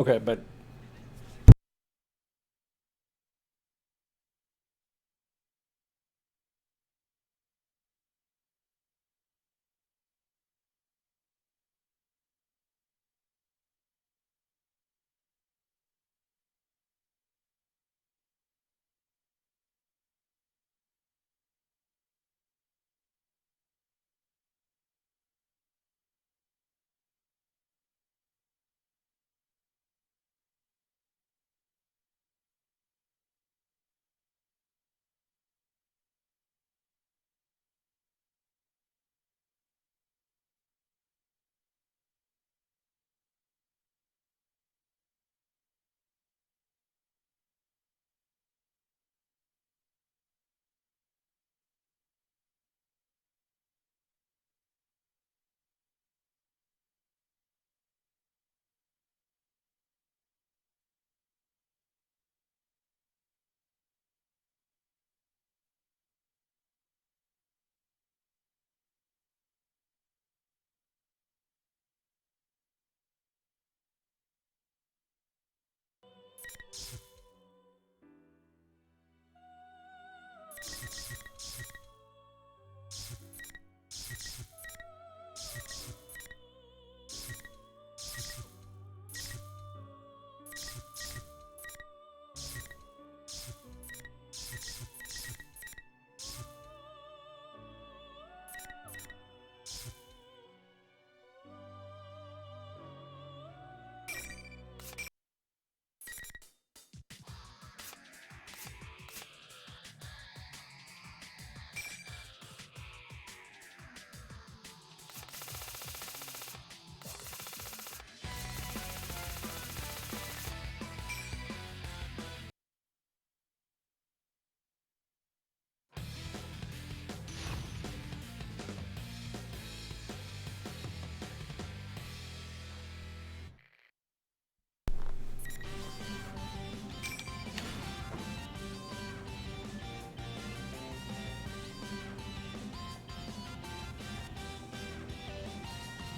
Okay, but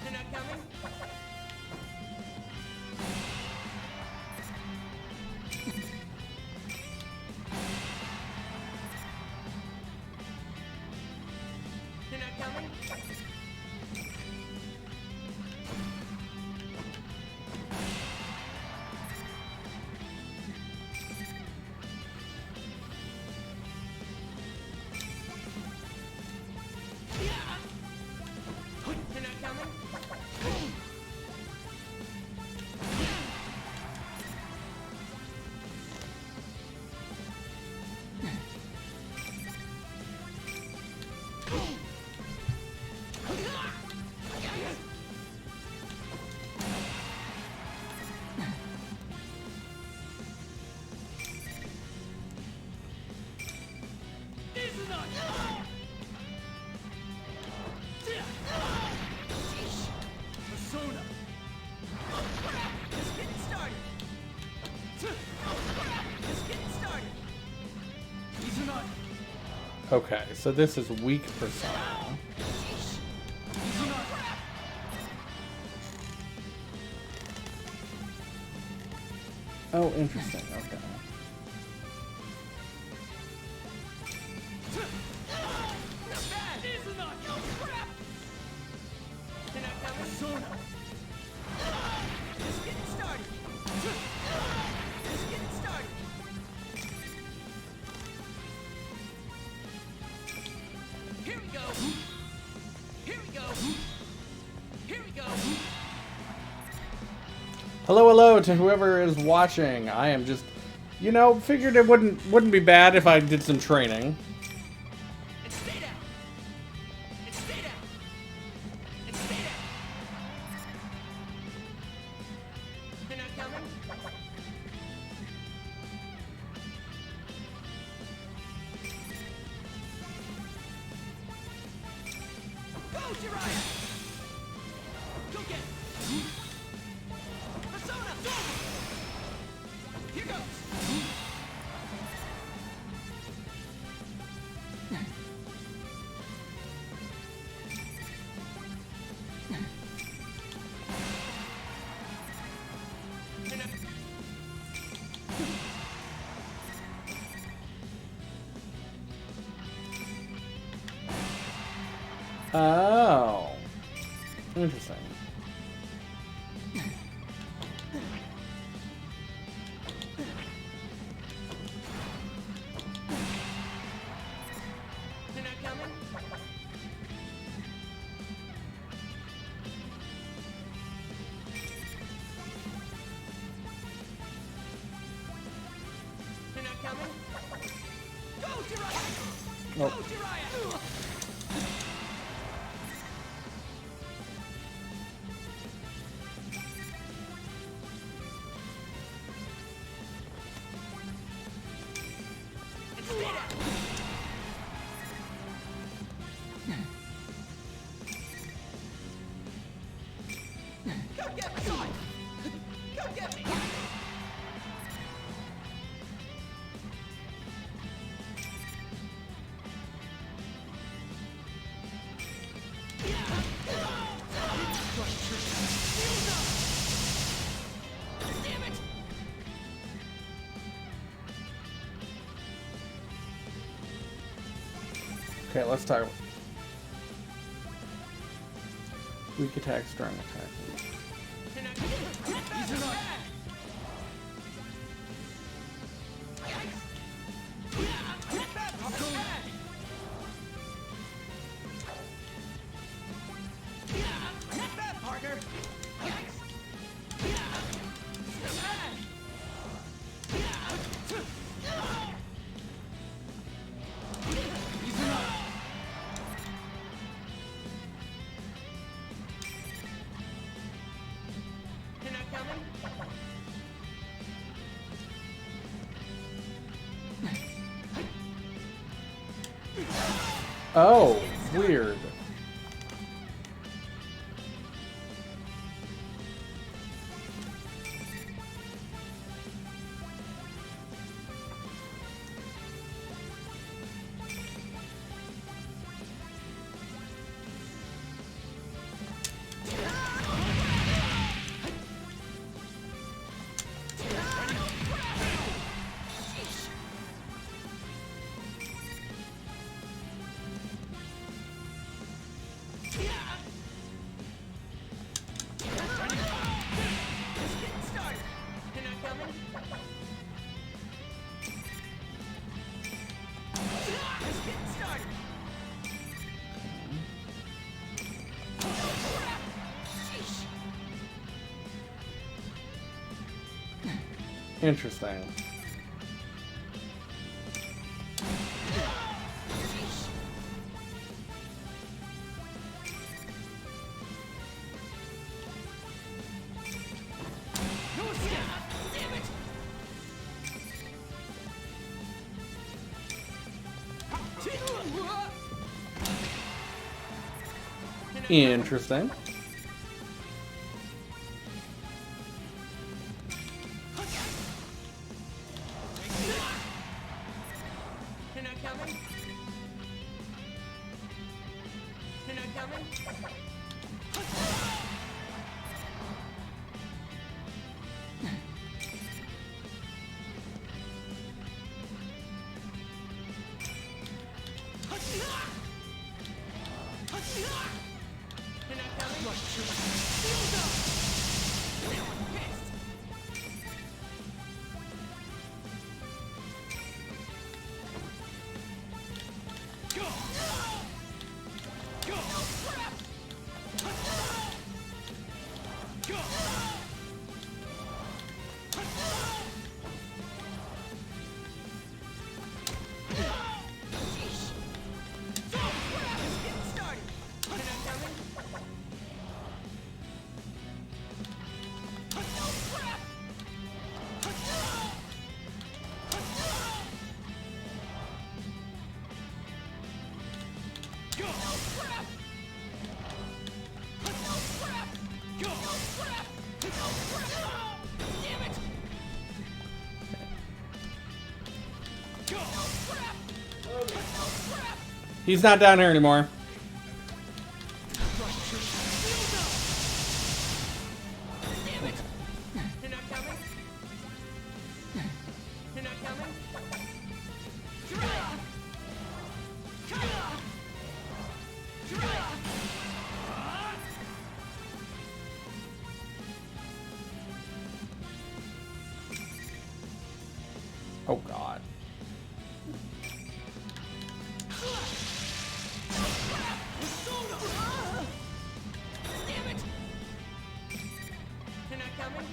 They're not coming? They're not coming? They're not coming? This is not. Persona. Just getting started. Just getting started. These are not. okay, so this is weak persona. These are not. Oh, interesting. Okay. Not bad. This is not. Crap. They're not coming. Persona. Just getting started. Just getting started. Here we go. Here we go. Here we go. Hello, hello to whoever is watching. I am just, figured it wouldn't be bad if I did some training. And stay down. And stay down. And stay down. They're not coming? Go, Jiraiya! Go get it! Persona! Here goes! They're not. Oh. Interesting. You're not coming? You're not coming? Go, Jiraiya! Go, Oh. Jiraiya! And stay down! Come get me! Come get me! Damn it! Okay, let's talk. Weak attack, strong attack. You're not coming. These are not. Partner. You're not coming? Oh, weird. You're not coming? Just getting started. Interesting. No escape! Damn it! Interesting. You're not coming? You're not coming? You're not coming? Shield up! Pissed! Go! Go! Crap! Go! Sheesh! So crap! It's getting started! You're not coming? Crap! Go! Crap! Crap! Go! Crap! Crap! Damn it! Go! Crap! Crap! He's not down here anymore. Damn it! You're not coming? You're not coming? Jiraiya! Jiraiya! Oh god. Damn it! You're not coming?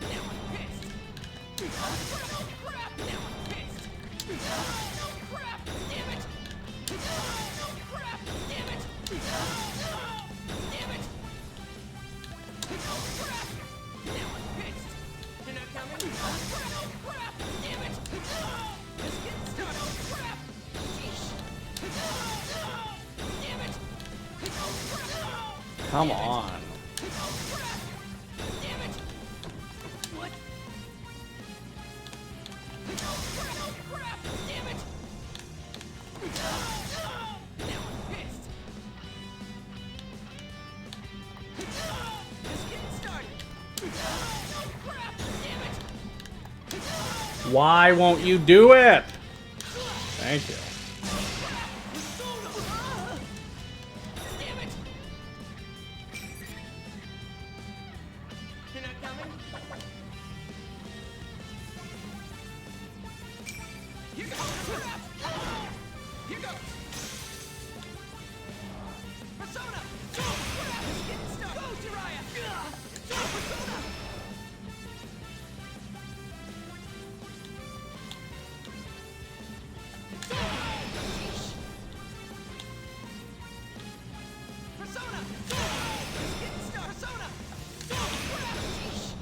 Now I'm pissed. Oh crap! Now I'm pissed. Oh crap! Damn it! Oh crap! Damn it! Damn it! Oh crap! Now I'm pissed. You're not coming? Oh crap! Damn it! Just getting started. Oh crap! Sheesh. Damn it! Oh crap! Come on. Oh crap! Damn it! What? Oh crap! Damn it! Now I'm pissed. Just getting started. Oh crap! Damn it! Why won't you do it? Thank you. Damn it! You're not coming? Here goes! Here goes! Persona! Getting stuck! Go, Jiraiya! Persona! Persona! Getting stuck! Persona!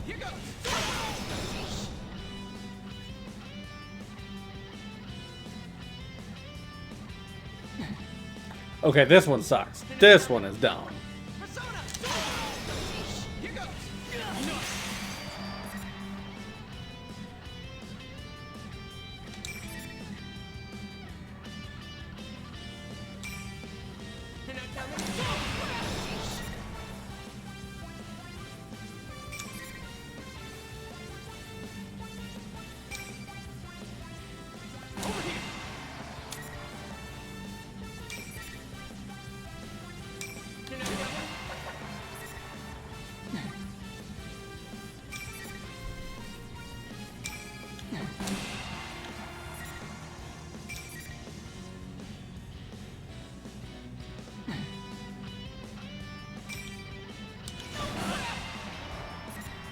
Here goes! Okay, this one sucks. This one is dumb. Persona! Here goes! You're not coming? Over here! You're not coming?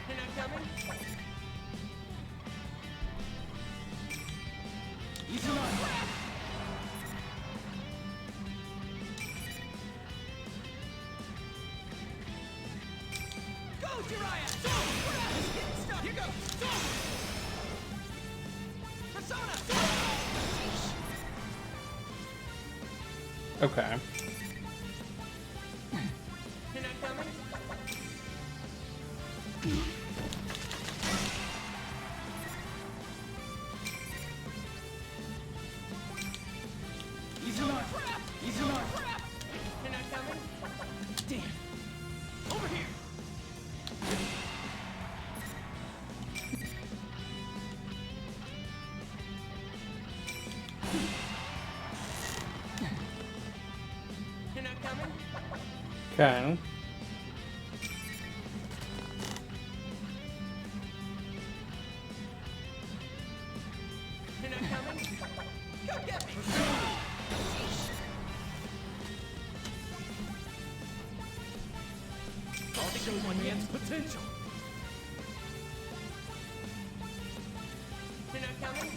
You're not coming? Easy on. Go, Jiraiya! Getting stuck. Here goes. Persona! Okay. You're not coming? Easy on. Easy on. You're not coming? Damn. Over here. You're not coming? Okay. You're not coming? Go get me! I'll show one man's potential. You're not coming?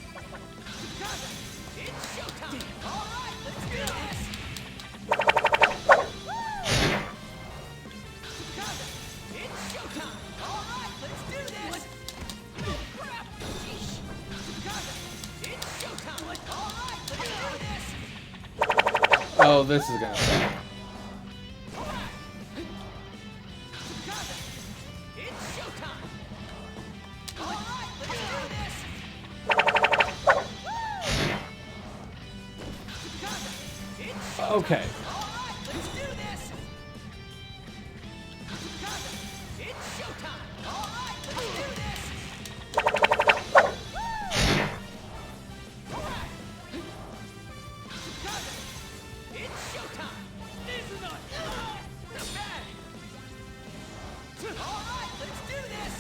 Gaza, it's showtime! All right, let's do this! Gaza, it's showtime! All right, let's do this! Oh, crap! Sheesh! Gaza, it's showtime! All right, let's do this! Oh, this is gonna suck. All right! Gaza, it's showtime! All right, let's do this! Gaza, it's showtime! Okay. All right, let's do this! Gaza, it's showtime! All right, let's do this! All right! Gaza, it's showtime! This is not bad! All right, let's do this!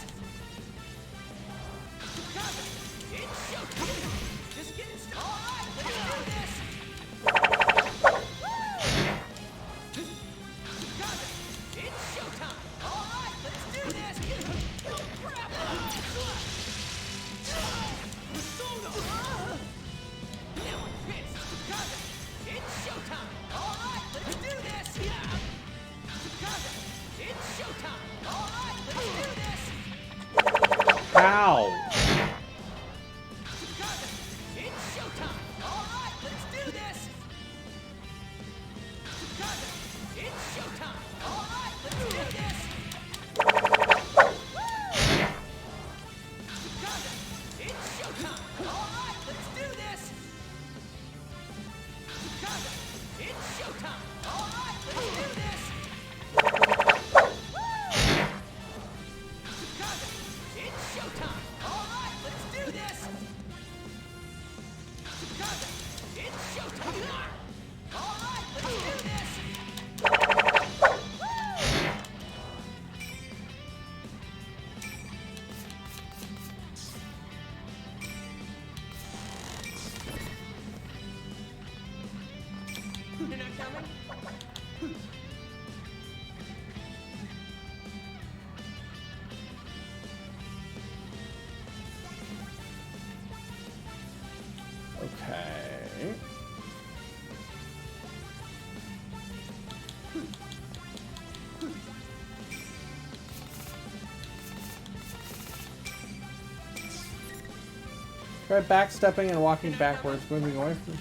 Try backstepping and walking backwards, moving away from...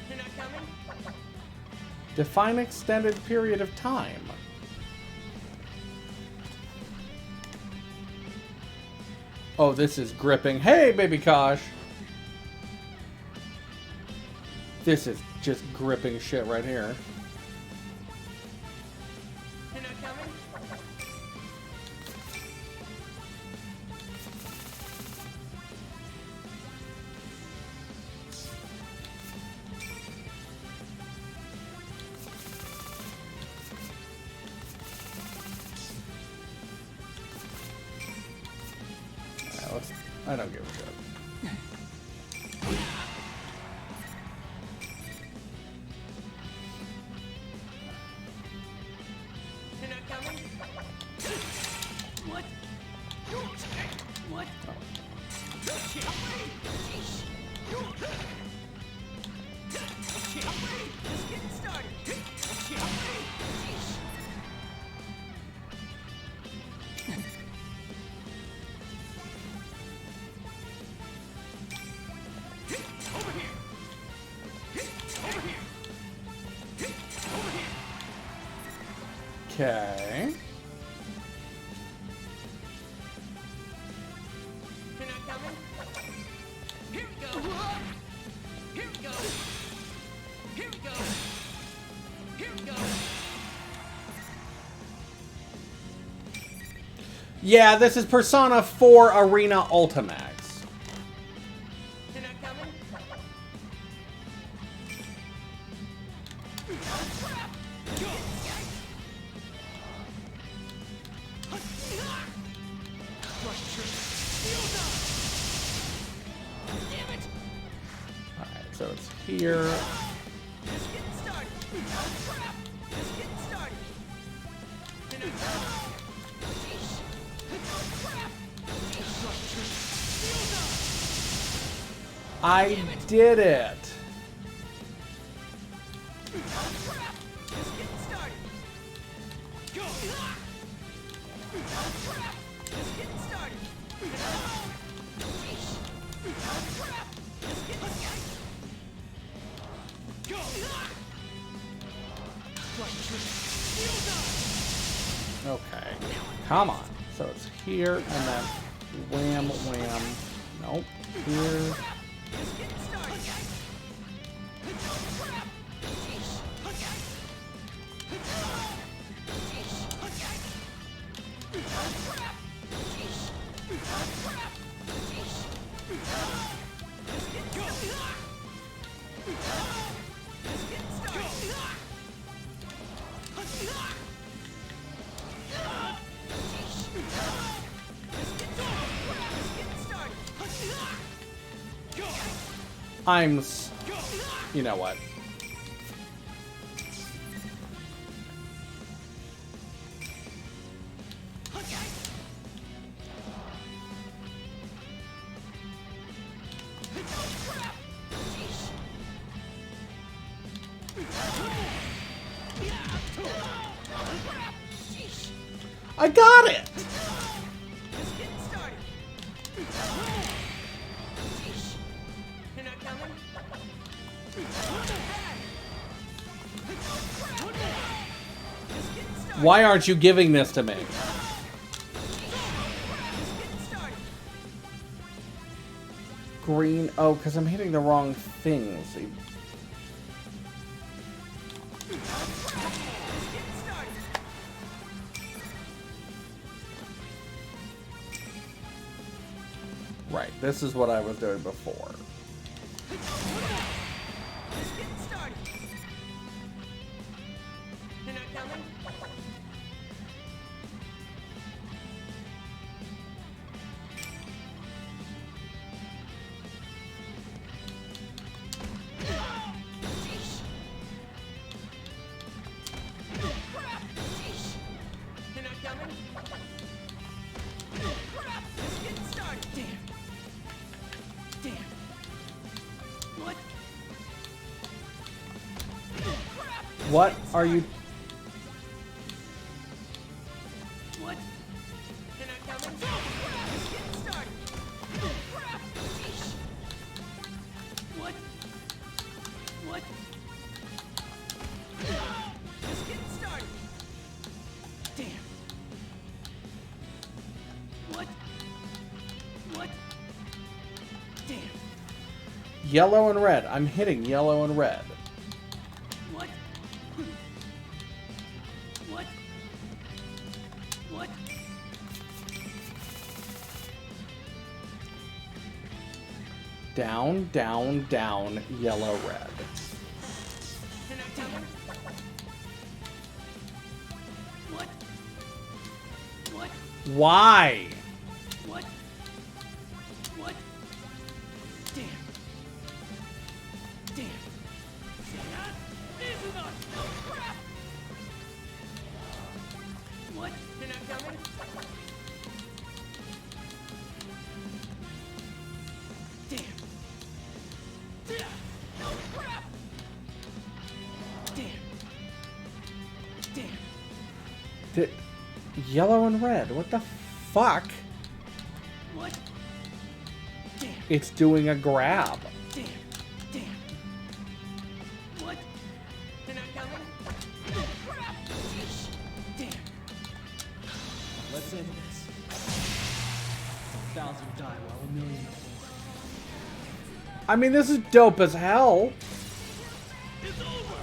You're not coming? Define extended period of time. Oh, this is gripping. Hey, baby Kosh! This is just gripping shit right here. You're not coming? Alright, let's... I don't give a shit. You're not coming? What? What? Sheesh. Just getting started. Sheesh. Over here. Over here. Over here. Okay. You're not coming? Here we go. Here we go. Here we go. Here we go. Yeah, this is Persona 4 Arena Ultimax. You're not coming? Damn it! Alright, so it's here. Just getting started. Just getting started. You're not coming? Sheesh. I did it! Just getting started. Go! Just getting started. Sheesh. Just getting started. Go! Okay. Come on. So it's here and then wham wham. Nope. Here. Just getting started. Sheesh. You know what? I got it! Just getting started. Sheesh. You're not coming? Just getting started. Why aren't you giving this to me? Just getting started. Green. Oh, because I'm hitting the wrong things. Just getting started. Right, this is what I was doing before. Just getting started. You're not coming? Sheesh. Sheesh. You're not coming? Just getting started. Damn. What are you... What? You're not coming? Oh, crap! It's getting started. Oh, crap! Sheesh. What? What? Ah, just getting started. Damn. What? What? Damn. Yellow and red. I'm hitting yellow and red. What? What? What? Down, down, down, yellow, red. You're not coming? What? What? Why? What? What? Damn. Damn. That is enough. Oh, crap. What? You're not coming? Damn. Damn. Oh, crap. Damn. Damn. The yellow and red. What the fuck? What? Damn. It's doing a grab. Damn. Damn. What? You're not coming? Oh, crap. Sheesh. Damn. Let's end this. 1,000 die while a million are born. I mean, this is dope as hell. It's over.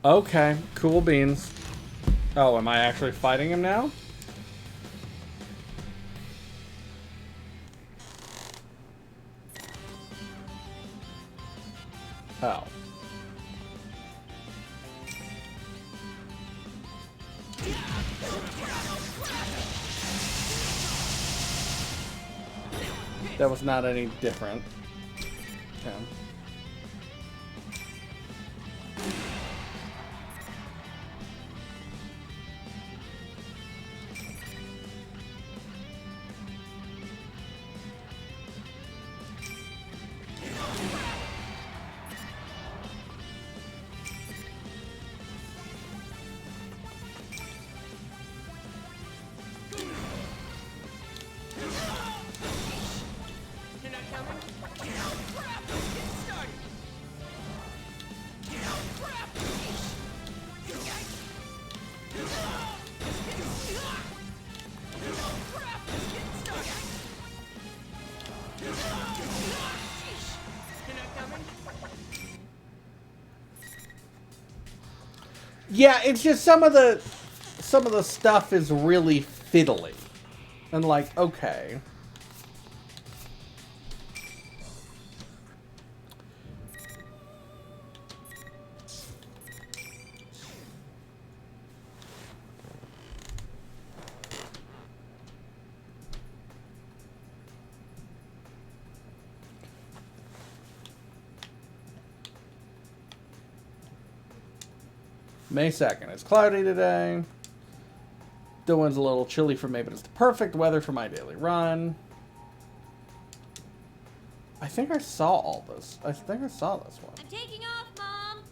Okay, cool beans. Oh, am I actually fighting him now? Oh. That was not any different. Okay. You're not coming? Crap! Let's get started. Crap! Crap! Let's get started. You're not coming? Yeah, it's just some of the stuff is really fiddly. And like, okay. May 2nd. It's cloudy today. The wind's a little chilly for me, but it's the perfect weather for my daily run. I think I saw all this. I think I saw this one. I'm taking off, Mom.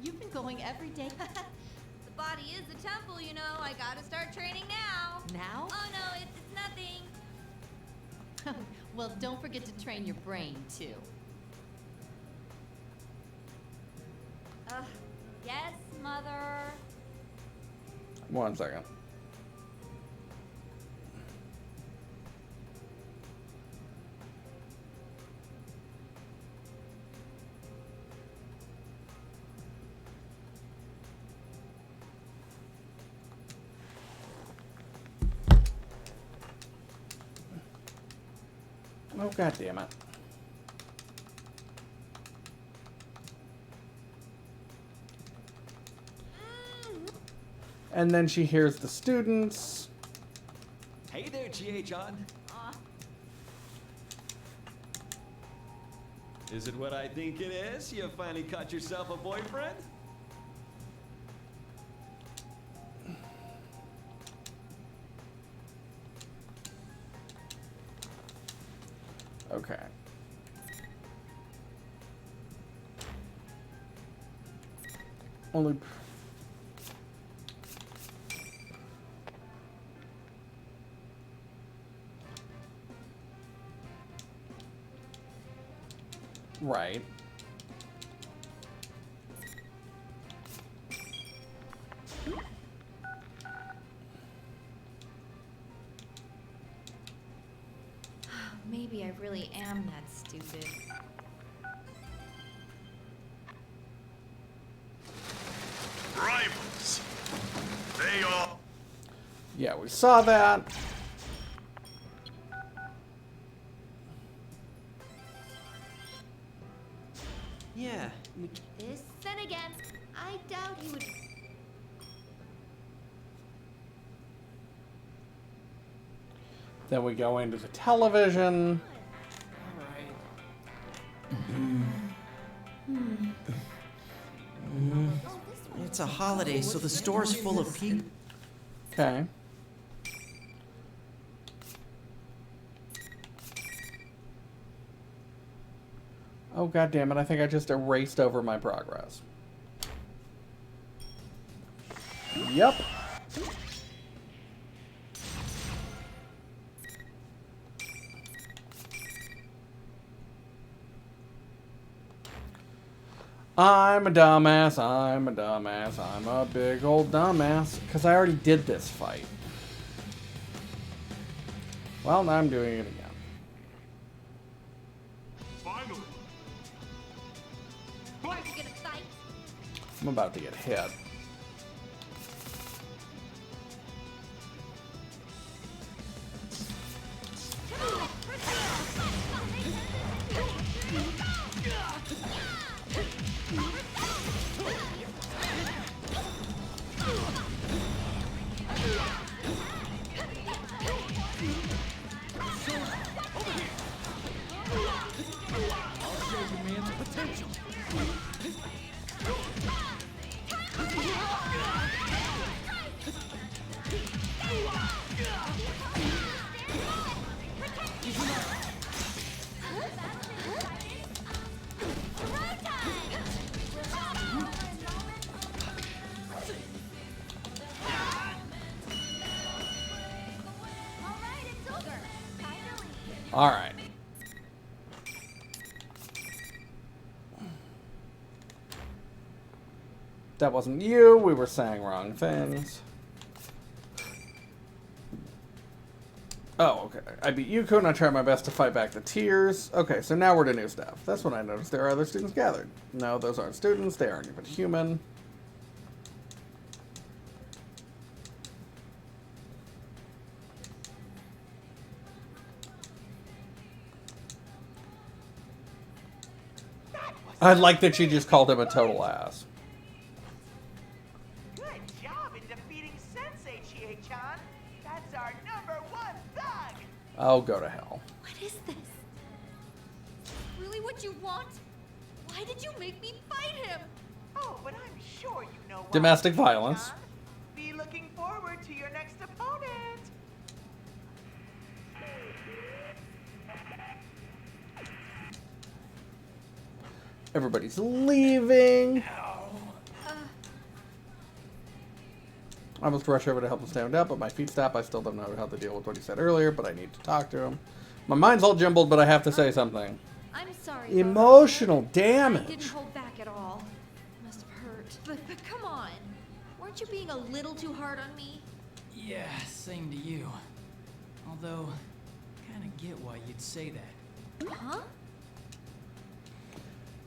You've been going every day. The body is the temple, you know. I gotta start training now. Now? Oh no, it's nothing. Well, don't forget to train your brain, too. Yes, Mother. 1 second. Oh, God damn it. And then she hears the students. Hey there, G.A.John. Is it what I think it is? You finally caught yourself a boyfriend? Okay. Only... Right. Maybe I really am that stupid. Rivals. They all. Yeah, we saw that. Yeah, This and again, I doubt he would. Then we go into the television. it's a holiday, so the store's full of people. Okay. Oh, god damn it, I think I just erased over my progress. Yep. I'm a dumbass, I'm a dumbass, I'm a big old dumbass. Because I already did this fight. Well, now I'm doing it again. Finally. Aren't you gonna fight? I'm about to get hit. All right. That wasn't you. We were saying wrong things. Oh, okay. I beat Yuko and I tried my best to fight back the tears. Okay, so now we're to new stuff. That's when I noticed there are other students gathered. No, those aren't students. They aren't even human. I like that she just called him a total ass. Good job in defeating Sensei, Chie-chan. That's our #1 thug. Oh, go to hell. What is this? Really what you want? Why did you make me fight him? Oh, but I'm sure you know why. Domestic Chie-chan. violence. Be looking forward to your next opponent. Everybody's leaving. I almost rushed over to help him stand up, but my feet stopped. I still don't know how to deal with what he said earlier, but I need to talk to him. My mind's all jumbled, but I have to say something. I'm sorry. Bob. Emotional I damage. didn't hold back at all. Must have hurt. But come on. Weren't you being a little too hard on me? Yeah, same to you. Although, kinda get why you'd say that. Huh?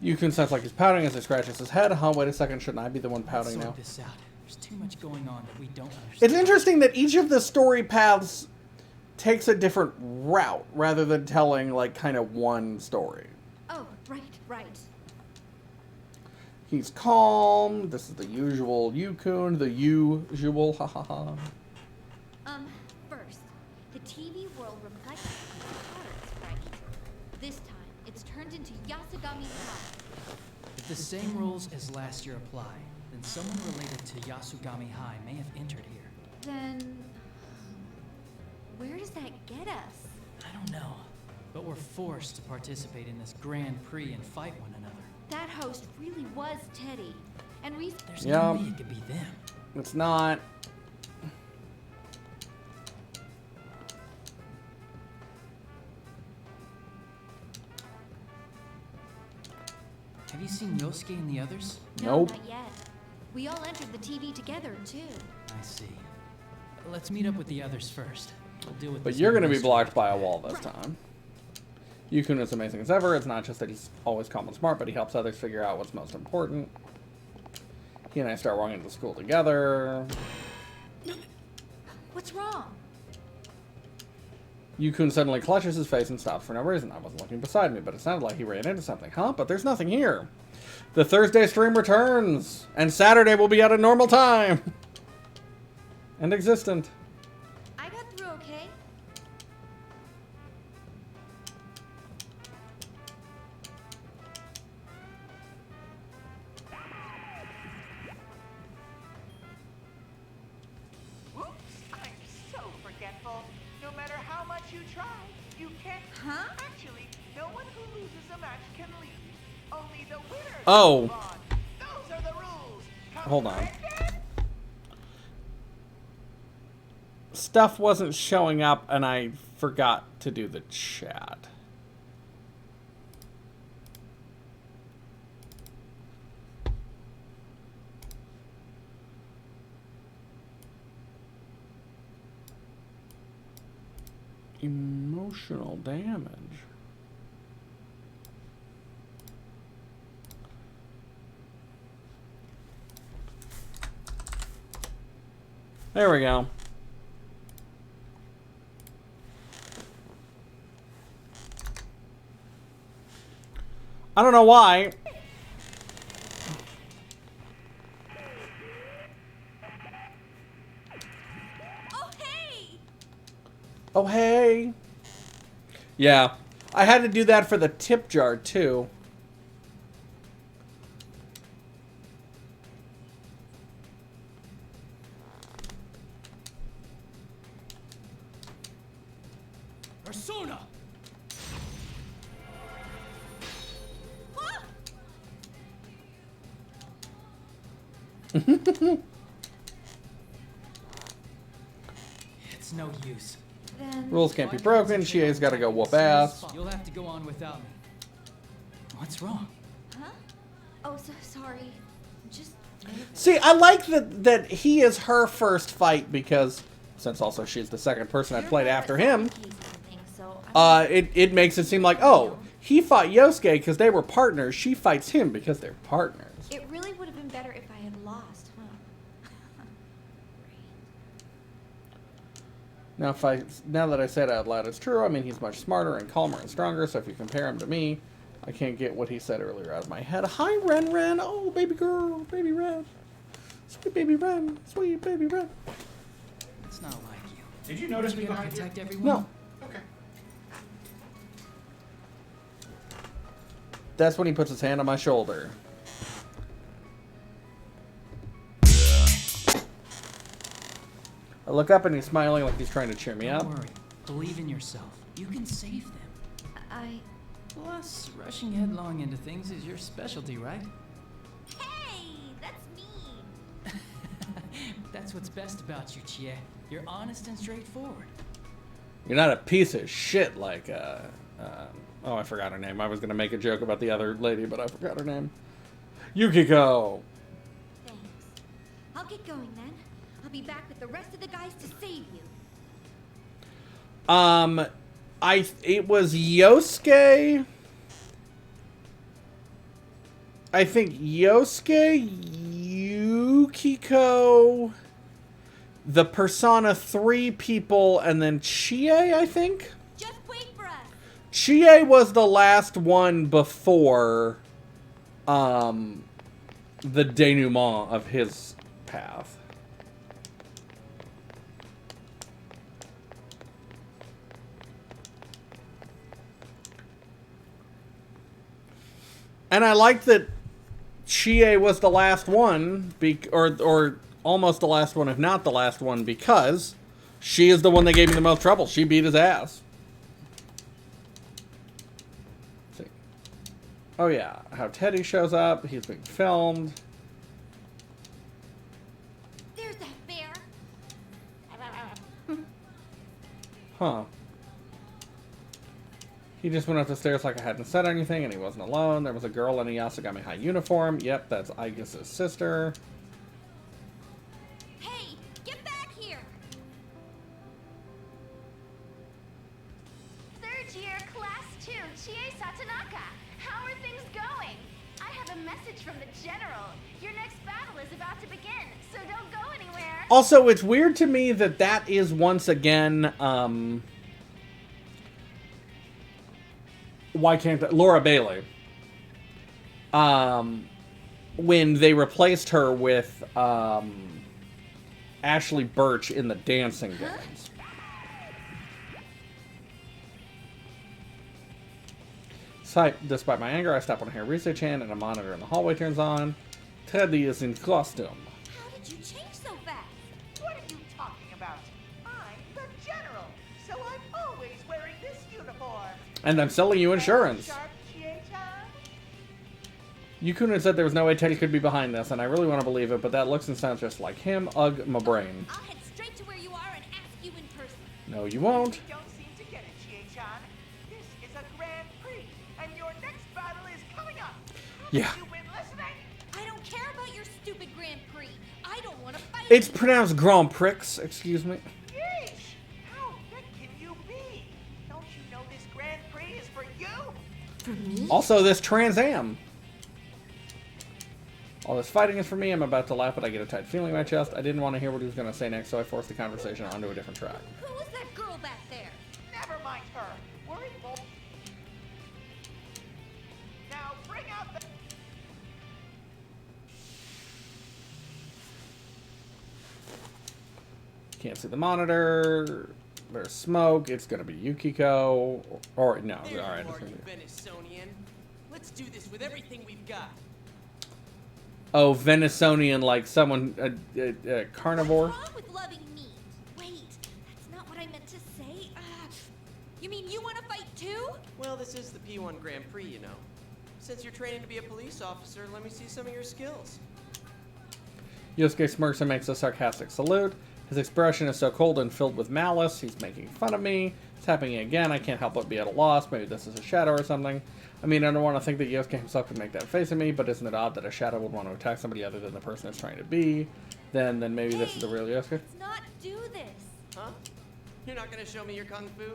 Yukun sounds like he's pouting as he scratches his head. Huh, wait a second, shouldn't I be the one pouting Let's now? sort this out. There's too much going on that we don't understand. It's interesting that each of the story paths takes a different route, rather than telling, like, kind of one story. Oh, right. He's calm. This is the usual Yukun. The usual, ha ha ha. First, the TV world reflects the patterns, right? This time, it's turned into Yasugami High. If the same rules as last year apply, then someone related to Yasugami High may have entered here. Then, where does that get us? I don't know. But we're forced to participate in this Grand Prix and fight one another. That host really was Teddy. And Reese. There's Yeah. no way it could be them. It's not. Have you seen Yosuke and the others? No, Nope. not yet. We all entered the TV together, too. I see. Let's meet up with the others first. We'll deal with But this you're going to be mystery. blocked by a wall this time. Yukun is amazing as ever. It's not just that he's always calm and smart, but he helps others figure out what's most important. He and I start walking to school together. What's wrong? Yukun suddenly clutches his face and stops for no reason. I wasn't looking beside me, but it sounded like he ran into something. Huh? But there's nothing here. The Thursday stream returns, and Saturday will be at a normal time. And existent. I got through okay. Whoops, I'm so forgetful. No matter how much you try, you can't. Huh? Actually, no one who loses a match can leave. Only the winner Oh. can move on. Those are the rules. Hold on. Comprehended? Stuff wasn't showing up, and I forgot to do the chat. Emotional damage. There we go. I don't know why. Oh, hey! Oh, hey. Yeah. I had to do that for the tip jar, too. Persona! It's no use. Then. Rules can't be broken. Shia's got to go whoop ass. You'll have to go on without me. What's wrong? Huh? Oh, so sorry. Just. See, I like that he is her first fight because, since also she's the second person I played after him, it makes it seem like, oh, he fought Yosuke because they were partners. She fights him because they're partners. It really would have been better if I had lost, huh? Now that I said it out loud, it's true. I mean, he's much smarter and calmer and stronger, so if you compare him to me, I can't get what he said earlier out of my head. Hi, Ren Ren. Oh, baby girl. Baby Ren. Sweet baby Ren. Sweet baby Ren. It's not like you. Did you notice You me gotta behind you? protect everyone? No. Okay. That's when he puts his hand on my shoulder. I look up and he's smiling like he's trying to cheer me up. Don't worry. Believe in yourself. You can save them. I. Plus, rushing headlong into things is your specialty, right? Hey! That's me! That's what's best about you, Chie. You're honest and straightforward. You're not a piece of shit like, oh, I forgot her name. I was going to make a joke about the other lady, but I forgot her name. Yukiko! Thanks. I'll get going then. I'll be back with the rest of the guys to save you. It was Yosuke. I think Yosuke, Yukiko, the Persona 3 people, and then Chie, I think? Just wait for us! Chie was the last one before, the denouement of his path. And I like that Chie was the last one, or almost the last one, if not the last one, because she is the one that gave me the most trouble. She beat his ass. Oh yeah, how Teddy shows up. He's being filmed. There's that bear. Huh. He just went up the stairs like I hadn't said anything, and he wasn't alone. There was a girl in a Yasugami High uniform. Yep, that's Aigis' sister. Hey, get back here! Third year, class 2, Chie Satanaka. How are things going? I have a message from the general. Your next battle is about to begin, so don't go anywhere. Also, it's weird to me that that is once again, why can't Laura Bailey? When they replaced her with Ashley Birch in the dancing games. Despite my anger, I stop when I hear Rise-chan and a monitor in the hallway turns on. Teddy is in costume. How did you change so fast? What are you talking about? I'm the general, so I'm always wearing this uniform. And I'm selling you insurance. Sharp, Chie-chan? Yukuna said there was no way Teddy could be behind this, and I really want to believe it, but that looks and sounds just like him. Ugh, my brain. I'll head straight to where you are and ask you in person. No, you won't. You don't seem to get it, Chie-chan. This is a Grand Prix, and your next battle is coming up. Yeah. Have you been listening? I don't care about your stupid Grand Prix. I don't want to fight. It's pronounced Grand Prix, excuse me. Yeesh! How thick can you be? Don't you know this Grand Prix is for you? For me? Also, this Trans Am. All this fighting is for me. I'm about to laugh, but I get a tight feeling in my chest. I didn't want to hear what he was going to say next, so I forced the conversation onto a different track. Who was that girl back there? Never mind her. Worry more. Now bring out the... Can't see the monitor. There's smoke. It's going to be Yukiko. Or, no. There Alright. you are, you Venisonian. Let's do this with everything we've got. Oh, Venisonian, like someone, carnivore. What's wrong with loving meat? Wait, that's not what I meant to say. You mean you want to fight too? Well, this is the P1 Grand Prix, you know. Since you're training to be a police officer, let me see some of your skills. Yosuke smirks and makes a sarcastic salute. His expression is so cold and filled with malice. He's making fun of me. It's happening again. I can't help but be at a loss. Maybe this is a shadow or something. I mean, I don't want to think that Yosuke himself could make that face at me, but isn't it odd that a shadow would want to attack somebody other than the person it's trying to be? Then maybe this is the real Yosuke? Let's not do this. Huh? You're not gonna show me your kung fu?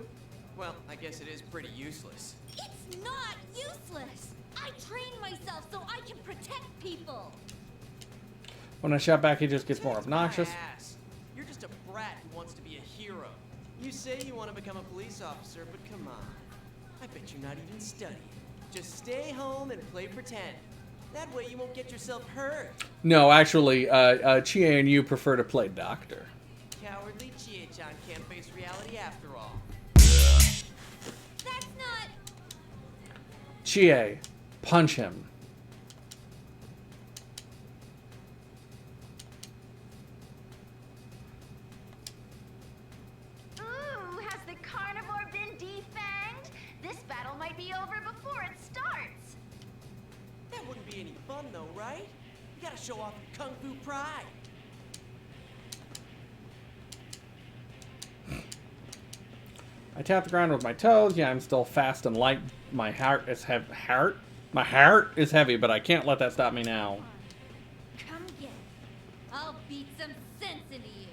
Well, I guess it is pretty useless. It's not useless. I train myself so I can protect people. When I shout back, he just gets more Kiss obnoxious. my ass. You're just a brat who wants to be a hero. You say you want to become a police officer, but come on. I bet you're not even studying. Just stay home and play pretend. That way you won't get yourself hurt. No, actually, Chie and you prefer to play doctor. Cowardly Chie-chan can't face reality after all. That's not... Chie, punch him. Ooh, has the carnivore been defanged? This battle might be over before it starts. That wouldn't be any fun though, right? You gotta show off your kung fu pride. I tap the ground with my toes. Yeah, I'm still fast and light. My heart is My heart is heavy, but I can't let that stop me now. Come get it. I'll beat some sense into you.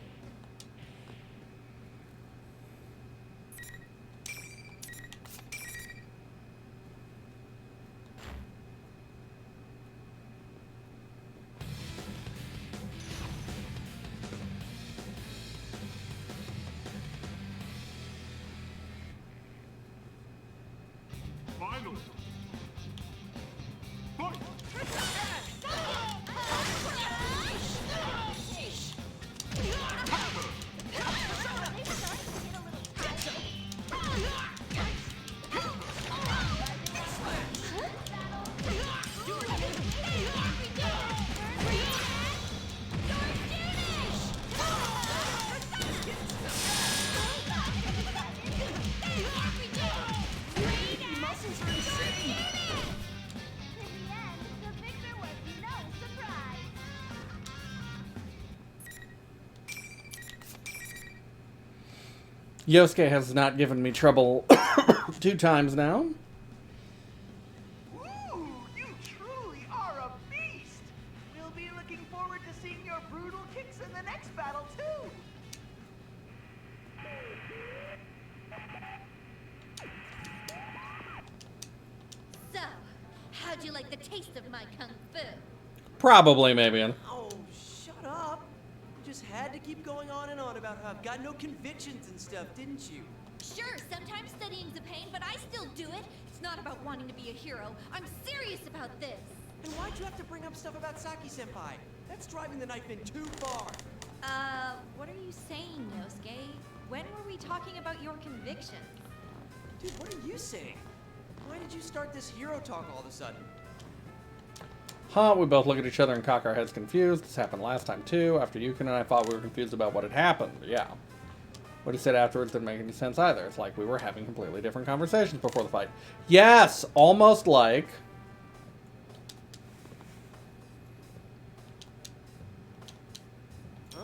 Finally. Fight! Yosuke has not given me trouble 2 times now. Ooh, you truly are a beast! We'll be looking forward to seeing your brutal kicks in the next battle, too! So, how'd you like the taste of my kung fu? Probably, maybe. Oh, shut up. You just had to keep going on and on about how I've got no convictions and stuff, didn't you? Sure, sometimes studying's a pain, but I still do it. It's not about wanting to be a hero. I'm serious about this. And why'd you have to bring up stuff about Saki-senpai? That's driving the knife in too far. What are you saying, Yosuke? When were we talking about your convictions? Dude, what are you saying? Why did you start this hero talk all of a sudden? Huh, we both look at each other and cock our heads confused. This happened last time too, after Yukon and I thought we were confused about what had happened. Yeah. What he said afterwards didn't make any sense either. It's like we were having completely different conversations before the fight. Yes! Almost like... Huh?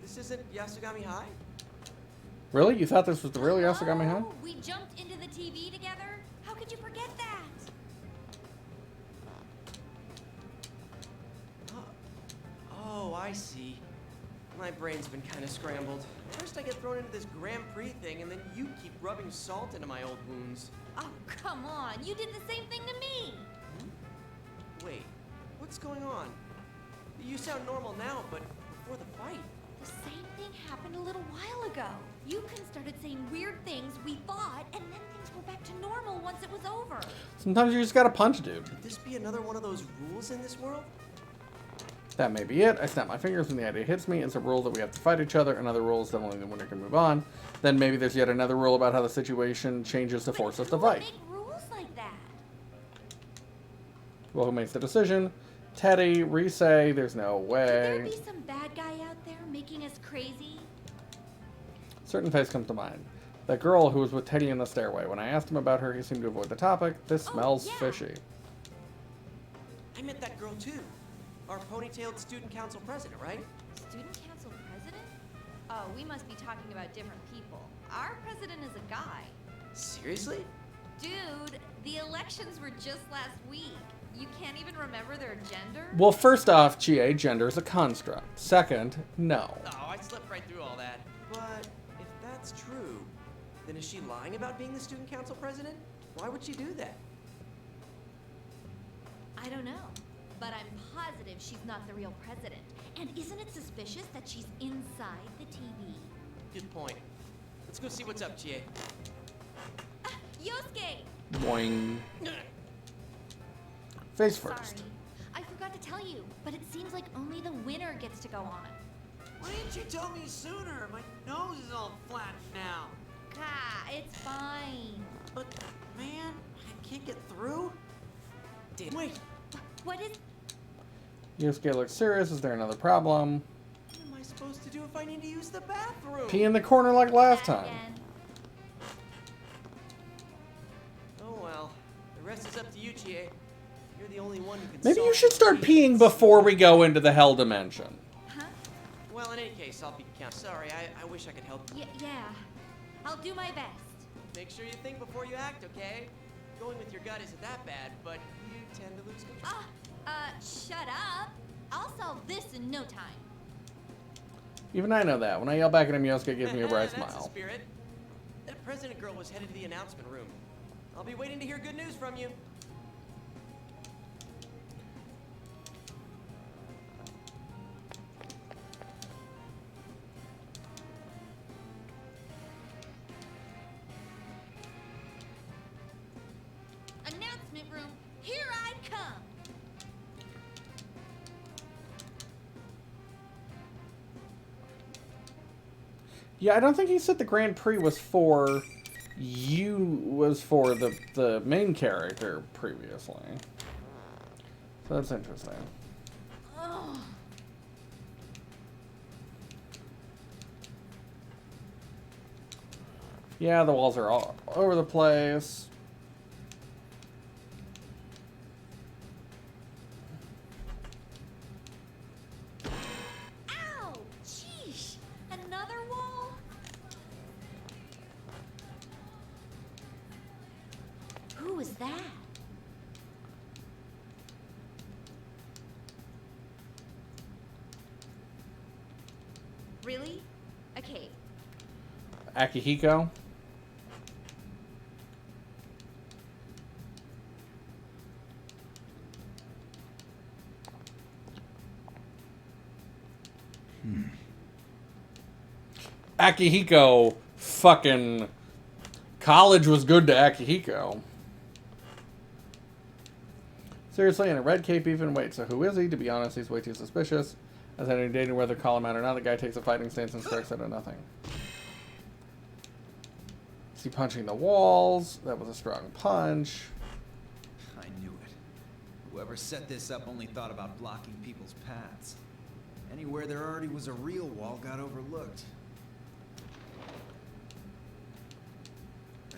This isn't Yasugami High? Really? You thought this was the real Yasugami High? Oh, we jumped into the TV together? How could you forget that? Oh, I see. My brain's been kind of scrambled. First I get thrown into this Grand Prix thing, and then you keep rubbing salt into my old wounds. Oh, come on. You did the same thing to me. Wait, what's going on? You sound normal now, but before the fight. The same thing happened a little while ago. Yukon started saying weird things, we fought, and then things were back to normal once it was over. Sometimes you just gotta punch, dude. Could this be another one of those rules in this world? That may be it. I snap my fingers when the idea hits me. It's a rule that we have to fight each other. Another rule is that only the winner can move on. Then maybe there's yet another rule about how the situation changes to force us to fight. Make rules like that. Well, who makes the decision? Teddy, Rise, there's no Could there way. be some bad guy out there making us crazy? Certain face comes to mind. That girl who was with Teddy in the stairway. When I asked him about her, he seemed to avoid the topic. This Oh, smells yeah. fishy. I met that girl too. Our ponytailed student council president, right? Student council president? Oh, we must be talking about different people. Our president is a guy. Seriously? Dude, the elections were just last week. You can't even remember their gender? Well, first off, GA, gender is a construct. Second, no. Oh, I slept right through all that. But if that's true, then is she lying about being the student council president? Why would she do that? I don't know. But I'm positive she's not the real president. And isn't it suspicious that she's inside the TV? Good point. Let's go see what's up, GA. Yosuke! Boing. Face first. Sorry. I forgot to tell you, but it seems like only the winner gets to go on. Why didn't you tell me sooner? My nose is all flat now. Ah, it's fine. But, man, I can't get through. Damn. Wait, What is... Yosuke looks serious. Is there another problem? what am I supposed to do if I need to use the bathroom? Pee in the corner like last time. Again? Oh well, the rest is up to you, GA. You're the only one who can Maybe you solve should start these. peeing before we go into the hell dimension. Huh? Well, in any case, I'll be count. Sorry, I wish I could help you. Yeah. I'll do my best. Make sure you think before you act, okay? Going with your gut isn't that bad, but you tend to lose control. Shut up. I'll solve this in no time. Even I know that. When I yell back at him, Yosuke gives me a bright That's the smile. spirit. That president girl was headed to the announcement room. I'll be waiting to hear good news from you. Announcement room, here I come. Yeah, I don't think he said the Grand Prix was for the main character previously. So that's interesting. Ugh. Yeah, the walls are all over the place. Ow! Sheesh! Another wall? that? Really? Okay. Akihiko. Akihiko, fucking college was good to Akihiko. Seriously, in a red cape even? Wait, so who is he? To be honest, he's way too suspicious. As any dating, whether call him out or not, the guy takes a fighting stance and strikes out of nothing. Is he punching the walls? That was a strong punch. I knew it. Whoever set this up only thought about blocking people's paths. Anywhere there already was a real wall got overlooked.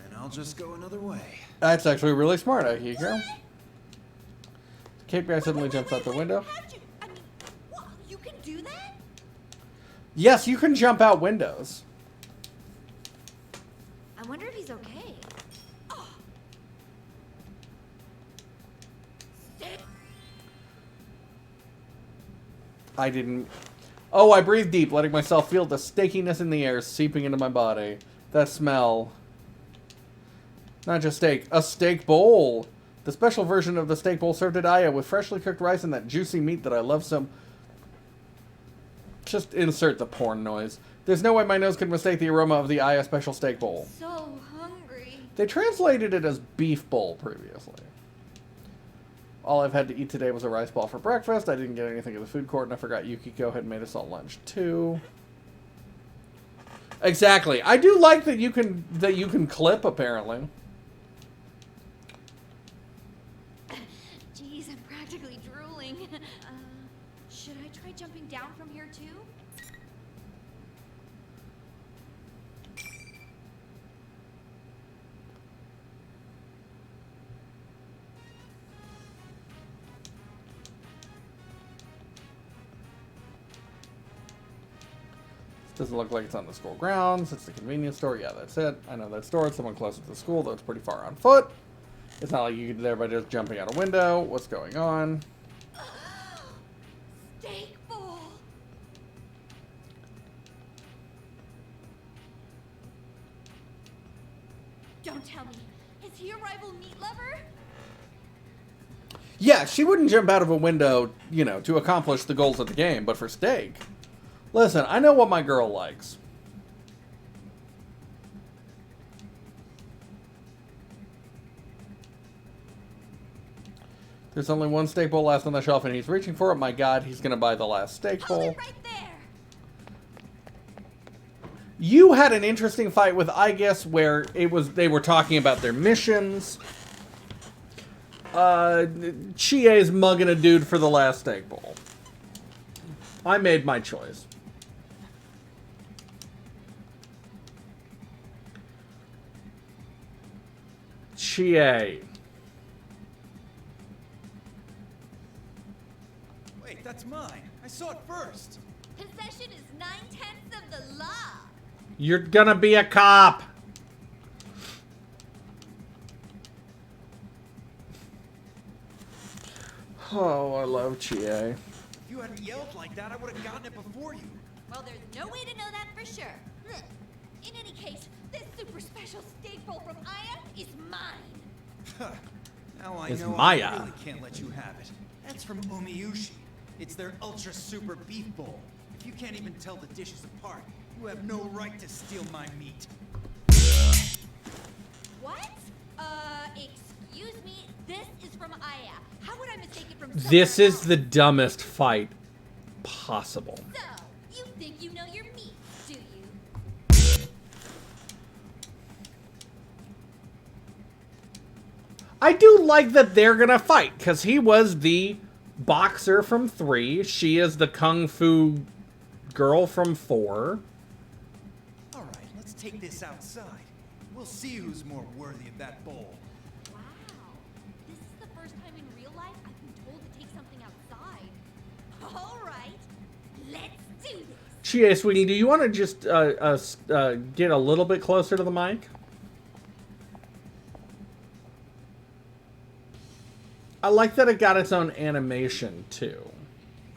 And I'll just go another way. That's actually really smart, Akihiko. The cape guy suddenly jumps out the window. How'd you? I mean, what? You can do that? Yes, you can jump out windows. I wonder if he's okay. Oh. I didn't... Oh, I breathed deep, letting myself feel the steakiness in the air seeping into my body. That smell. Not just steak. A steak bowl. The special version of the steak bowl served at Aya with freshly cooked rice and that juicy meat that I love so... Just insert the porn noise. There's no way my nose could mistake the aroma of the Aya special steak bowl. So hungry. They translated it as beef bowl previously. All I've had to eat today was a rice ball for breakfast. I didn't get anything at the food court, and I forgot Yukiko had made us all lunch too. Exactly. I do like that you can clip apparently. Jeez, I'm practically drooling. Should I try jumping down from here too? Doesn't look like it's on the school grounds. It's the convenience store. Yeah, that's it. I know that store. It's someone closer to the school, though it's pretty far on foot. It's not like you can do there by just jumping out a window. What's going on? Steak bowl. Don't tell me. Is he a rival meat lover? Yeah, she wouldn't jump out of a window, you know, to accomplish the goals of the game, but for steak. Listen, I know what my girl likes. There's only one steak bowl left on the shelf and he's reaching for it. My God, he's going to buy the last steak bowl. Hold it right there. You had an interesting fight with, I guess, where they were talking about their missions. Chie's mugging a dude for the last steak bowl. I made my choice. Chie. Wait, that's mine. I saw it first. Possession is 9/10 of the law. You're gonna be a cop. Oh, I love Chie. If you hadn't yelled like that, I would have gotten it before you. Well, there's no way to know that for sure. In any case, this super special steak bowl from Aya is mine. Now I It's know Maya. I really can't let you have it. That's from Umiyushi. It's their ultra super beef bowl. If you can't even tell the dishes apart, you have no right to steal my meat. What? Excuse me. This is from Aya. How would I mistake it from This somewhere is else? the dumbest fight possible. So, you think you know your meat, do you? I do like that they're gonna fight, because he was the boxer from 3. She is the kung fu girl from 4. All right, let's take this outside. We'll see who's more worthy of that bowl. Wow. This is the first time in real life I've been told to take something outside. All right. Let's do this. Chie, sweetie, do you want to just get a little bit closer to the mic? I like that it got its own animation, too.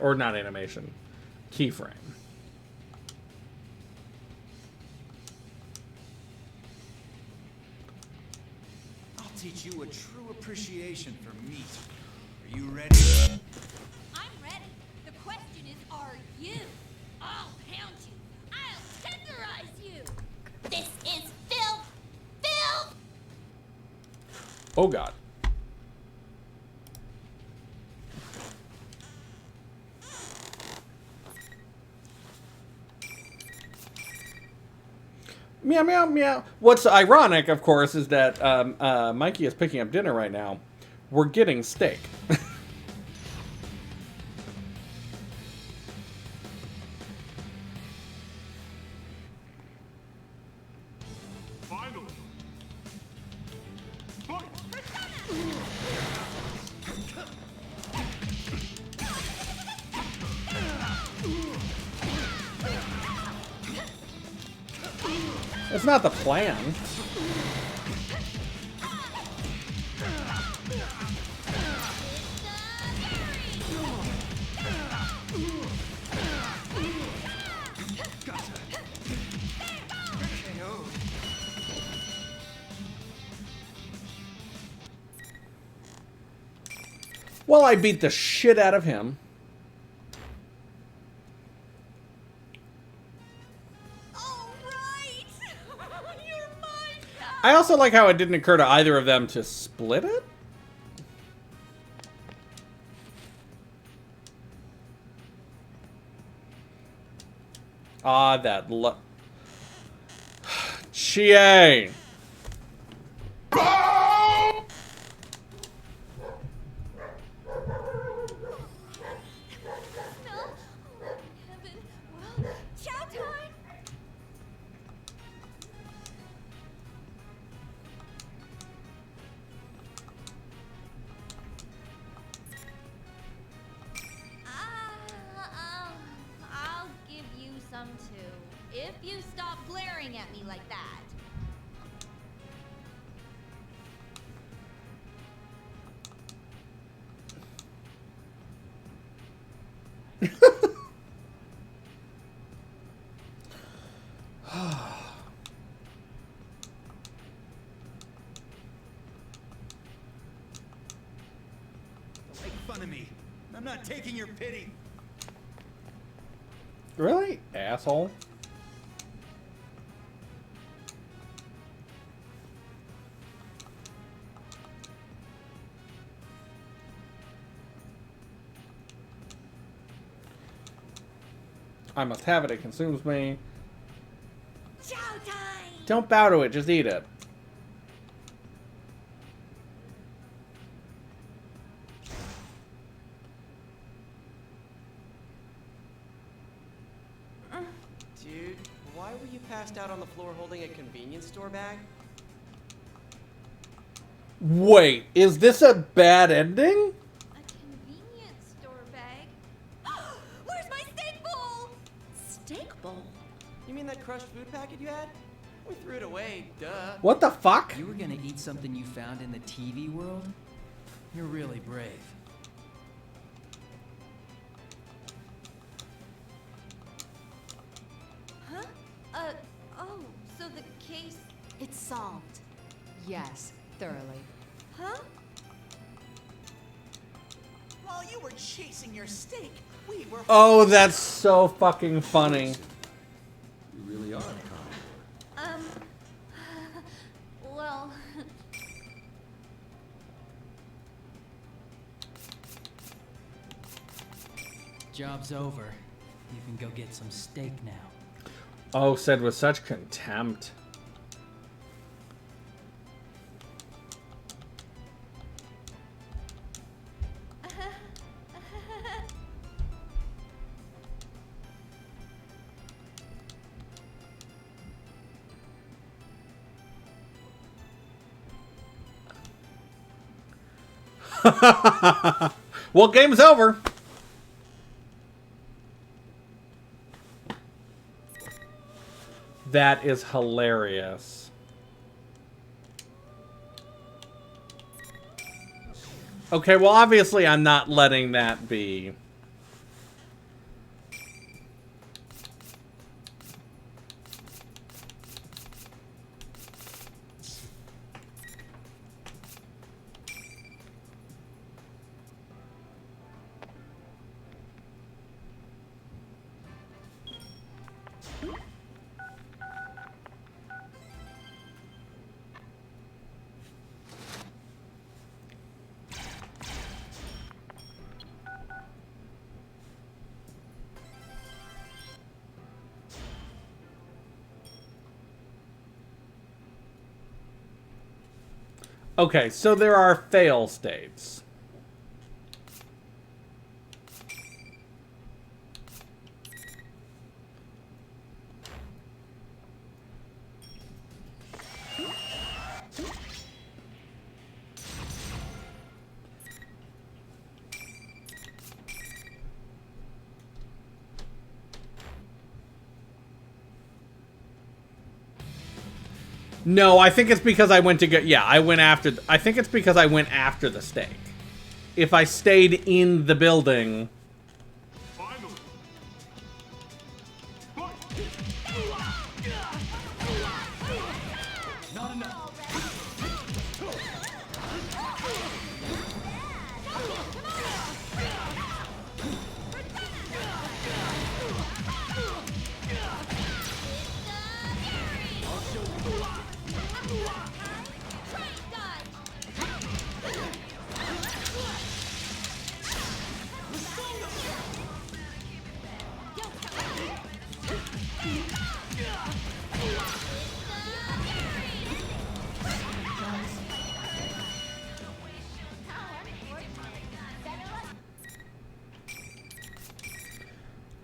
Or not animation. Keyframe. I'll teach you a true appreciation for meat. Are you ready? I'm ready. The question is, are you? I'll pound you. I'll tenderize you. This is filth. Filth. Oh, God. Meow, meow, meow. What's ironic, of course, is that Mikey is picking up dinner right now. We're getting steak. Finally. Fight! That's not the plan. Well, I beat the shit out of him. I also like how it didn't occur to either of them to split it. Ah, that Chie! I'll give you some too, if you stop glaring at me like that. Make fun of me. I'm not taking your pity. Really? Asshole. I must have it. It consumes me. Chow time! Don't bow to it. Just eat it. Dude, why were you passed out on the floor holding a convenience store bag? Wait, is this a bad ending? A convenience store bag? Where's my steak bowl? Steak bowl? You mean that crushed food packet you had? We threw it away, duh. What the fuck? You were gonna eat something you found in the TV world? You're really brave. Huh? Oh, so the case... It's solved. Yes, thoroughly. Huh? While you were chasing your steak, we were... Oh, that's so fucking funny. You really are a carnivore. Well... Job's over. You can go get some steak now. Oh, said with such contempt. Well, game's over. That is hilarious. Okay, well, obviously I'm not letting that be. Okay, so there are fail states. No, I think it's because I went to get. Yeah, I went after. I think it's because I went after the stake. If I stayed in the building. Finally. Not enough.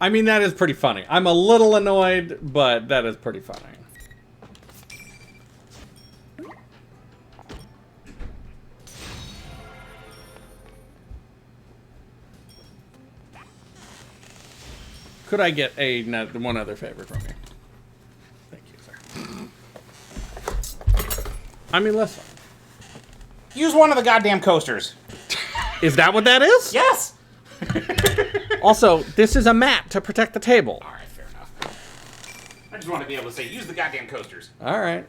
I mean, that is pretty funny. I'm a little annoyed, but that is pretty funny. Could I get one other favor from you? Thank you, sir. I mean, listen. Use one of the goddamn coasters. Is that what that is? Yes! Also, this is a mat to protect the table. Alright, fair enough. I just want to be able to say, use the goddamn coasters. Alright.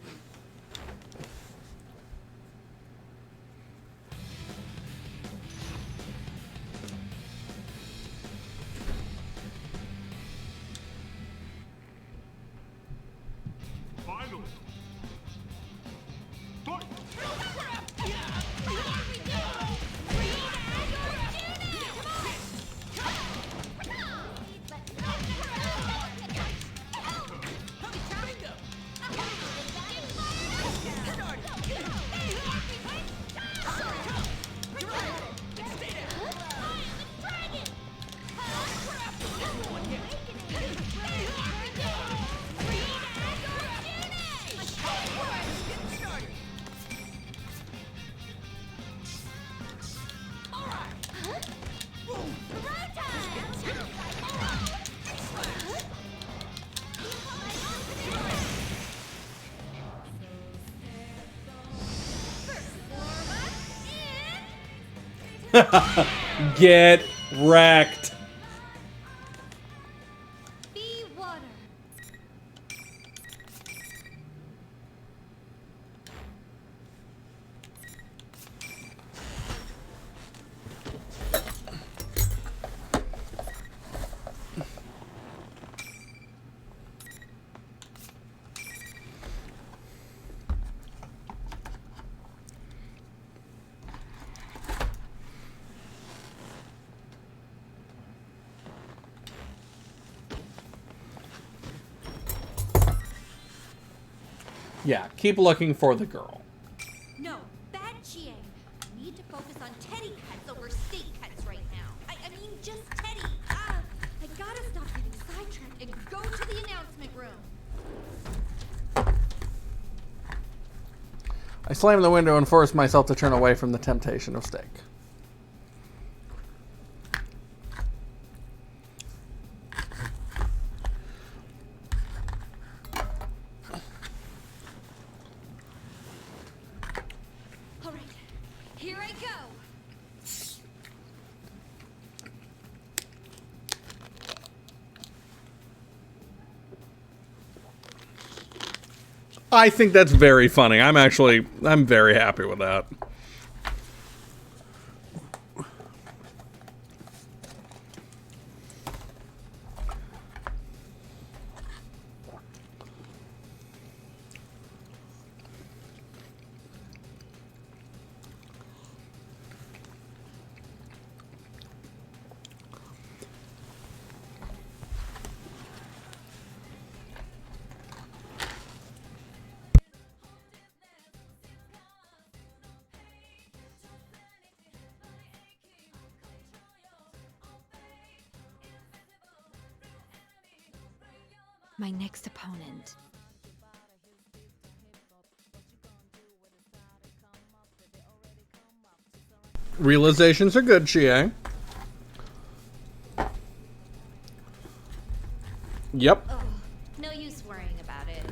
Finally. Get wrecked. Be water. Yeah, keep looking for the girl. No, bad GA. I need to focus on Teddy cuts over steak cuts right now. I mean, just Teddy. I gotta stop getting sidetracked and go to the announcement room. I slammed the window and forced myself to turn away from the temptation of steak. All right, here I go. I think that's very funny. I'm very happy with that. My next opponent. Realizations are good, Chie. Yep. Oh, no use worrying about it.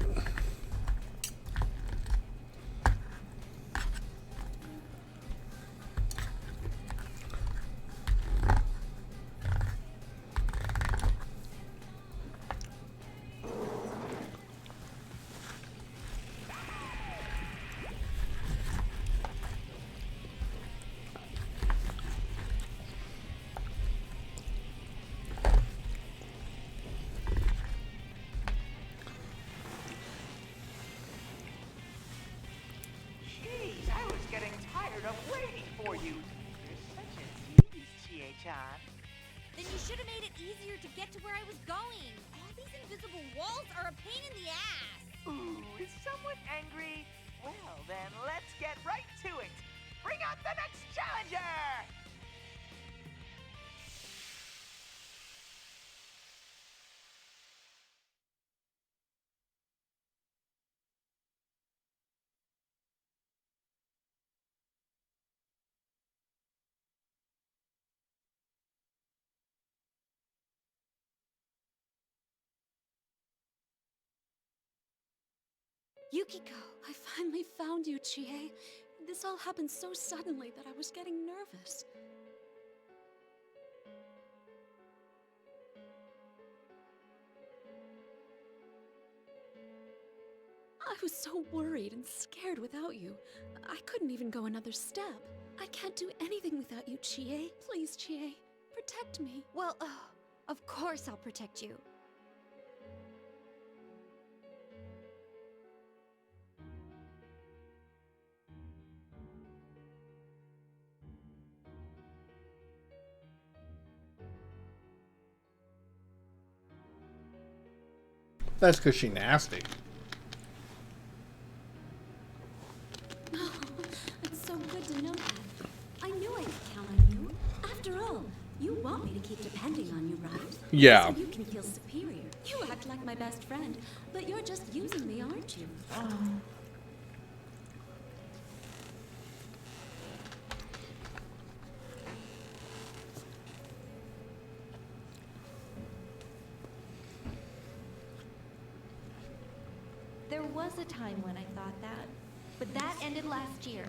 Jeez, I was getting tired of waiting for you. You're such a tease, Chie-chan. Then you should have made it easier to get to where I was going. All these invisible walls are a pain in the ass. Ooh, is someone angry? Well, then let's get right to it. Bring out the next challenger! Yukiko, I finally found you, Chie. This all happened so suddenly that I was getting nervous. I was so worried and scared without you. I couldn't even go another step. I can't do anything without you, Chie. Please, Chie, protect me. Well, of course I'll protect you. That's because she's nasty. Oh, it's so good to know that. I knew I could count on you. After all, you want me to keep depending on you, right? Yeah. So you can feel superior. You act like my best friend, but you're just using me, aren't you? There was a time when I thought that, but that ended last year.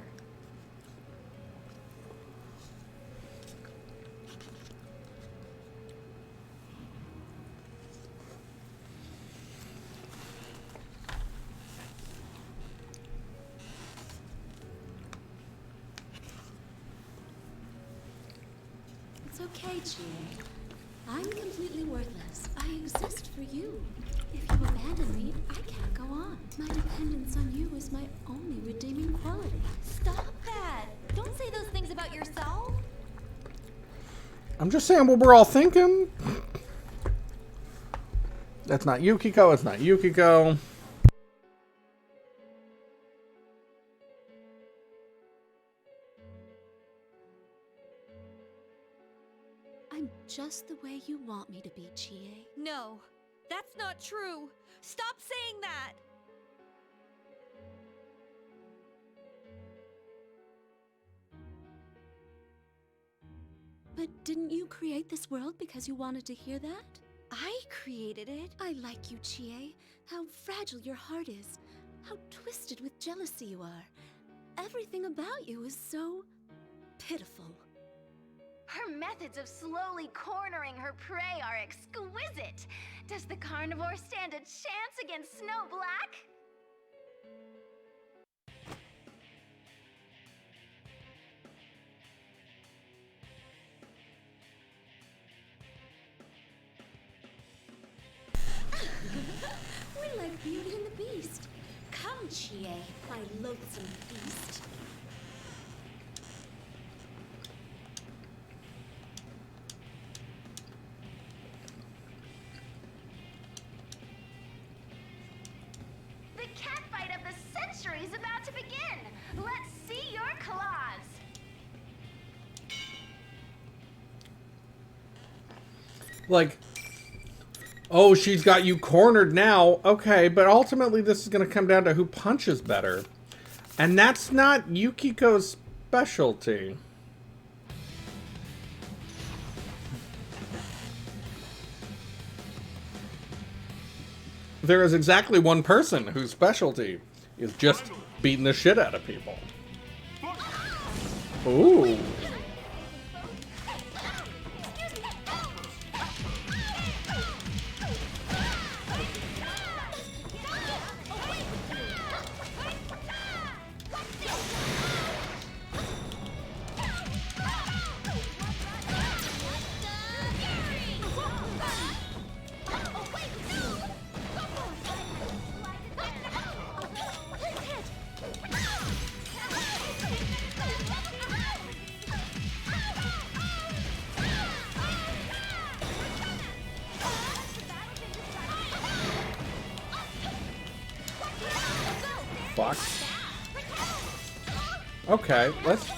It's okay, Chie. I'm completely worthless. I exist for you. If you abandon me, I can't go on. My dependence on you is my only redeeming quality. Stop that! Don't say those things about yourself. I'm just saying what we're all thinking. That's not Yukiko. It's not Yukiko. I'm just the way you want me to be, Chie. No, that's not true. Stop saying that. But didn't you create this world because you wanted to hear that? I created it. I like you, Chie. How fragile your heart is. How twisted with jealousy you are. Everything about you is so pitiful. Her methods of slowly cornering her prey are exquisite. Does the carnivore stand a chance against Snow Black? like Beauty and the Beast. Come, Chie, my loathsome beast. The catfight of the century is about to begin. Let's see your claws. Like, oh, she's got you cornered now. Okay, but ultimately this is going to come down to who punches better. And that's not Yukiko's specialty. There is exactly one person whose specialty is just beating the shit out of people. Ooh. Fuck. Okay, let's...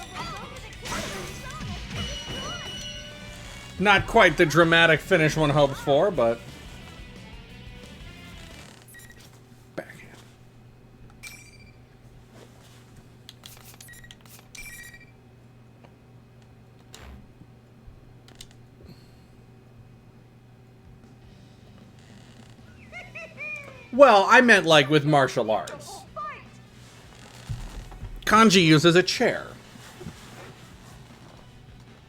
Not quite the dramatic finish one hopes for, but... Backhand. Well, I meant like with martial arts. Kanji uses a chair.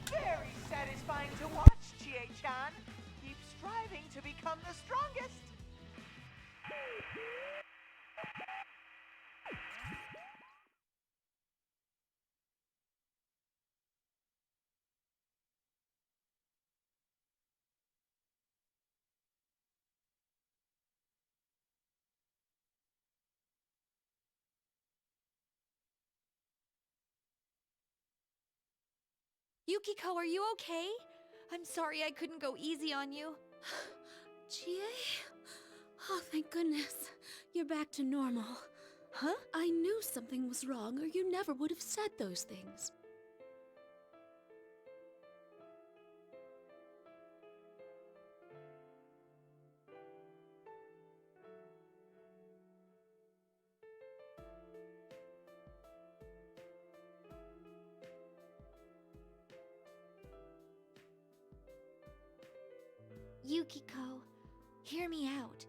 Very satisfying to watch, Chie-chan. Keep striving to become the strongest. Yukiko, are you okay? I'm sorry I couldn't go easy on you. Chie? Oh, thank goodness. You're back to normal. Huh? I knew something was wrong, or you never would have said those things. Yukiko, hear me out.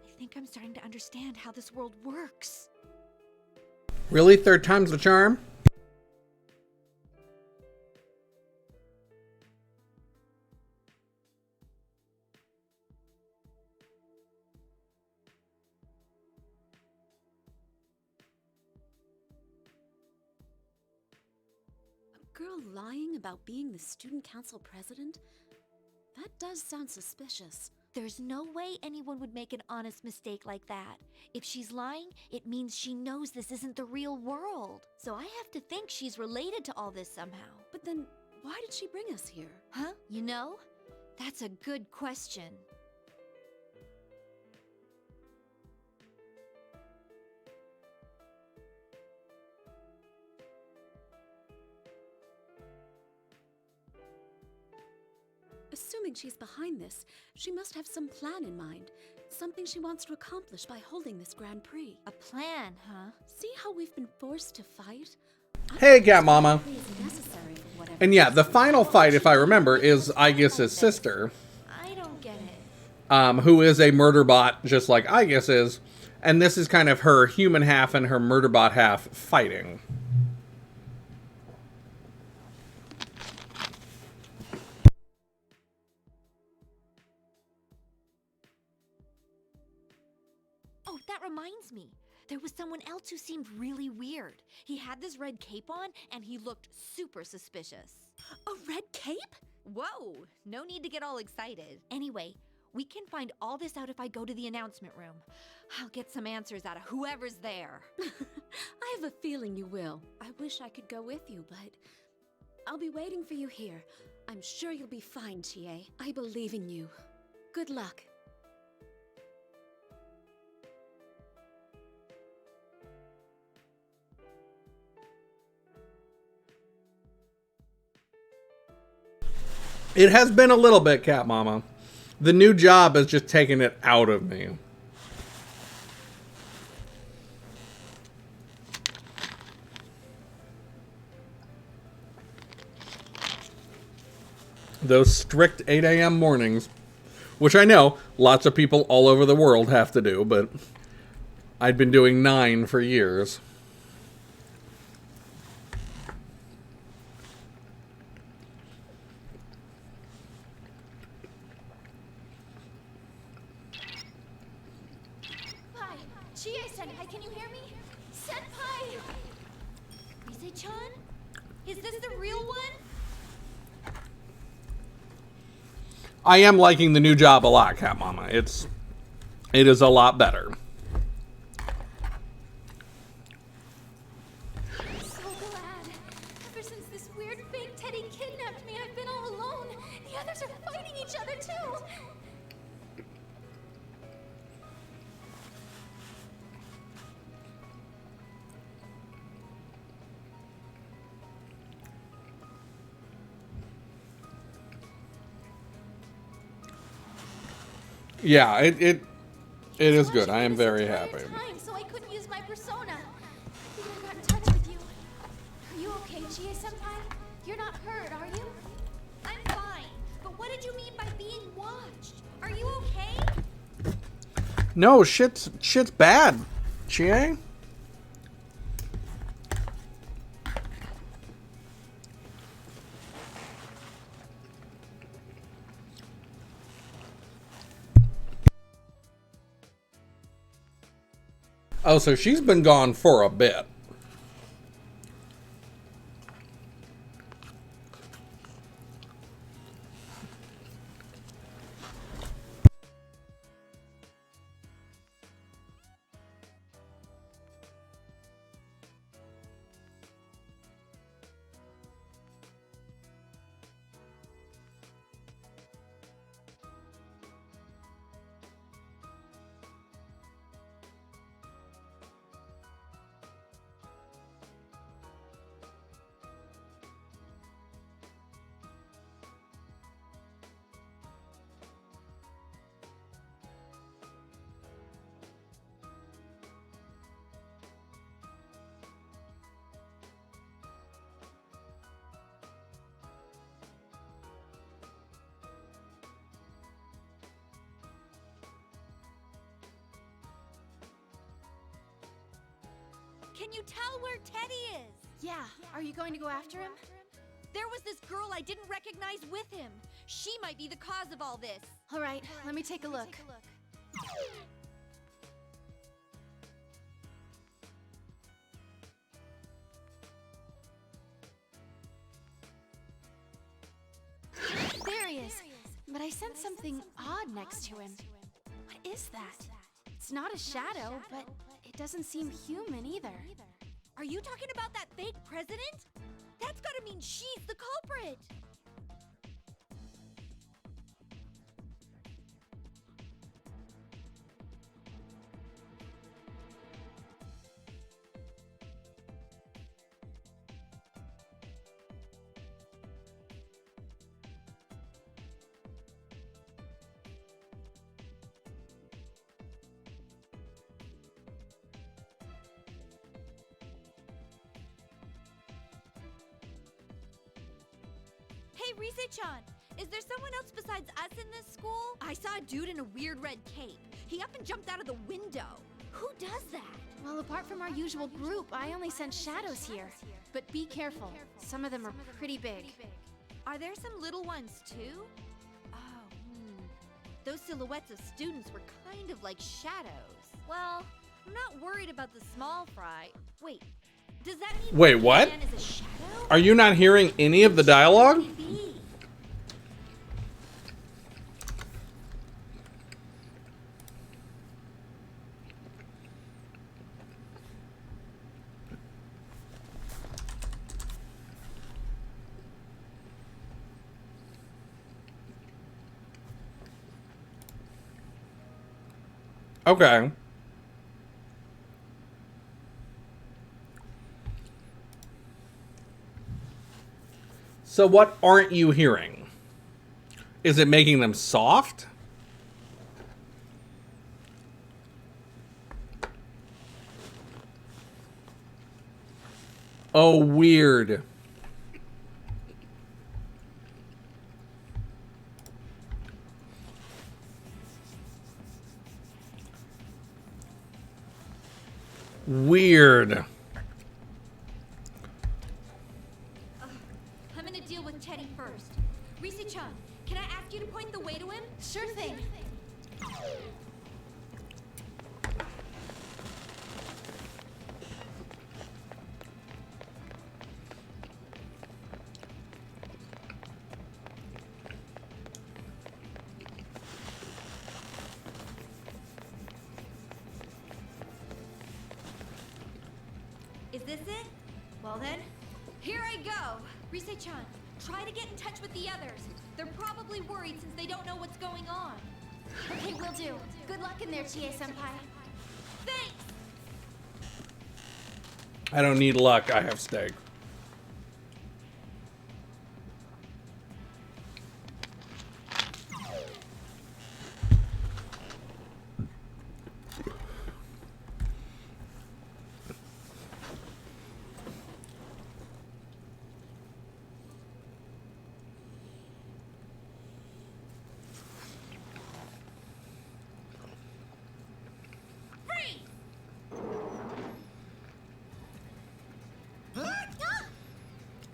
I think I'm starting to understand how this world works. Really? Third time's the charm? A girl lying about being the student council president? That does sound suspicious. There's no way anyone would make an honest mistake like that. If she's lying, it means she knows this isn't the real world. So I have to think she's related to all this somehow. But then, why did she bring us here? Huh? You know? That's a good question. Assuming she's behind this, she must have some plan in mind. Something she wants to accomplish by holding this Grand Prix. A plan, huh? See how we've been forced to fight? Hey, Gat Mama. Necessary for whatever. And yeah, the final fight, if I remember, is Aigis' sister. I don't get it. Who is a murder bot, just like Aigis is. And this is kind of her human half and her murder bot half fighting. Oh, that reminds me. There was someone else who seemed really weird. He had this red cape on, and he looked super suspicious. A red cape? Whoa! No need to get all excited. Anyway, We can find all this out if I go to the announcement room. I'll get some answers out of whoever's there. I have a feeling you will. I wish I could go with you, but I'll be waiting for you here. I'm sure you'll be fine, Chie. I believe in you. Good luck. It has been a little bit, Cat Mama. The new job has just taken it out of me. Those strict 8 a.m. mornings, which I know lots of people all over the world have to do, but I'd been doing 9 for years. Chie-senpai, can you hear me? Senpai! Rise-chan? Is this the real one? I am liking the new job a lot, Cat Mama. It is a lot better. I'm so glad. Ever since this weird fake Teddy kidnapped me, I've been all alone. The others are fighting each other too. Yeah, it is good. I am very happy. So I couldn't use my persona. I think I got in touch with you. Are you okay, Chie-senpai? You're not hurt, are you? I'm fine. But what did you mean by being watched? Are you okay? No, shit's bad, Chie. Oh, so she's been gone for a bit. Can you tell where Teddy is? Yeah. Are you going to go after him? There was this girl I didn't recognize with him. She might be the cause of all this. All right, let me take a look. There he is. But I sense something odd next to him. What is that? It's not a shadow, but it doesn't seem human either. Are you talking about that fake president? That's gotta mean she's the culprit. Hey, Rise-chan, is there someone else besides us in this school? I saw a dude in a weird red cape. He up and jumped out of the window. Who does that? Well, apart from our usual group, I only sense shadows here. But be careful. Some of them are pretty big. Are there some little ones too? Oh, Those silhouettes of students were kind of like shadows. Well, I'm not worried about the small fry. Wait, does that mean Wait, what? Man is a shadow? Are you not hearing any of the dialogue? Okay. So what aren't you hearing? Is it making them soft? Oh, weird. Weird. I'm gonna deal with Teddy first. Rise-chan, can I ask you to point the way to him? Sure thing. Is this it? Well then, here I go! Rise-chan, try to get in touch with the others. They're probably worried since they don't know what's going on. Okay, will do. Good luck in there, Chie-senpai. Thanks! I don't need luck, I have steak.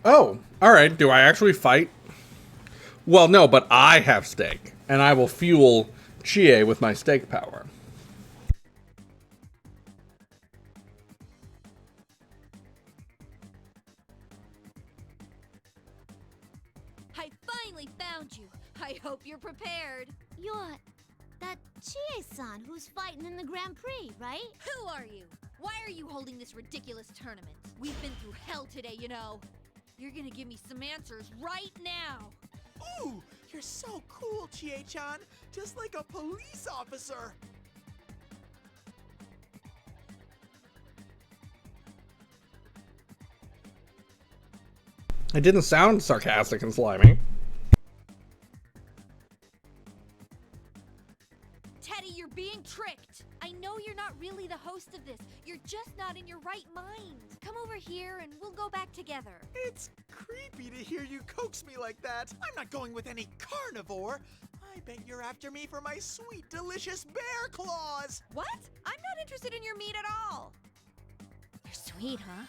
Oh, alright. Do I actually fight? Well, no, but I have steak. And I will fuel Chie with my steak power. I finally found you. I hope you're prepared. You're that Chie-san who's fighting in the Grand Prix, right? Who are you? Why are you holding this ridiculous tournament? We've been through hell today, you know. You're gonna give me some answers right now. Ooh, you're so cool, Chie-chan. Just like a police officer. It didn't sound sarcastic and slimy. Teddy, you're being tricked. I know you're not really the host of this. You're just not in your right mind. Come over here and we'll go back together. It's creepy to hear you coax me like that. I'm not going with any carnivore. I bet you're after me for my sweet, delicious bear claws. What? I'm not interested in your meat at all. They're sweet, huh?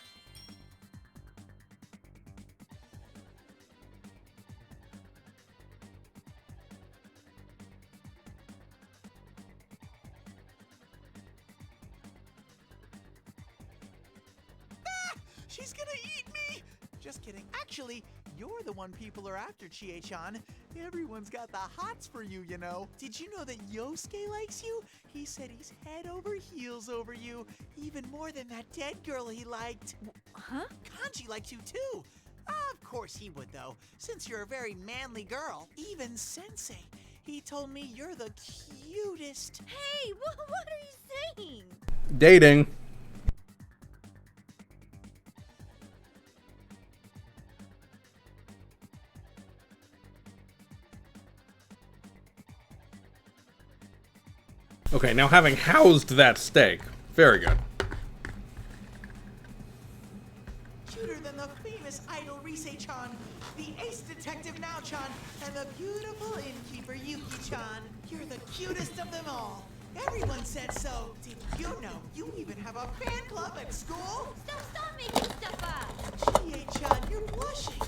She's gonna eat me! Just kidding. Actually, you're the one people are after, Chie-chan. Everyone's got the hots for you, you know. Did you know that Yosuke likes you? He said he's head over heels over you, even more than that dead girl he liked. Huh? Kanji likes you too. Of course he would, though, since you're a very manly girl. Even Sensei. He told me you're the cutest. Hey, what are you saying? Dating. Okay, now having housed that steak, very good. Cuter than the famous idol Rise-chan, the ace detective Now-chan, and the beautiful innkeeper Yuki-chan. You're the cutest of them all. Everyone said so. Did you know you even have a fan club at school? Stop making stuff up. Chie-chan, you're blushing.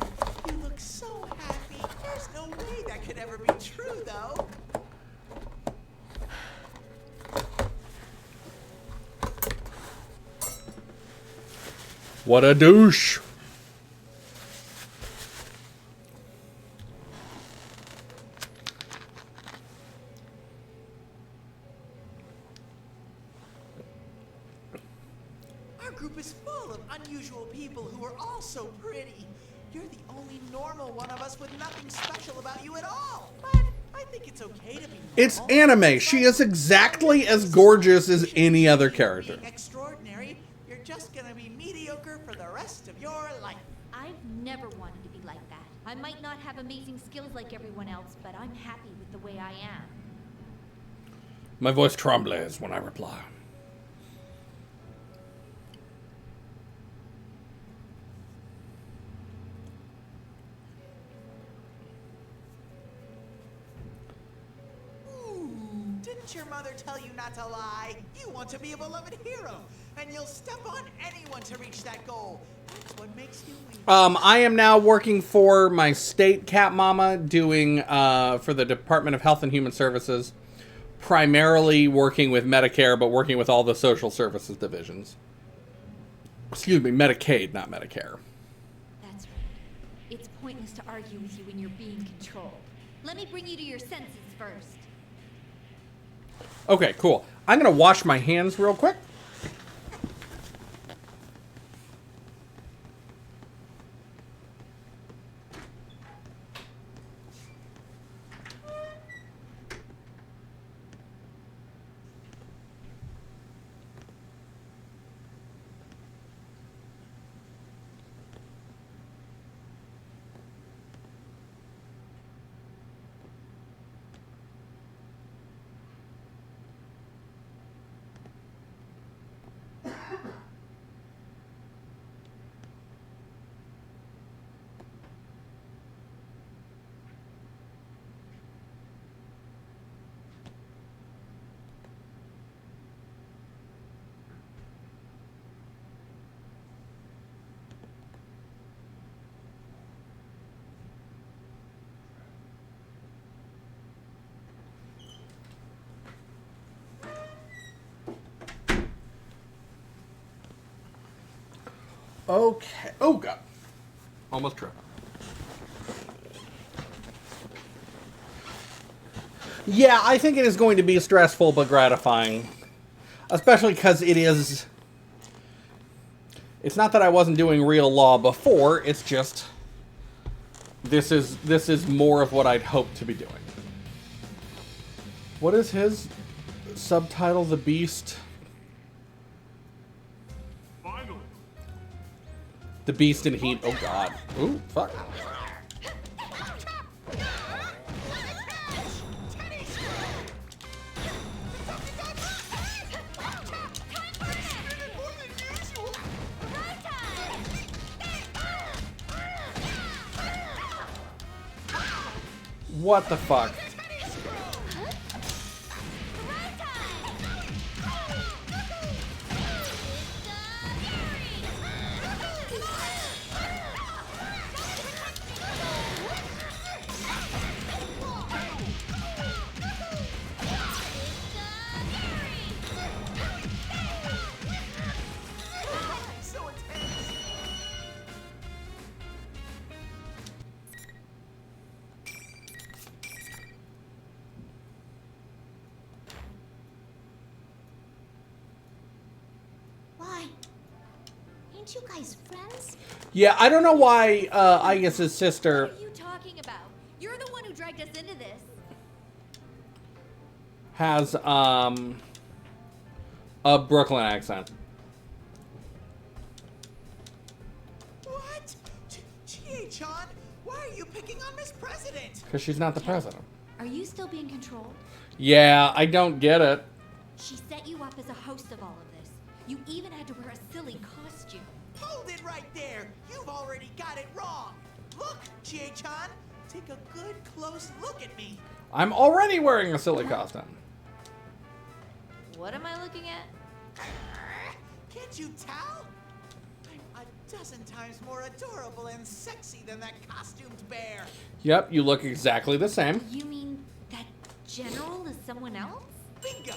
You look so happy. There's no way that could ever be true, though. What a douche. Our group is full of unusual people who are all so pretty. You're the only normal one of us with nothing special about you at all. But I think it's okay to be It's normal. anime. She is exactly as gorgeous as any other character. Being extraordinary, you're just gonna be mediocre for the rest of your life. I've never wanted to be like that. I might not have amazing skills like everyone else, but I'm happy with the way I am. My voice trembles when I reply. Didn't your mother tell you not to lie? You want to be a beloved hero, and you'll step on anyone to reach that goal. That's what makes you weak. I am now working for my state cat mama, doing for the Department of Health and Human Services, primarily working with Medicare, but working with all the social services divisions. Excuse me, Medicaid, not Medicare. That's right. It's pointless to argue with you when you're being controlled. Let me bring you to your senses first. Okay, cool. I'm gonna wash my hands real quick. Okay. Oh, God. Almost tripped. Yeah, I think it is going to be stressful but gratifying. Especially because it is... It's not that I wasn't doing real law before, it's just... This is more of what I'd hoped to be doing. What is his subtitle? The Beast? Finally. The Beast in Heat. Oh, God. Ooh, fuck. What the fuck? So intense. Why? Ain't you guys friends? Yeah, I don't know why I guess his sister What are you talking about? You're the one who dragged us into this. has a Brooklyn accent. What? Chie-chan, why are you picking on Miss President? Because she's not the president. Are you still being controlled? Yeah, I don't get it. She set you up as a host of all of this. You even had to wear a silly costume. Hold it right there. You've already got it wrong. Look, Chie-chan, take a good close look at me. I'm already wearing a silly costume. What am I looking at? Can't you tell? I'm a dozen times more adorable and sexy than that costumed bear. Yep, you look exactly the same. You mean that general is someone else? Bingo!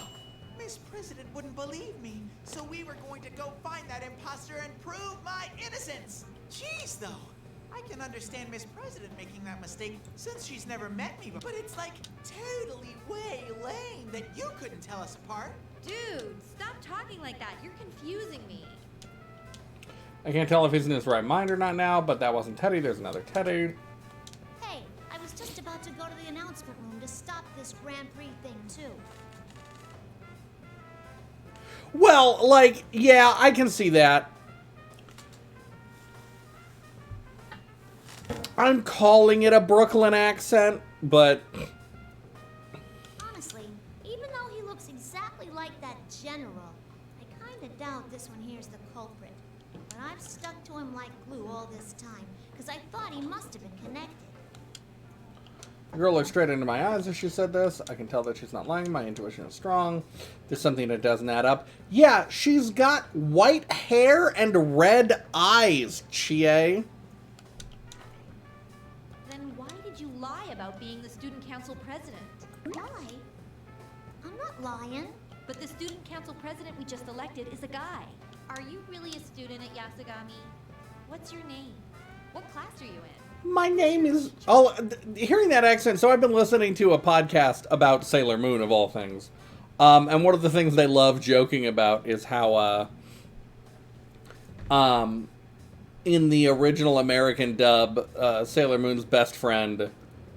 Miss President wouldn't believe me, so we were going to go find that imposter and prove my innocence. Jeez, though. I can understand Miss President making that mistake since she's never met me, but it's like totally way lame that you couldn't tell us apart. Dude, stop talking like that. You're confusing me. I can't tell if he's in his right mind or not now, but that wasn't Teddy. There's another Teddy. Hey, I was just about to go to the announcement announcement room to stop this Grand Prix thing, too. Well, like, yeah, I can see that. I'm calling it a Brooklyn accent, but... Honestly, even though he looks exactly like that general, I kinda doubt this one here's the culprit. But I've stuck to him like glue all this time, because I thought he must have been connected. The girl looked straight into my eyes as she said this. I can tell that she's not lying. My intuition is strong. There's something that doesn't add up. Yeah, she's got white hair and red eyes, Chie. Then why did you lie about being the student council president? Why? I'm not lying. But the student council president we just elected is a guy. Are you really a student at Yasugami? What's your name? What class are you in? My name is... Oh, hearing that accent, so I've been listening to a podcast about Sailor Moon, of all things. And one of the things they love joking about is how, in the original American dub, Sailor Moon's best friend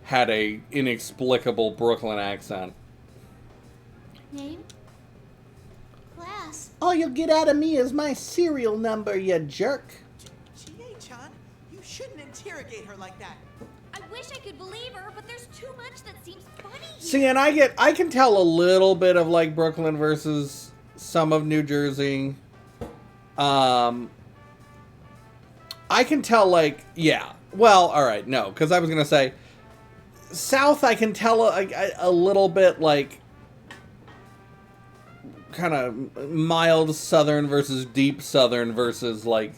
had a inexplicable Brooklyn accent. Name? Class? All you'll get out of me is my serial number, you jerk. Chie-chan, you shouldn't interrogate her like that. I wish I could believe her, but there's too much that seems funny here. See, and I can tell a little bit of, like, Brooklyn versus some of New Jersey. I can tell, like, yeah. Well, alright, no, because I was going to say, South I can tell a little bit, like, kind of mild Southern versus deep Southern versus, like,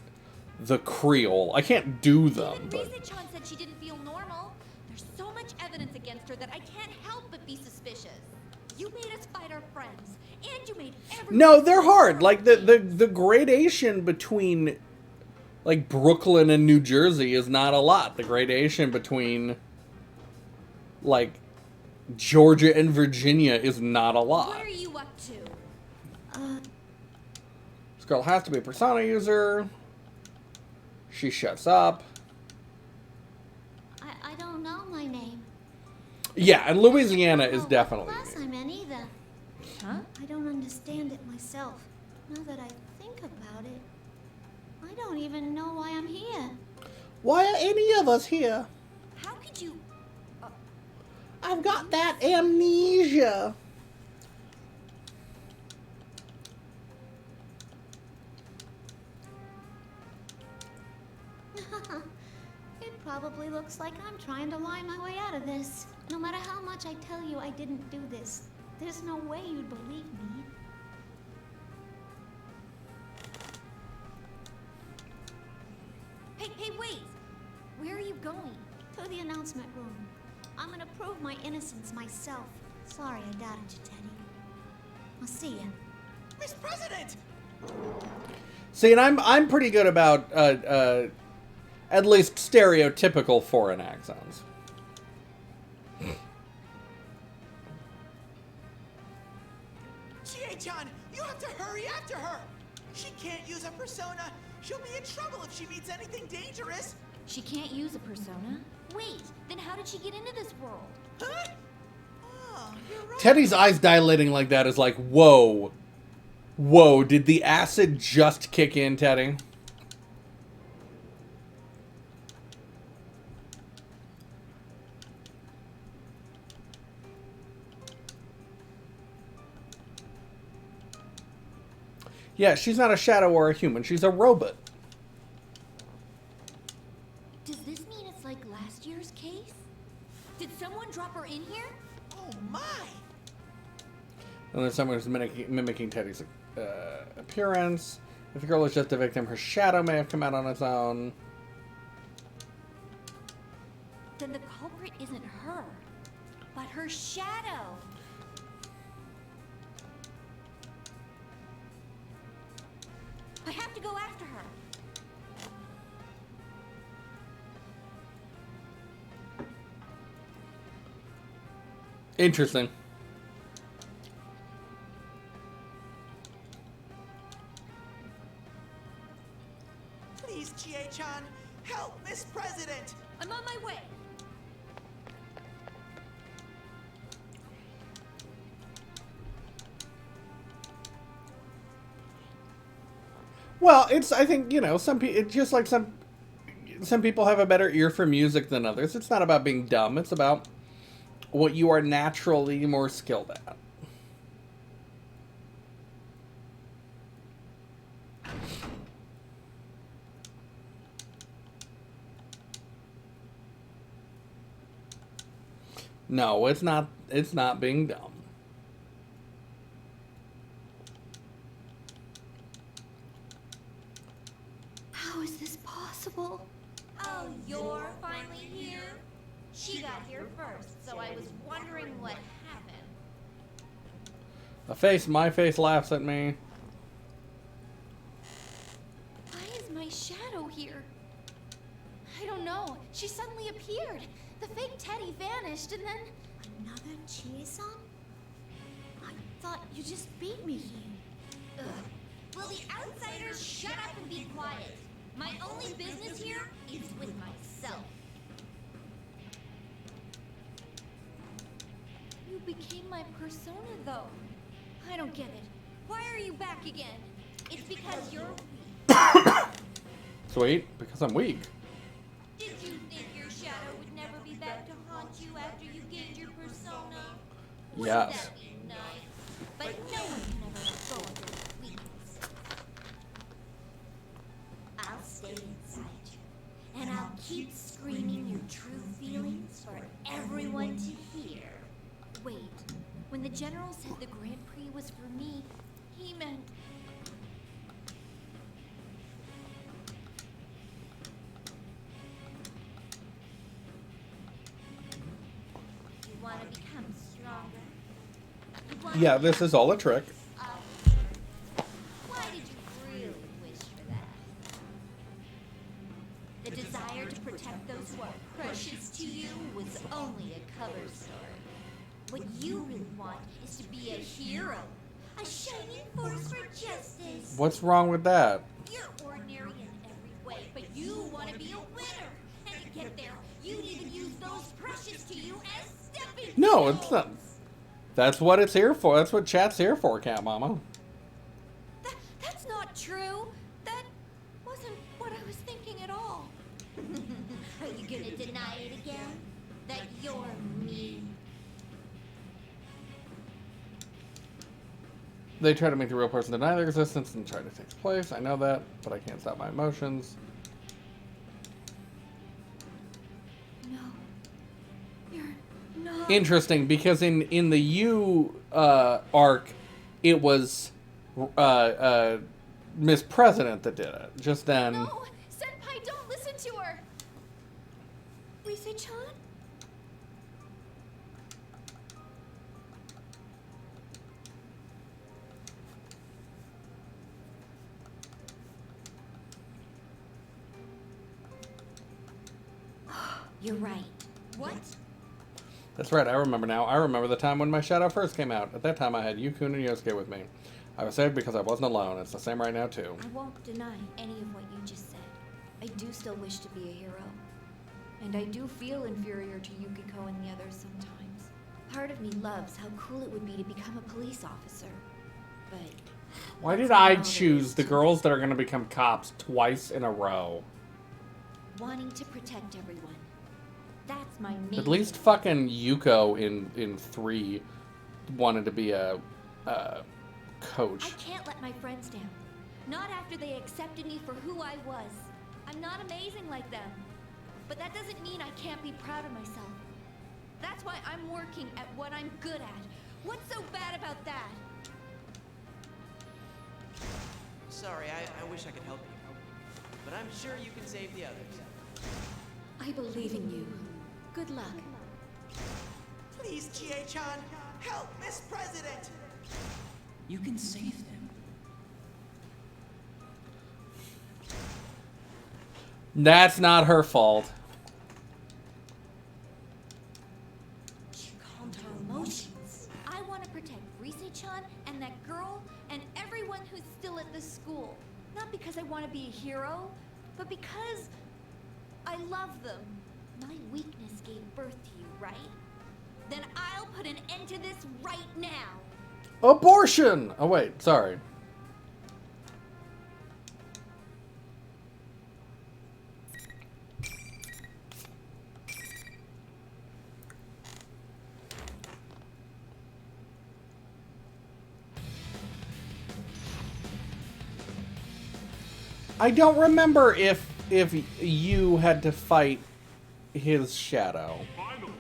the Creole. I can't do them, Even but... Rizichan said she didn't feel normal. There's so much evidence against her that I can't help but be suspicious. You made us fight our friends, and you made everyone... No, they're hard. Like, the gradation between, like, Brooklyn and New Jersey is not a lot. The gradation between, like, Georgia and Virginia is not a lot. What are you up to? This girl has to be a Persona user. She shuts up. I don't know my name. Yeah, and Louisiana I don't is know definitely what class I'm in either. Huh? I don't understand it myself. Now that I think about it, I don't even know why I'm here. Why are any of us here? How could you... I've got that amnesia. It probably looks like I'm trying to lie my way out of this. No matter how much I tell you I didn't do this, there's no way you'd believe me. Hey, wait! Where are you going? To the announcement room. I'm gonna prove my innocence myself. Sorry I doubted you, Teddy. I'll see ya. Miss President! See, and I'm pretty good about at least stereotypical foreign accents. Chie-chan, you have to hurry after her! She can't use a persona! She'll be in trouble if she meets anything dangerous! She can't use a persona? Wait, then how did she get into this world? Huh? Oh, you're right. Teddy's eyes dilating like that is like, whoa. Whoa, did the acid just kick in, Teddy? Yeah, she's not a shadow or a human. She's a robot. Does this mean it's like last year's case? Did someone drop her in here? Oh my! And then someone who's mimicking Teddy's appearance. If the girl is just a victim, her shadow may have come out on its own. Then the culprit isn't her, but her shadow. I have to go after her. Interesting. Please, Chie-chan, help Miss President! I'm on my way. Well, it's, I think, you know, some people, just like some people have a better ear for music than others. It's not about being dumb. It's about what you are naturally more skilled at. No, it's not. It's not being dumb. How is this possible? Oh, you're finally here? She got here first, so I was wondering what happened. My face laughs at me. Why is my shadow here? I don't know. She suddenly appeared. The fake Teddy vanished, and then... Another Chie-san? I thought you just beat me here. Ugh. Will the outsiders shut up and be quiet? My only business here is with myself. You became my persona, though. I don't get it. Why are you back again? It's because you're weak. Sweet, because I'm weak. Did you think your shadow would never be back to haunt you after you gained your persona? Wouldn't Yes. that be nice? But no one can ever let go of their weakness. I'll stay inside you, and I'll keep screaming your true feelings for everyone to hear. Wait, when the general said the Grand Prix was for me, he meant... You want to become stronger? You wanna Yeah, this is all a trick. Why did you really wish for that? The desire to protect those who are precious to you was only a cover story. What you really want is to be a hero, a shining force for justice. What's wrong with that? You're ordinary in every way, but you want to be a winner. And to get there, you'd even use those precious to you as stepping No, stones. it's not. That's what it's here for. That's what chat's here for, Cat Mama. That's not true. That wasn't what I was thinking at all. Are you gonna deny it again? That you're me? They try to make the real person deny their existence and try to take place. I know that, but I can't stop my emotions. No. You're not. Interesting, because in the U arc, it was Miss President that did it. Just then. No! Senpai, don't listen to her! Rise-chan? You're right. What? That's right, I remember now. I remember the time when my shadow first came out. At that time, I had Yukun and Yosuke with me. I was saved because I wasn't alone. It's the same right now, too. I won't deny any of what you just said. I do still wish to be a hero. And I do feel inferior to Yukiko and the others sometimes. Part of me loves how cool it would be to become a police officer. But... Why did I choose the girls that are going to become cops twice in a row? wanting to protect everyone. That's my main... At least fucking Yuko in 3 wanted to be a coach. I can't let my friends down. Not after they accepted me for who I was. I'm not amazing like them. But that doesn't mean I can't be proud of myself. That's why I'm working at what I'm good at. What's so bad about that? Sorry, I wish I could help you. But I'm sure you can save the others. I believe in you. Good luck. Please, Chie-chan, help Miss President! You can save them. That's not her fault. She calmed her emotions. I want to protect Rise-chan and that girl and everyone who's still at the school. Not because I want to be a hero, but because I love them. My weakness gave birth to you, right? Then I'll put an end to this right now. Abortion! Oh wait, sorry. I don't remember if you had to fight his shadow. Finally.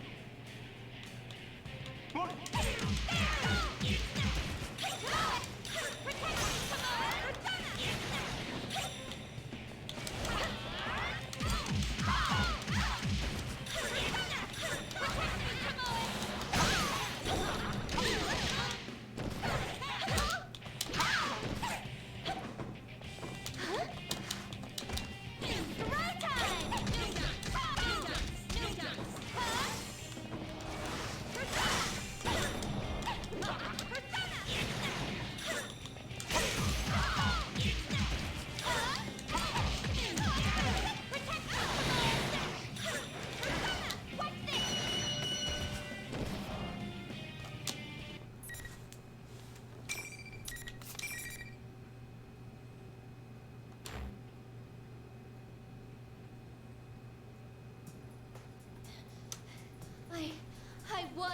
I won.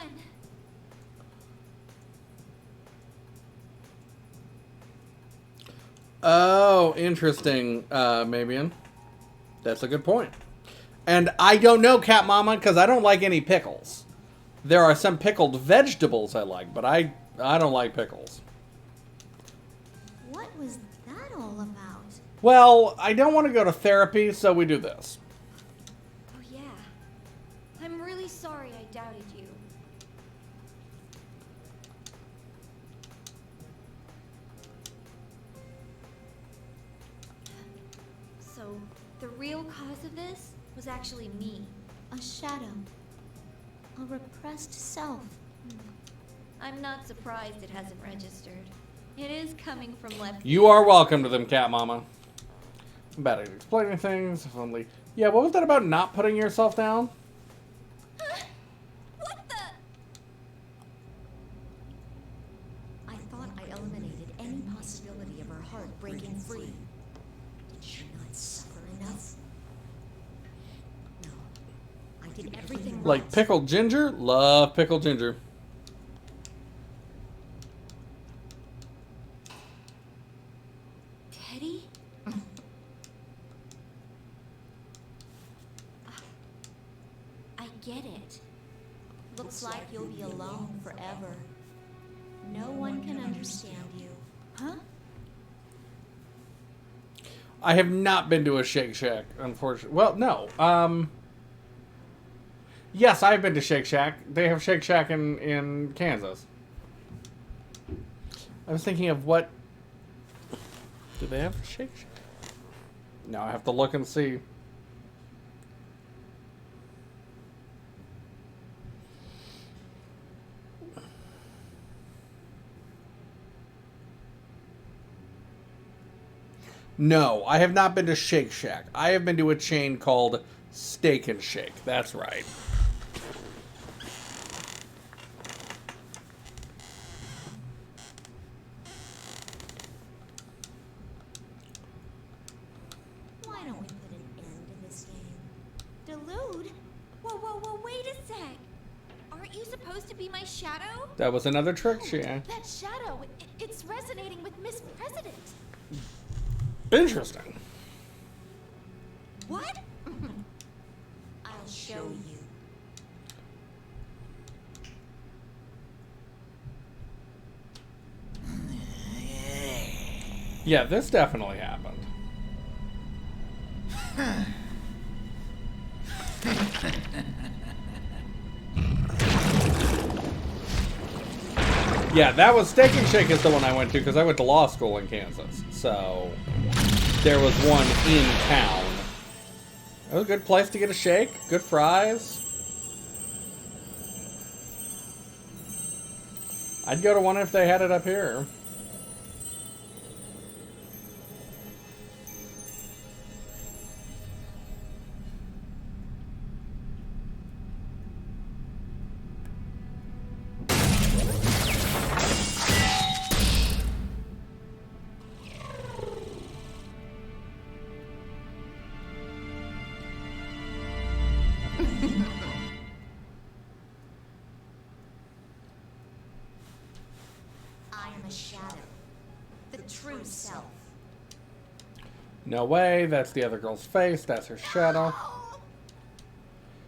Oh, interesting, Mabian. That's a good point. And I don't know, Cat Mama, because I don't like any pickles. There are some pickled vegetables I like, but I don't like pickles. What was that all about? Well, I don't want to go to therapy, so we do this. Oh yeah. I'm really sorry I doubted you. So, the real cause of this was actually me. A shadow. A repressed self. I'm not surprised it hasn't registered. It is coming from left. You are welcome to them, Cat Mama. I'm bad at explaining things, if only... Yeah, what was that about not putting yourself down? What the? I thought I eliminated any possibility of her heart breaking free. Did she not suffer enough? No. I did everything Like right. pickled ginger? Love pickled ginger. Teddy? I get it. Looks like you'll be alone forever. No one can understand you. Huh? I have not been to a Shake Shack, unfortunately. Well, no. Yes, I've been to Shake Shack. They have Shake Shack in Kansas. I was thinking of what... Do they have Shake Shack? No, I have to look and see. No, I have not been to Shake Shack. I have been to a chain called Steak and Shake. That's right. Why don't we put an end to this game? Delude? Whoa, wait a sec. Aren't you supposed to be my shadow? That was another trick, Shea. That shadow, it's resonating with Miss President. Interesting. What? I'll show you. Yeah, this definitely happened. Yeah, that was Steak and Shake is the one I went to because I went to law school in Kansas. So there was one in town. It was a good place to get a shake. Good fries. I'd go to one if they had it up here. I am a shadow. No way, that's the other girl's face, that's her shadow.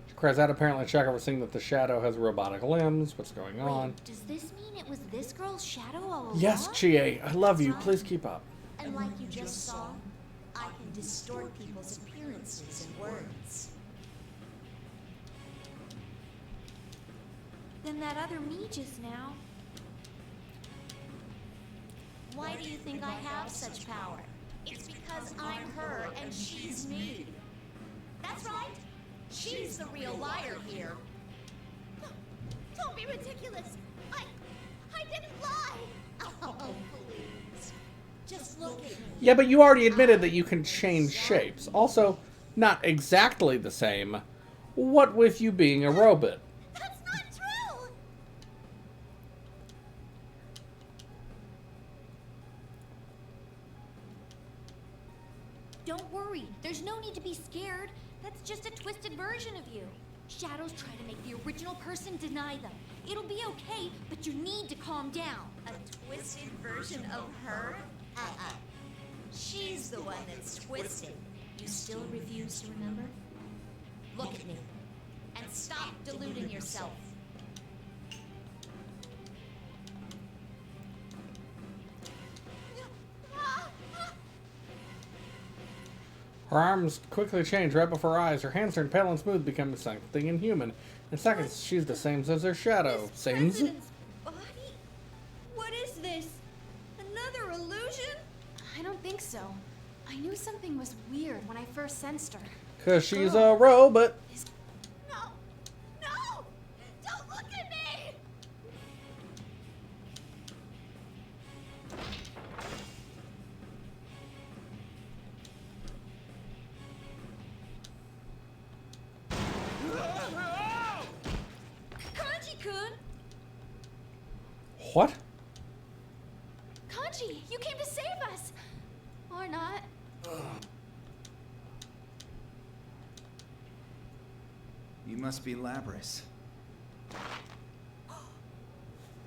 She cries out, apparently shocked over seeing that the shadow has robotic limbs. What's going on? Wait, does this mean it was this girl's shadow all along? Yes, Chie, I love you. That's Please right. keep up. And like you just saw, I can distort people's appearances and words. Then that other me just now. Why do you think I have such power? It's because I'm her and she's me. That's right. She's the real liar here. Don't be ridiculous. I didn't lie. Oh, please. Just look at me. Yeah, but you already admitted that you can change shapes. Also, not exactly the same. What with you being a robot? That's not true. Don't worry. There's no need to be scared. That's just a twisted version of you. Shadows try to make the original person deny them. It'll be okay, but you need to calm down. A twisted version of her? She's the one that's twisted. You still refuse to remember? Look at me. And stop deluding yourself. Her arms quickly change right before her eyes. Her hands turn pale and smooth, becoming something inhuman. In seconds, she's the same as her shadow. Same. President's body? What is this? Another illusion? I don't think so. I knew something was weird when I first sensed her. Because she's a robot. No. No. Don't look at me. Kanji-kun! What? Kanji, you came to save us! Or not. You must be Labras.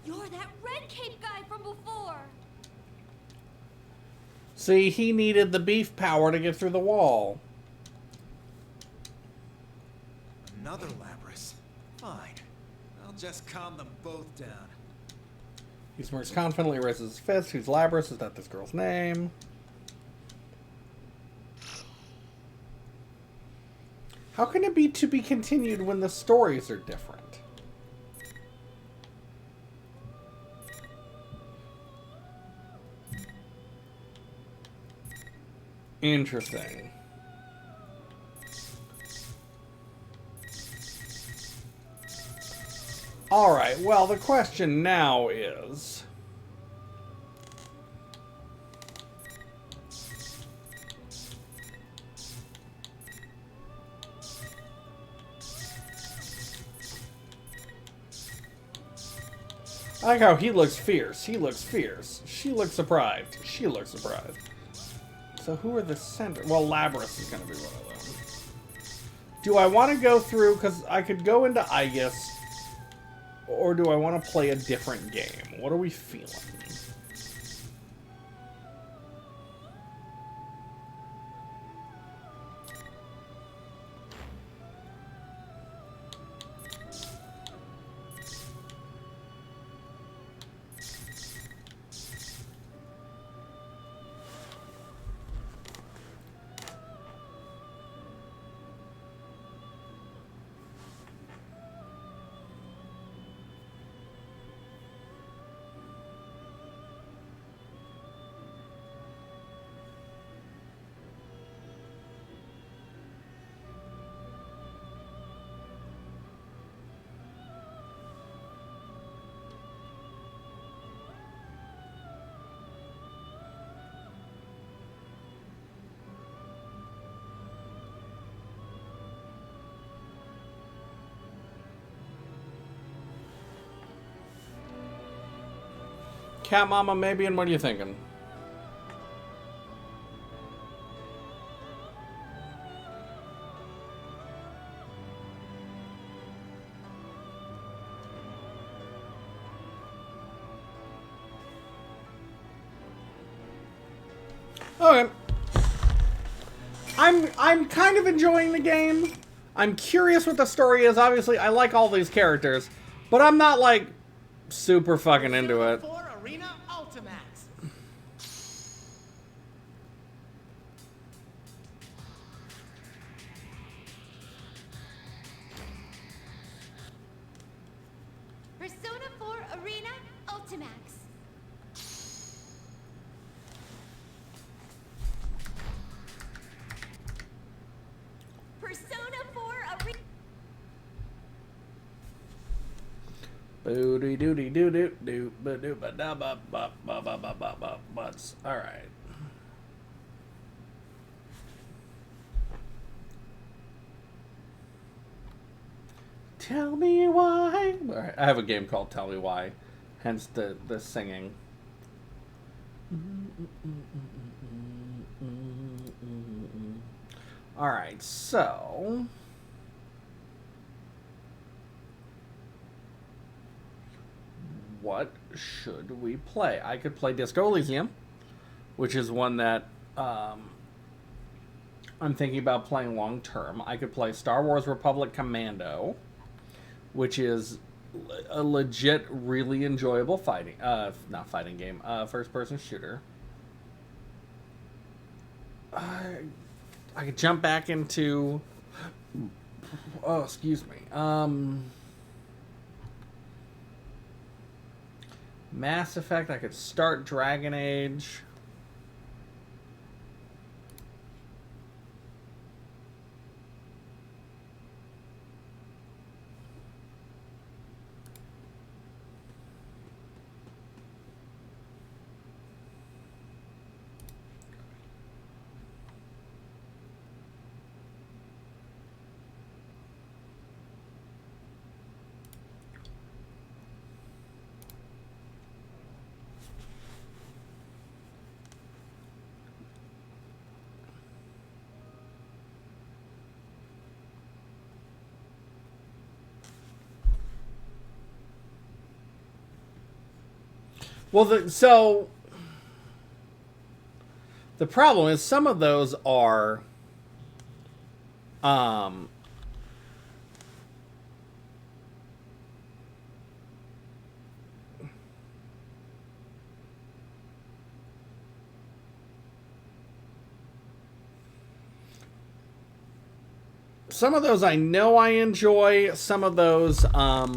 You're that red cape guy from before! See, he needed the beef power to get through the wall. Another Labras. Fine. I'll just calm them both down. He smirks confidently, raises his fist. Who's Labras? Is that this girl's name? How can it be to be continued when the stories are different? Interesting. Alright, well, the question now is... I like how he looks fierce. He looks fierce. She looks surprised. She looks surprised. So who are the center? Well, Labras is going to be one of them. Do I want to go through... Because I could go into Aegis... Or do I want to play a different game? What are we feeling? Cat Mama, maybe, and what are you thinking? Okay. I'm kind of enjoying the game. I'm curious what the story is. Obviously, I like all these characters, but I'm not like super fucking into it. Arena Ultimax. Persona 4 Arena Ultimax. Persona 4 Arena. Booty doody doo doo doo ba doo ba da ba ba ba ba ba ba ba butts. All right. Tell me why. All right, I have a game called Tell Me Why, hence the singing. All right, so what should we play? I could play Disco Elysium, which is one that I'm thinking about playing long term. I could play Star Wars Republic Commando, which is a legit, really enjoyable fighting, not fighting game, first-person shooter. I could jump back into, oh, excuse me, Mass Effect. I could start Dragon Age. Well, so the problem is some of those are, some of those I know I enjoy. Some of those, I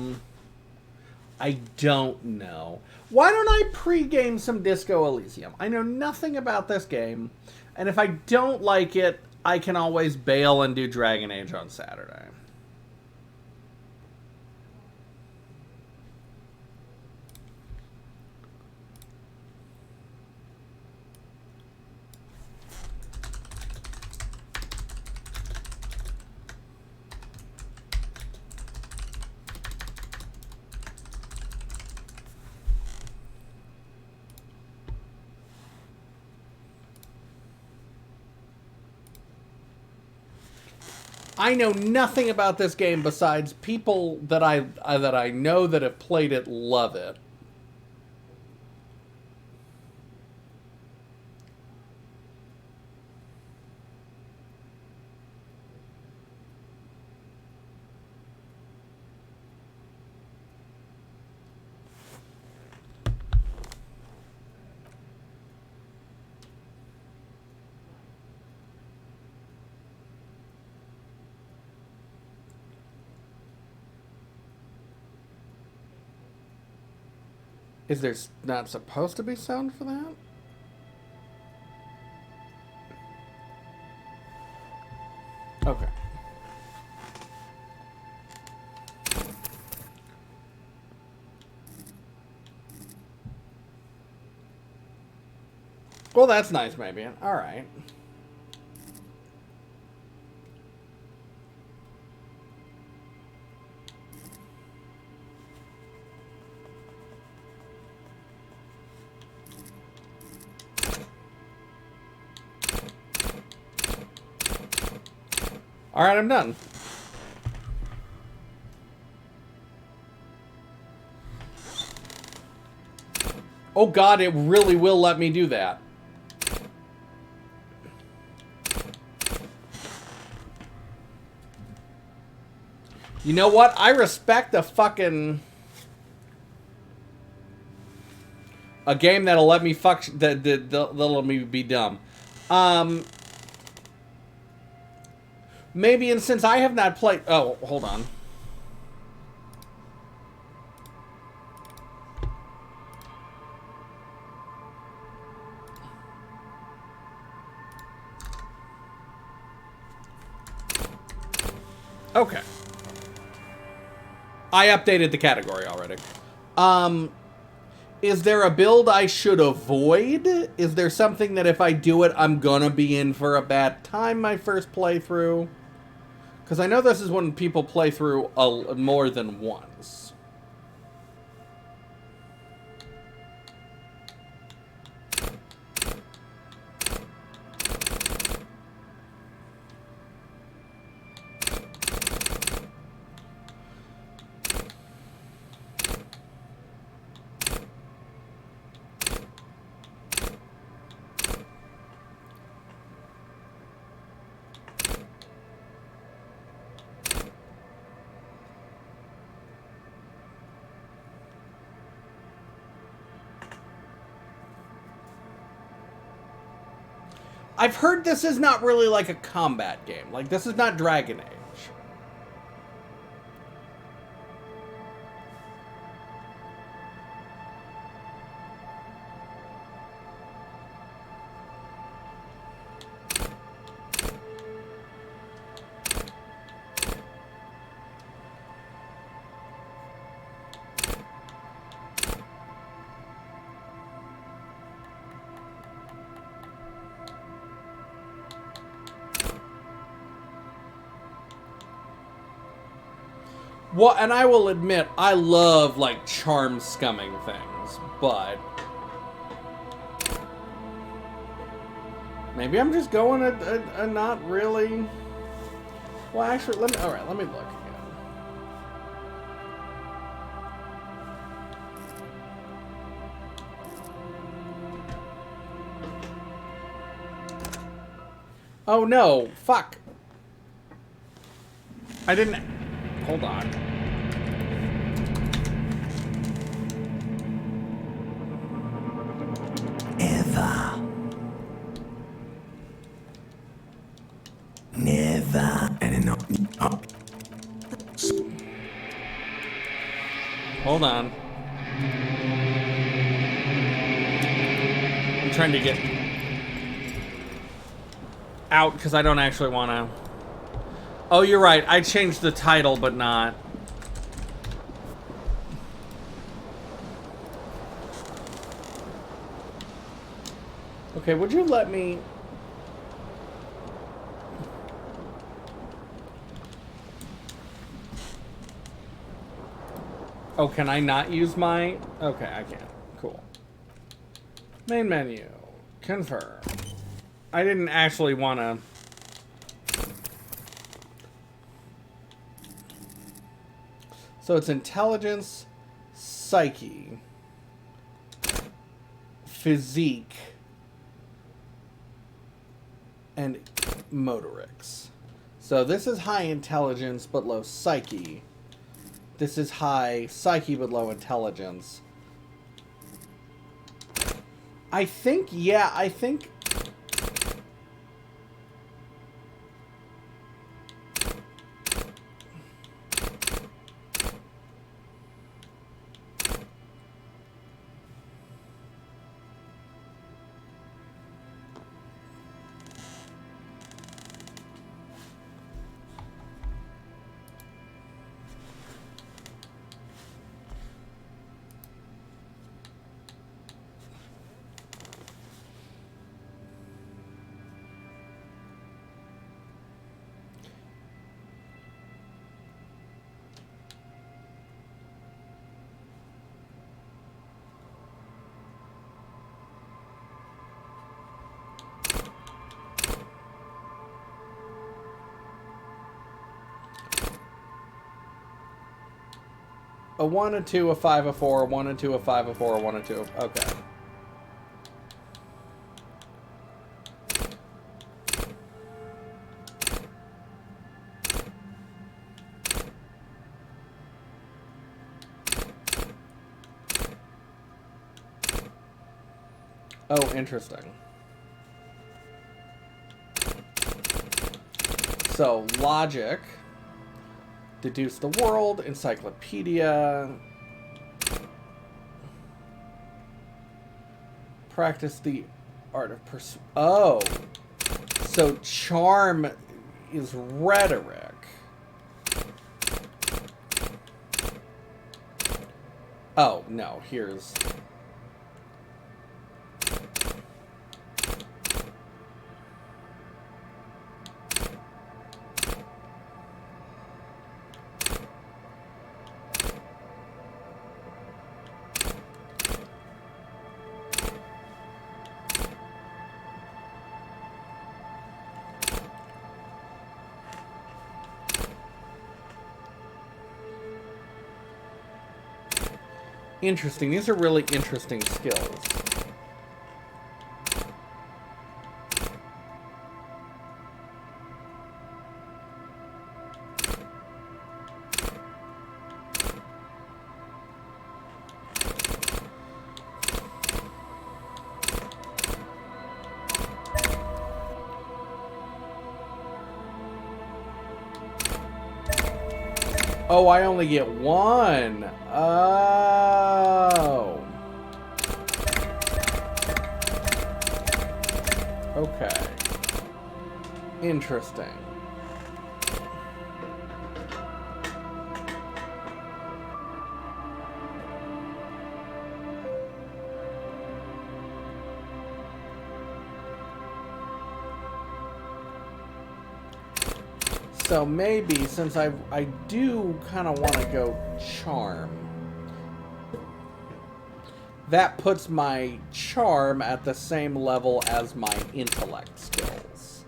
don't know. Why don't I pre-game some Disco Elysium? I know nothing about this game, and if I don't like it, I can always bail and do Dragon Age on Saturday. I know nothing about this game besides people that I know that have played it love it. Is there not supposed to be sound for that? Okay. Well, that's nice, maybe. All right. All right, I'm done. Oh God, it really will let me do that. You know what? I respect a fucking... a game that'll let me that'll let me be dumb. Maybe, and since I have not played... Oh, hold on. Okay. I updated the category already. Is there a build I should avoid? Is there something that if I do it, I'm gonna be in for a bad time my first playthrough? Because I know this is when people play through more than once. I've heard this is not really like a combat game. Like, this is not Dragon Age. Well, and I will admit, I love, like, charm scumming things, but... maybe I'm just going a not really... Well, actually, alright, let me look again. Oh, no. Fuck. I didn't... Hold on. Ever. Never. Hold on. I'm trying to get out because I don't actually want to... Oh, you're right. I changed the title, but not... Okay, would you let me... Oh, can I not use my... Okay, I can. Cool. Main menu. Confirm. I didn't actually want to... So it's intelligence, psyche, physique, and motorics. So this is high intelligence but low psyche. This is high psyche but low intelligence. I think, yeah, I think... A 1, a 2, a 5, a 4, a 1, a 2, a 5, a 4, a 1, a 2. Okay. Oh, interesting. So, logic, deduce the world, encyclopedia, practice the art of oh, so charm is rhetoric. Oh, no, here's... Interesting. These are really interesting skills. Oh, I only get one. Oh. Okay. Interesting. So maybe, since I do kind of want to go charm, that puts my charm at the same level as my intellect skills.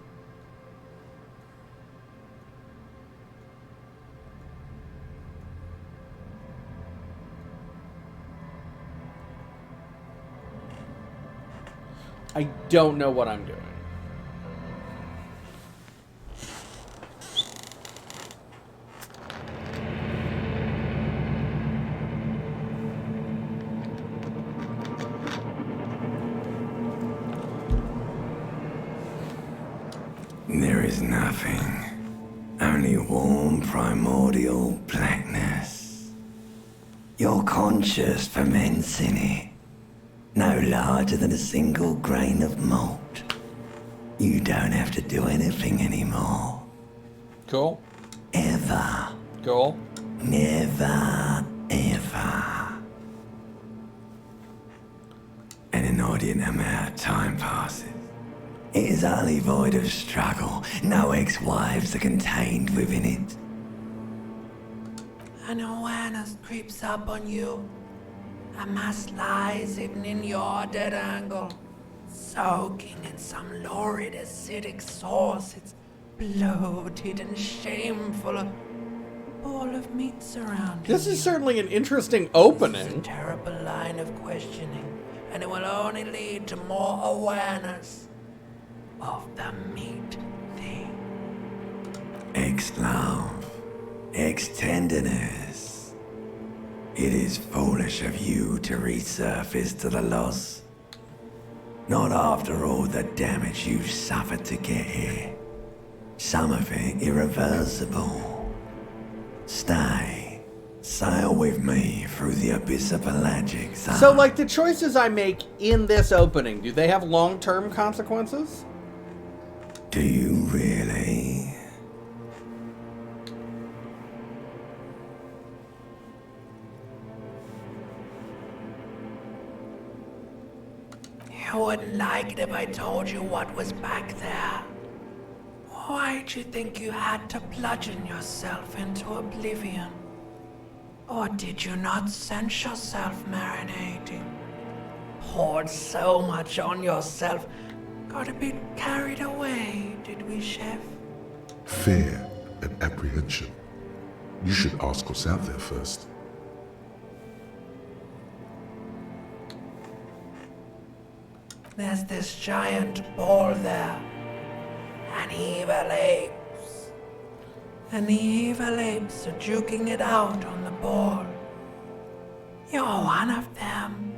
I don't know what I'm doing. There is nothing. Only warm primordial blackness. Your conscious ferments in it. No larger than a single grain of malt. You don't have to do anything anymore. Cool. Ever. Cool. Never, ever. An inordinate amount of time passes. It is utterly void of struggle. No ex-wives are contained within it. An awareness creeps up on you. A mass lies hidden in your dead angle, soaking in some lurid acidic sauce. It's bloated and shameful. A ball of meat surrounding This is you. certainly an interesting This is opening. a terrible line of questioning, and it will only lead to more awareness of the meat thing. Ex-love, ex-tenderness. It is foolish of you to resurface to the loss. Not after all the damage you suffered to get here. Some of it irreversible. Stay. Sail with me through the abyss of pelagic. So, like, the choices I make in this opening, do they have long-term consequences? Do you really? You wouldn't like it if I told you what was back there. Why'd you think you had to bludgeon yourself into oblivion? Or did you not sense yourself marinating? Poured so much on yourself, got a bit carried away, did we, Chef? Fear and apprehension. You should ask what's out there first. There's this giant ball there. An evil apes. And the evil apes are juking it out on the ball. You're one of them.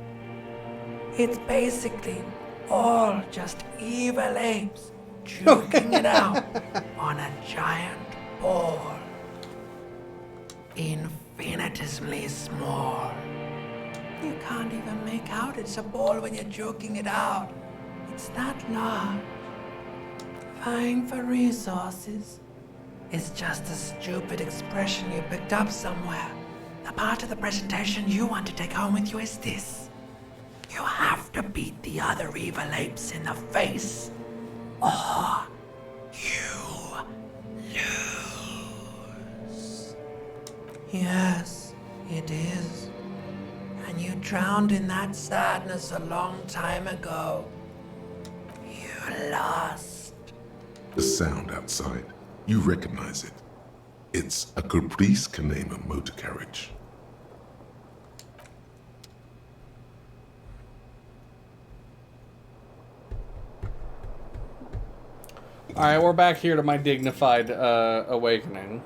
It's basically all just evil apes juking it out on a giant ball. Infinitesimally small. You can't even make out it's a ball when you're joking it out. It's that large. Vying for resources is just a stupid expression you picked up somewhere. The part of the presentation you want to take home with you is this. You have to beat the other evil apes in the face, or you lose. Yes, it is. And you drowned in that sadness a long time ago. You lost. The sound outside. You recognize it. It's a Caprice Canema motor carriage. Alright, we're back here to my dignified awakening.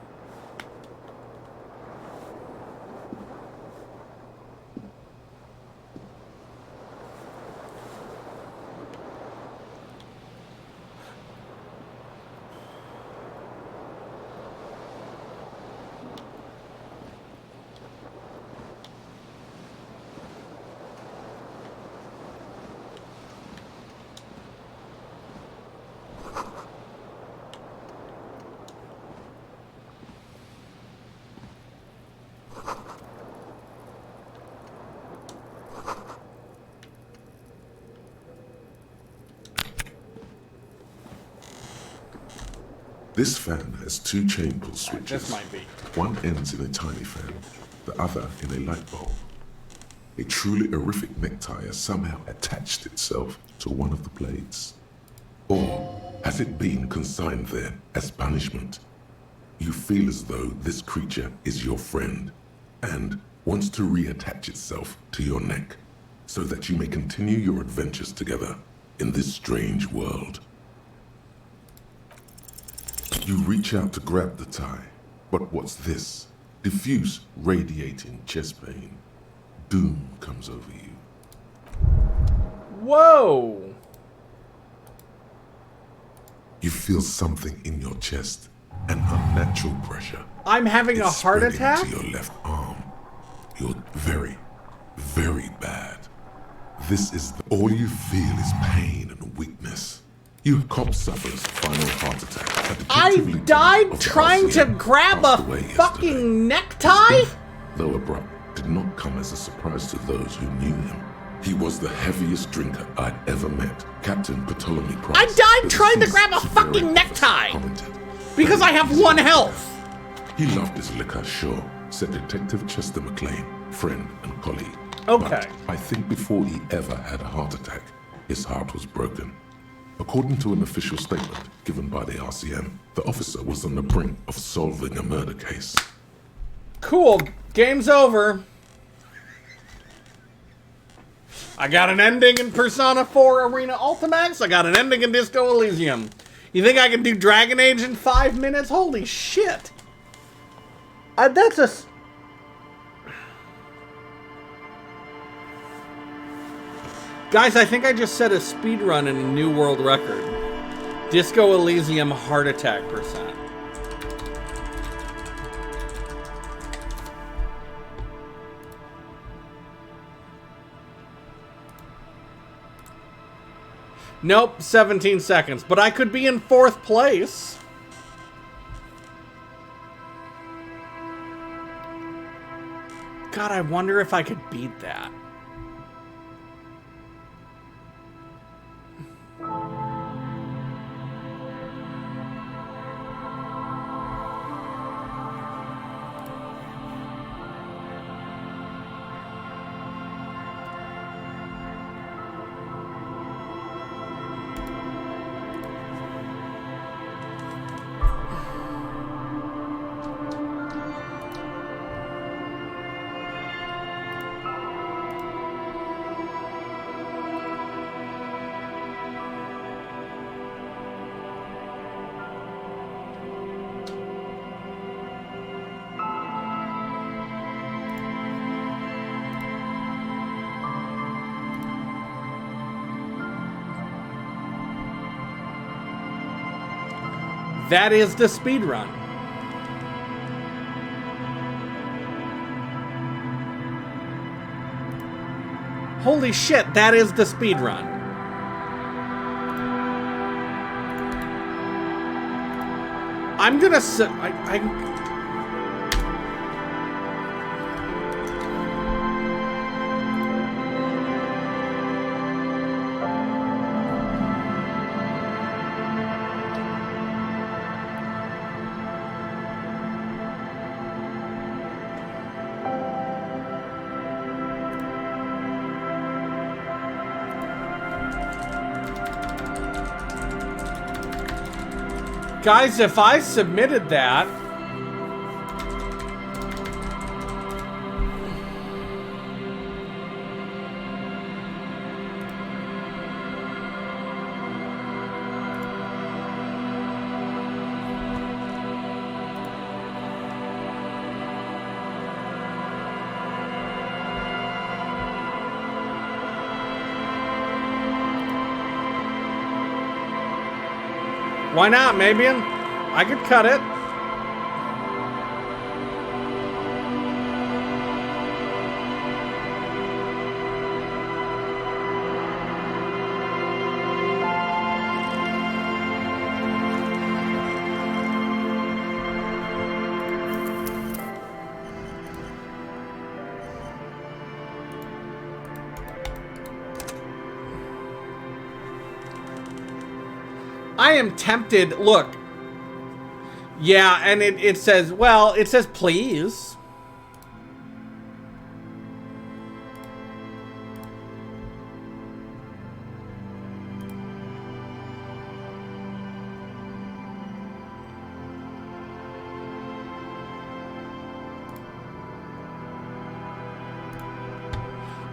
This fan has two chain pull switches. This might be. One ends in a tiny fan, the other in a light bulb. A truly horrific necktie has somehow attached itself to one of the blades. Or has it been consigned there as punishment? You feel as though this creature is your friend and wants to reattach itself to your neck so that you may continue your adventures together in this strange world. You reach out to grab the tie, but what's this? Diffuse, radiating chest pain. Doom comes over you. Whoa! You feel something in your chest, an unnatural pressure. I'm having a heart spreading attack? to your left arm. You're very, very bad. This is all you feel is pain and weakness. Your cop suffers final heart attack at the I Captivity died of trying to RCM grab passed a away yesterday. fucking necktie? His death, though abrupt, did not come as a surprise to those who knew him. He was the heaviest drinker I'd ever met. Captain Ptolemy Price. I died the trying to deceased grab a superior fucking officer, necktie! commented, Because I have one health! He loved his liquor, sure, said Detective Chester McLean, friend and colleague. Okay. But I think before he ever had a heart attack, his heart was broken. According to an official statement given by the RCM, the officer was on the brink of solving a murder case. Cool. Game's over. I got an ending in Persona 4 Arena Ultimax. I got an ending in Disco Elysium. You think I can do Dragon Age in 5 minutes? Holy shit. That's a... Guys, I think I just set a speed run in a new world record. Disco Elysium heart attack percent. Nope, 17 seconds. But I could be in 4th place. God, I wonder if I could beat that. That is the speed run. Holy shit, that is the speed run. I'm gonna Guys, if I submitted that... Why not, Mabian? I could cut it. I am tempted. Look. Yeah, and it says, well, it says please.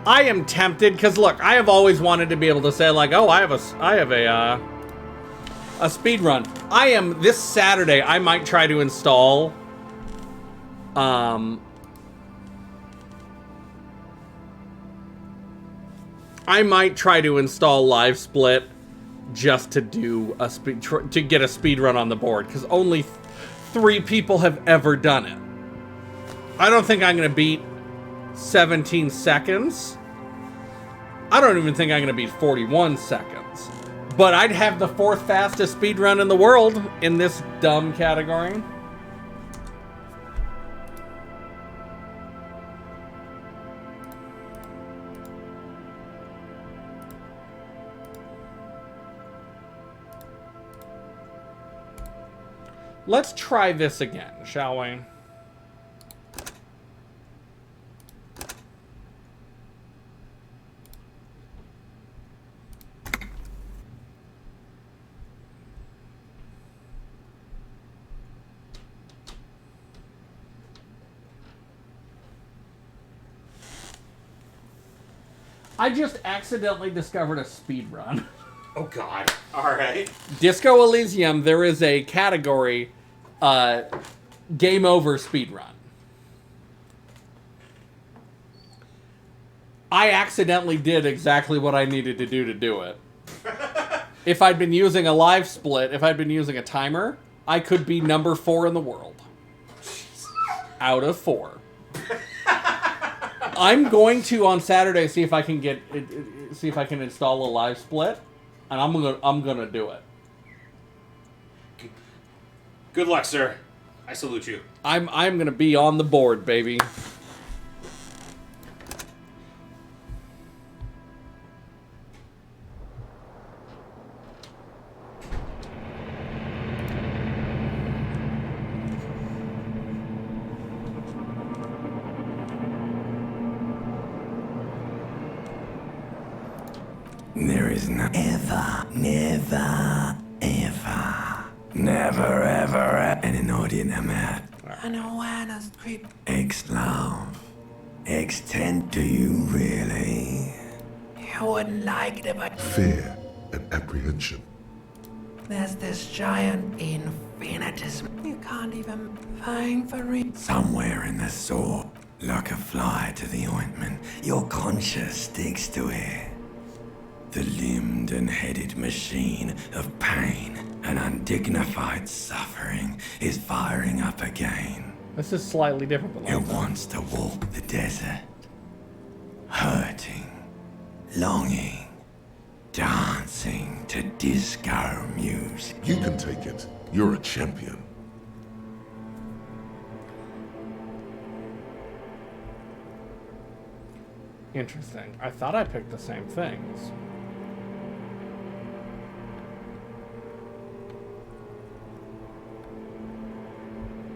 I am tempted because look, I have always wanted to be able to say like, oh, I have a speed run. I am this Saturday. I might try to install. I might try to install Live Split just to do a to get a speed run on the board because only 3 people have ever done it. I don't think I'm gonna beat 17 seconds. I don't even think I'm gonna beat 41 seconds. But I'd have the 4th fastest speedrun in the world in this dumb category. Let's try this again, shall we? I just accidentally discovered a speed run. Oh god. Alright. Disco Elysium, there is a category, game over speed run. I accidentally did exactly what I needed to do it. If I'd been using a live split, if I'd been using a timer, I could be number 4 in the world. Out of 4. I'm going to on Saturday see if I can get see if I can install a live split, and I'm gonna do it. Good luck, sir. I salute you. I'm gonna be on the board, baby. There is no ever, never, ever, never, ever, an inordinate amount. An awareness creep. Ex-love. Extend to you, really? You wouldn't like it, but Fear and apprehension. there's this giant infinitism. You can't even find for it. Somewhere in the soul, like a fly to the ointment, your conscience sticks to it. The limbed and headed machine of pain. and undignified suffering is firing up again. This is slightly different than It last time. wants to walk the desert, hurting, longing, dancing to disco music. You can take it. You're a champion. Interesting. I thought I picked the same things.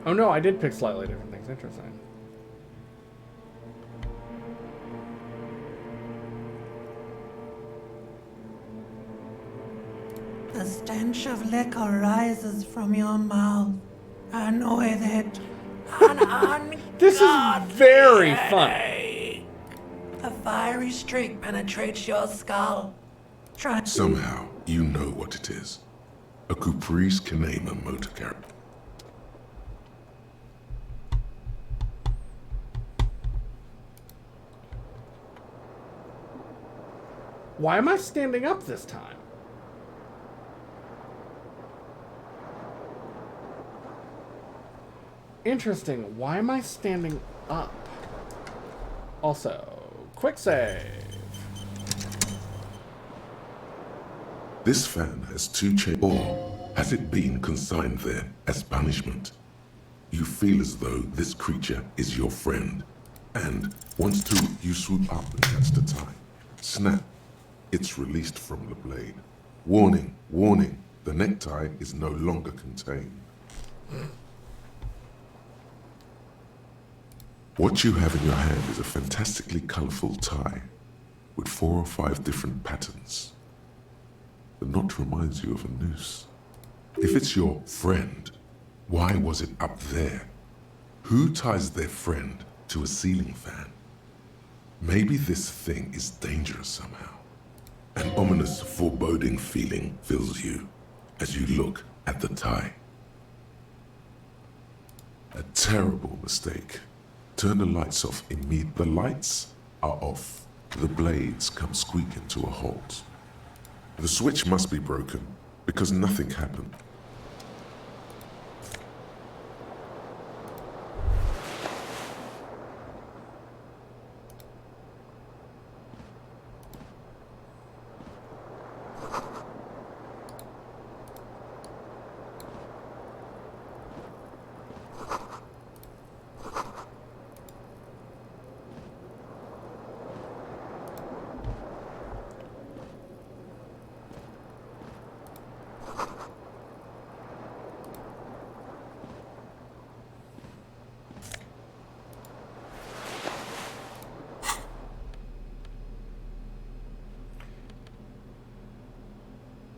Oh no, I did pick slightly different things. Interesting. The stench of liquor rises from your mouth, and with it, an This is very funny. headache. A fiery streak penetrates your skull. Somehow, you know what it is. A Caprice Canema motor carrier. Why am I standing up this time? Interesting. Why am I standing up? Also, quick save. This fan has two or has it been consigned there as punishment? You feel as though this creature is your friend, and once you swoop up and catch the tie. Snap. It's released from the blade. Warning, warning, the necktie is no longer contained. What you have in your hand is a fantastically colorful tie with 4 or 5 different patterns. The knot reminds you of a noose. If it's your friend, why was it up there? Who ties their friend to a ceiling fan? Maybe this thing is dangerous somehow. An ominous, foreboding feeling fills you as you look at the tie. A terrible mistake. Turn the lights off immediately. The lights are off. The blades come squeaking to a halt. The switch must be broken because nothing happened.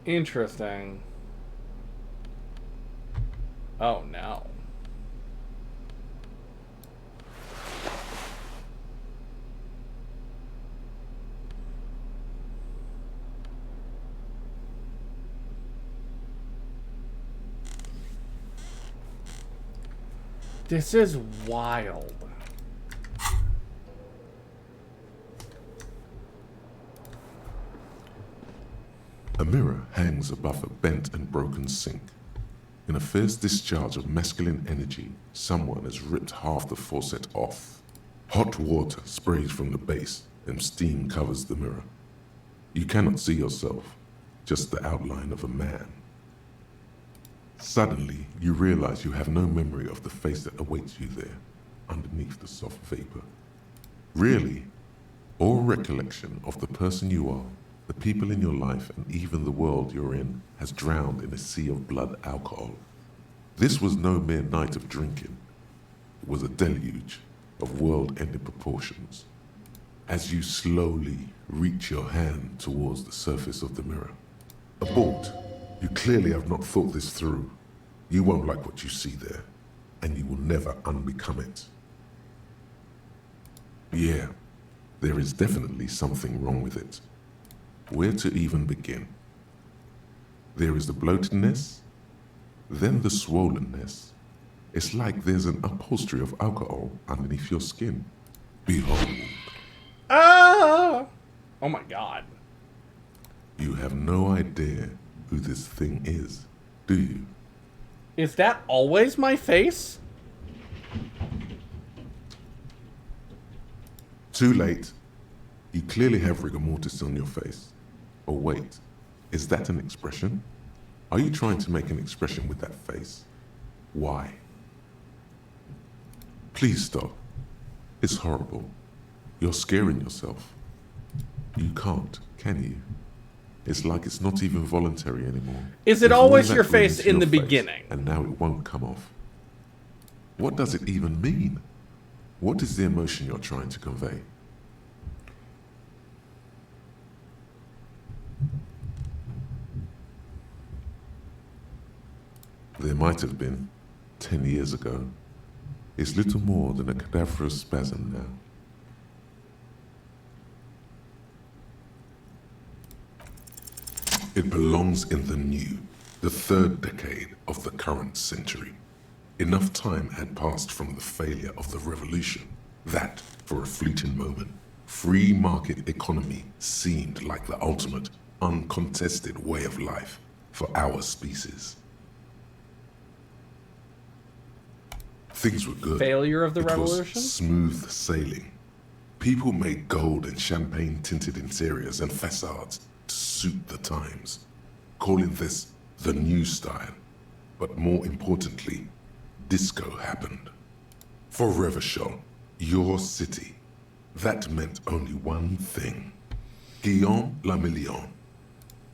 Interesting. Oh no. This is wild. A mirror hangs above a bent and broken sink. In a fierce discharge of masculine energy, someone has ripped half the faucet off. Hot water sprays from the base and steam covers the mirror. You cannot see yourself, just the outline of a man. Suddenly, you realize you have no memory of the face that awaits you there, underneath the soft vapor. Really, all recollection of the person you are, the people in your life, and even the world you're in has drowned in a sea of blood alcohol. This was no mere night of drinking. It was a deluge of world-ending proportions. As you slowly reach your hand towards the surface of the mirror. Abort. You clearly have not thought this through. You won't like what you see there, and you will never unbecome it. Yeah, there is definitely something wrong with it. Where to even begin? There is the bloatedness, then the swollenness. It's like there's an upholstery of alcohol underneath your skin. Behold. Ah! Oh my god. You have no idea who this thing is. do you? Is that always my face? Too late. You clearly have rigor mortis on your face. Oh wait, is that an expression? Are you trying to make an expression with that face? Why? Please stop. It's horrible. You're scaring yourself. You can't, can you? It's like it's not even voluntary anymore. Is it You've always worn your that grin face to in your the face, beginning? And now it won't come off. What does it even mean? What is the emotion you're trying to convey? There might have been, 10 years ago. It's little more than a cadaverous spasm now. It belongs in the new, the third decade of the current century. Enough time had passed from the failure of the revolution that, for a fleeting moment, free market economy seemed like the ultimate, uncontested way of life for our species. Things were good. Failure of the It was revolution? smooth sailing. People made gold and champagne-tinted interiors and facades to suit the times, calling this the new style. But more importantly, disco happened. For Revachol, your city, that meant only one thing. Guillaume le Million.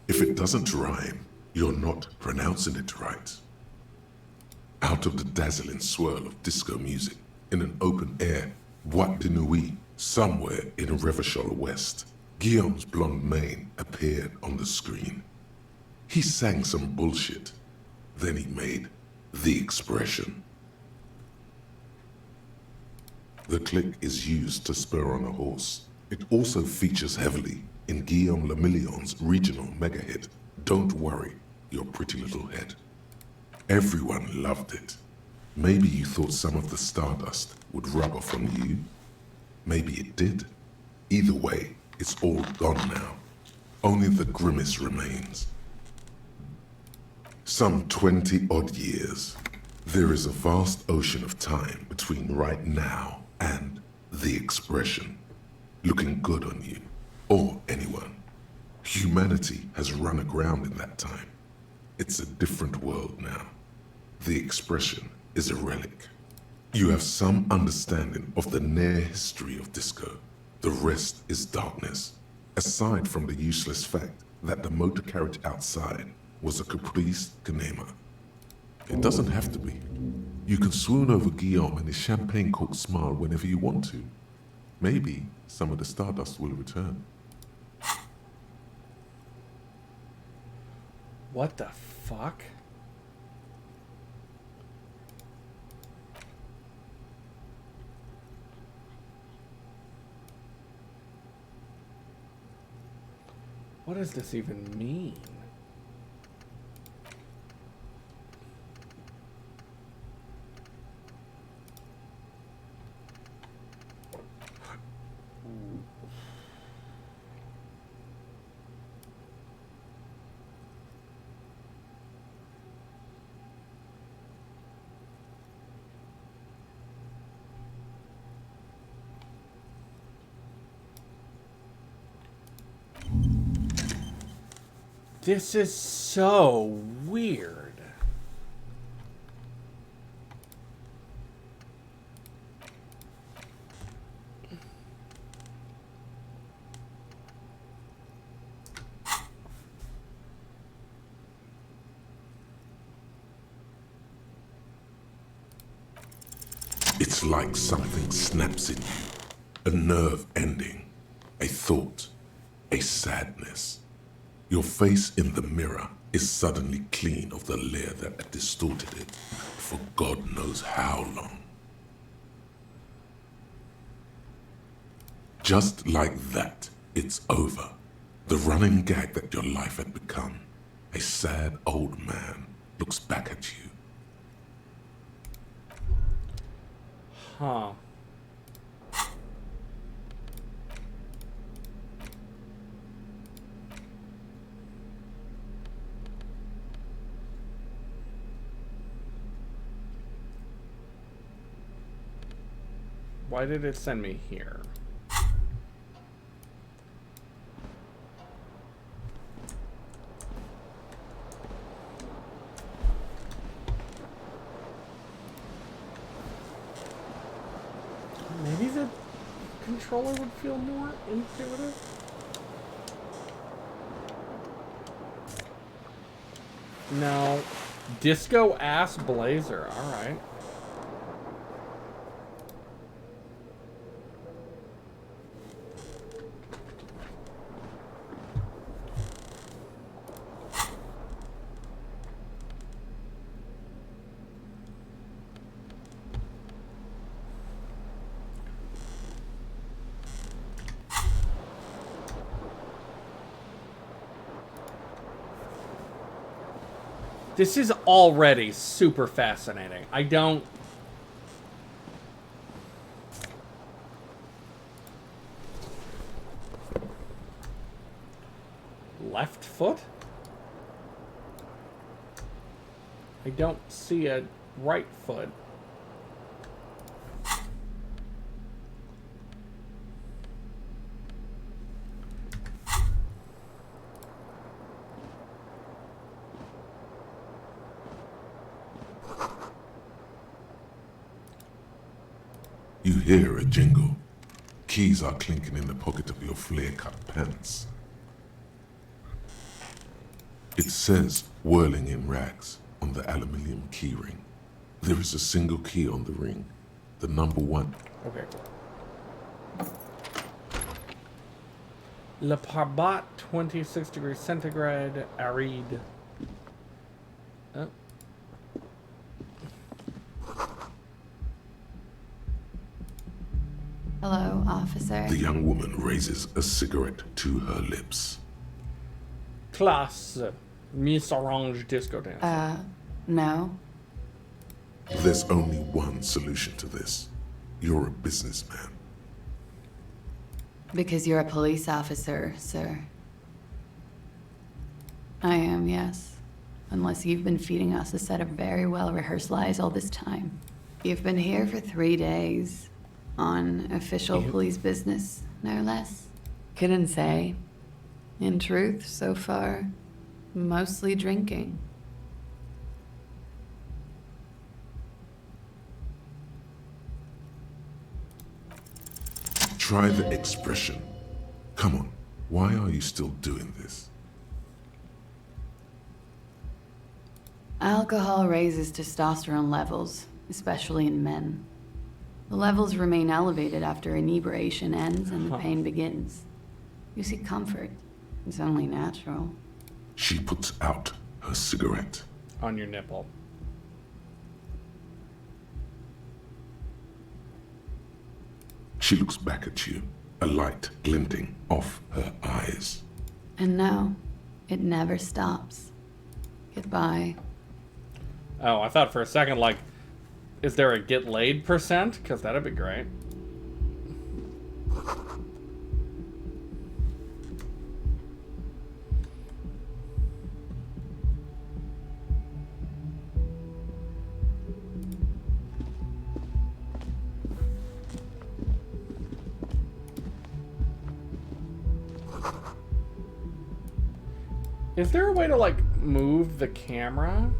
If it doesn't rhyme, you're not pronouncing it right. Out of the dazzling swirl of disco music, in an open-air boîte de nuit somewhere in Revachol West, Guillaume's blonde mane appeared on the screen. He sang some bullshit. Then he made the expression. The click is used to spur on a horse. It also features heavily in Guillaume le Million's regional mega hit, Don't Worry, Your Pretty Little Head. Everyone loved it. Maybe you thought some of the stardust would rub off on you. Maybe it did. Either way, it's all gone now. Only the grimace remains. Some 20-odd years. There is a vast ocean of time between right now and the expression. Looking good on you, or anyone. Humanity has run aground in that time. It's a different world now. The expression is a relic. You have some understanding of the near history of disco. The rest is darkness. Aside from the useless fact that the motor carriage outside was a caprice canema. It doesn't have to be. You can swoon over Guillaume and his champagne-corked smile whenever you want to. Maybe some of the stardust will return. What the fuck? What does this even mean? This is so weird. It's like something snaps in you. A nerve ending. A thought. A sadness. Your face in the mirror is suddenly clean of the layer that had distorted it for God knows how long. Just like that, it's over. The running gag that your life had become. A sad old man looks back at you. Huh. Why did it send me here? Maybe the controller would feel more intuitive? No. Disco ass blazer. Alright. This is already super fascinating. I don't... Left foot? I don't see a right foot. You hear a jingle. Keys are clinking in the pocket of your flare-cut pants. It says whirling in rags on the aluminium key ring. There is a single key on the ring, the number 1. Okay. Le Parbat, 26 degrees centigrade, aride. Oh. Hello, officer. The young woman raises a cigarette to her lips. Class, Miss Orange Disco Dance. No. There's only one solution to this. You're a businessman. Because you're a police officer, sir. I am, yes. Unless you've been feeding us a set of very well-rehearsed lies all this time. You've been here for 3 days. On official police business, no less. Couldn't say. In truth, so far, mostly drinking. Try the expression. Come on, why are you still doing this? Alcohol raises testosterone levels, especially in men. The levels remain elevated after inebriation ends and the pain begins. You seek comfort. It's only natural. She puts out her cigarette. On your nipple. She looks back at you, a light glinting off her eyes. And no, it never stops. Goodbye. Oh, I thought for a second, like, is there a get laid %? Because that'd be great. Is there a way to, like, move the camera?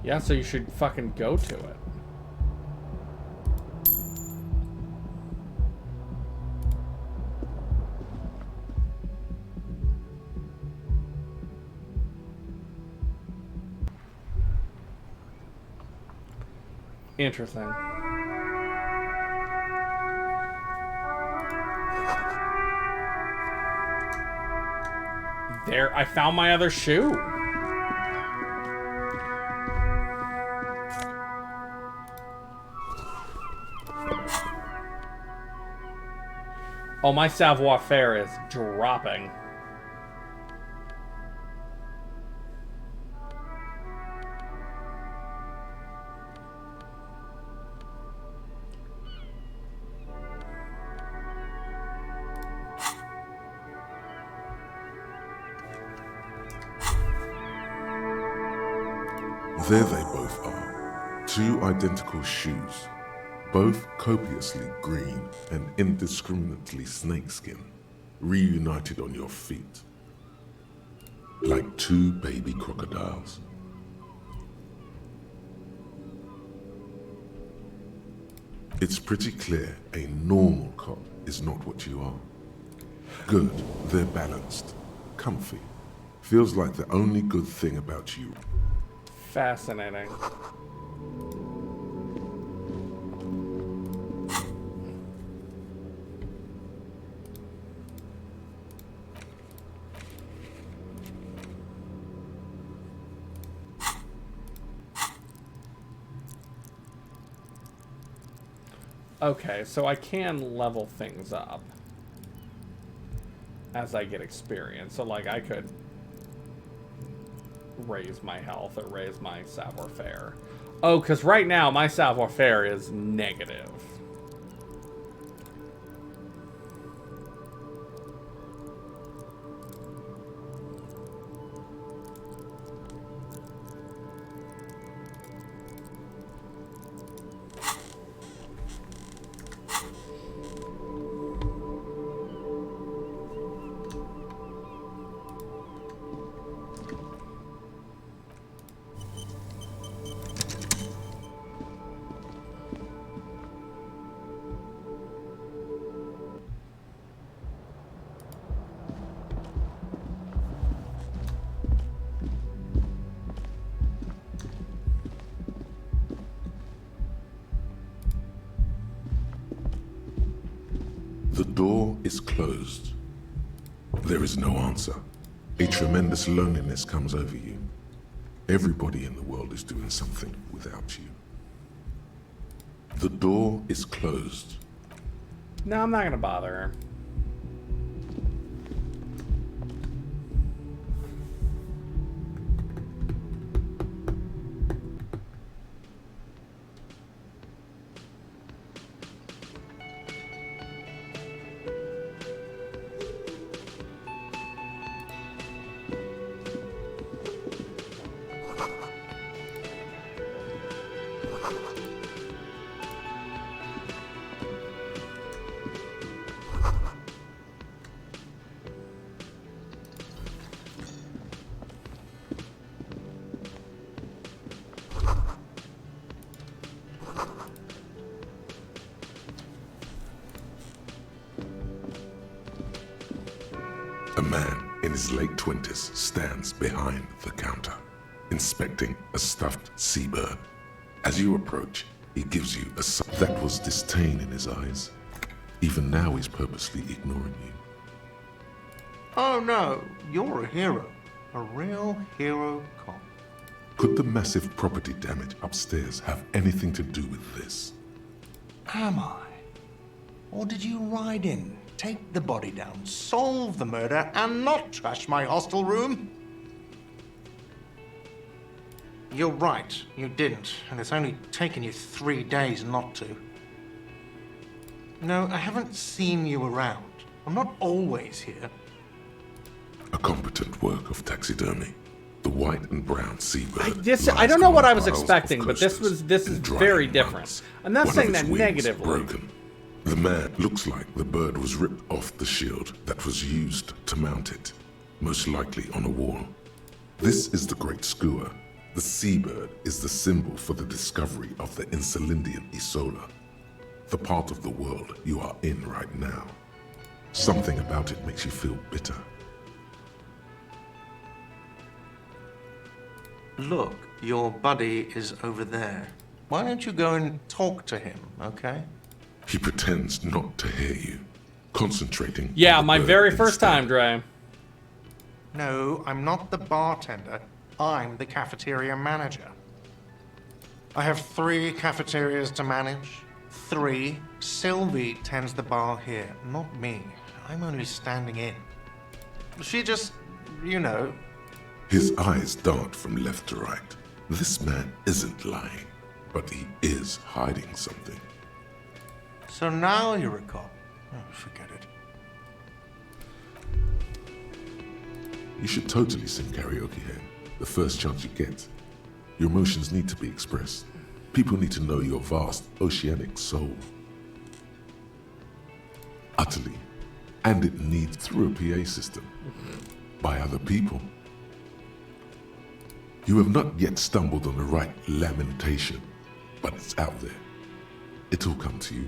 Yeah, so you should fucking go to it. Interesting. There, I found my other shoe. Oh, my savoir-faire is dropping. There they both are. Two identical shoes, both copiously green and indiscriminately snakeskin, reunited on your feet. Like two baby crocodiles. It's pretty clear a normal cop is not what you are. Good, they're balanced, comfy. Feels like the only good thing about you. Fascinating. Okay, so I can level things up as I get experience. So, like, I could raise my health or raise my savoir-faire. Oh, because right now my savoir-faire is negative. The door is closed. There is no answer. A tremendous loneliness comes over you. Everybody in the world is doing something without you. The door is closed. No, I'm not gonna bother her. A man in his late 20s stands behind the counter, inspecting a stuffed seabird. As you approach, he gives you that was disdain in his eyes. Even now, he's purposely ignoring you. Oh no, you're a hero. A real hero cop. Could the massive property damage upstairs have anything to do with this? Am I? Or did you ride in, take the body down, solve the murder, and not trash my hostel room? You're right, you didn't, and it's only taken you 3 days not to. No, I haven't seen you around. I'm not always here. A competent work of taxidermy. The white and brown seabird. I don't know what I was expecting, but this is very different. I'm not saying that negatively. Broken. The man looks like the bird was ripped off the shield that was used to mount it, most likely on a wall. This is the Great Skua. The seabird is the symbol for the discovery of the Insulindian Isola, the part of the world you are in right now. Something about it makes you feel bitter. Look, your buddy is over there. Why don't you go and talk to him, okay? He pretends not to hear you, concentrating. Yeah, my very first time, Dre. No, I'm not the bartender. I'm the cafeteria manager. I have 3 cafeterias to manage. 3. Sylvie tends the bar here, not me. I'm only standing in. She just, you know. His eyes dart from left to right. This man isn't lying, but he is hiding something. So now you're a cop. Oh, forget it. You should totally sing karaoke here, the first chance you get. Your emotions need to be expressed. People need to know your vast oceanic soul. Utterly. And it needs through a PA system. By other people. You have not yet stumbled on the right lamentation, but it's out there. It'll come to you.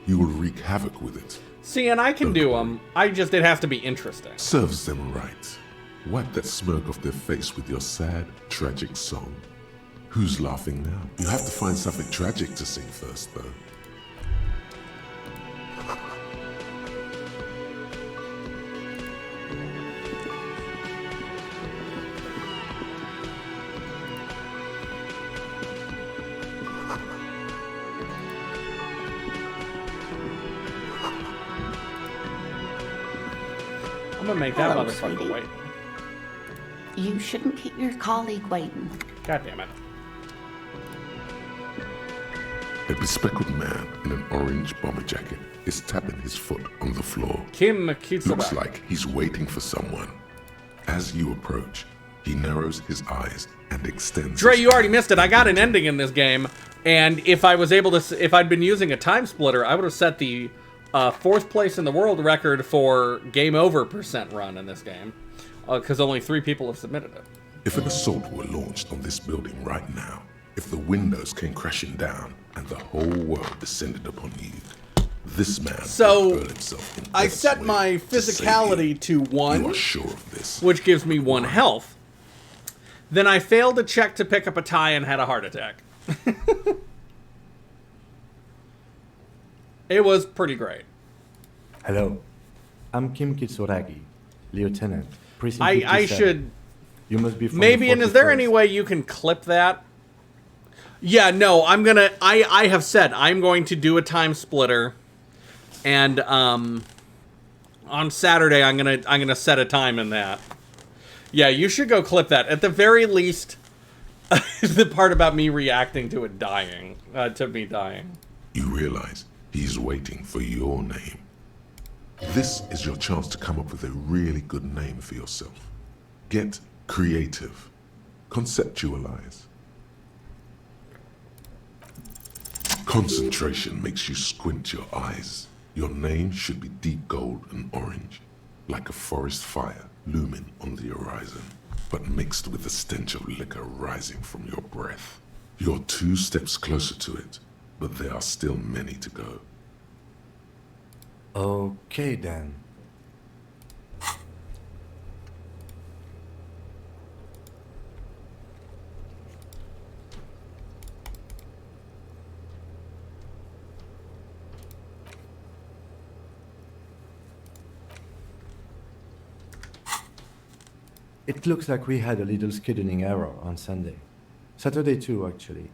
You will wreak havoc with it. See, and I can do them. It has to be interesting. Serves them right. Wipe that smirk off their face with your sad, tragic song. Who's laughing now? You have to find something tragic to sing first, though. I'm gonna make that Hello, motherfucker sweetie. wait. You shouldn't keep your colleague waiting. God damn it. A bespectacled man in an orange bomber jacket is tapping his foot on the floor. Kim Kitsura. Looks like he's waiting for someone. As you approach, he narrows his eyes and extends. Dre, you already missed it. I got an ending in this game, and if I'd been using a time splitter, I would have set the 4th place in the world record for game over % run in this game, because only 3 people have submitted it. If an assault were launched on this building right now, if the windows came crashing down and the whole world descended upon you, this man So, would hurl himself in I death's set way my to save physicality to 1, You are sure of this. which gives me 1 health. Then I failed to check to pick up a tie and had a heart attack. It was pretty great. Hello, I'm Kim Kitsuragi, Lieutenant, Precinct I 57. should... You must be from Maybe, the and is there 41st. any way you can clip that? Yeah, no, I'm gonna... I have said I'm going to do a time splitter, and on Saturday I'm gonna set a time in that. Yeah, you should go clip that. At the very least, the part about me reacting to it dying, to me dying. You realize he's waiting for your name. This is your chance to come up with a really good name for yourself. Get creative. Conceptualize. Concentration makes you squint your eyes. Your name should be deep gold and orange, like a forest fire looming on the horizon, but mixed with the stench of liquor rising from your breath. You're 2 steps closer to it, but there are still many to go. Okay then. It looks like we had a little scheduling error on Sunday. Saturday too, actually.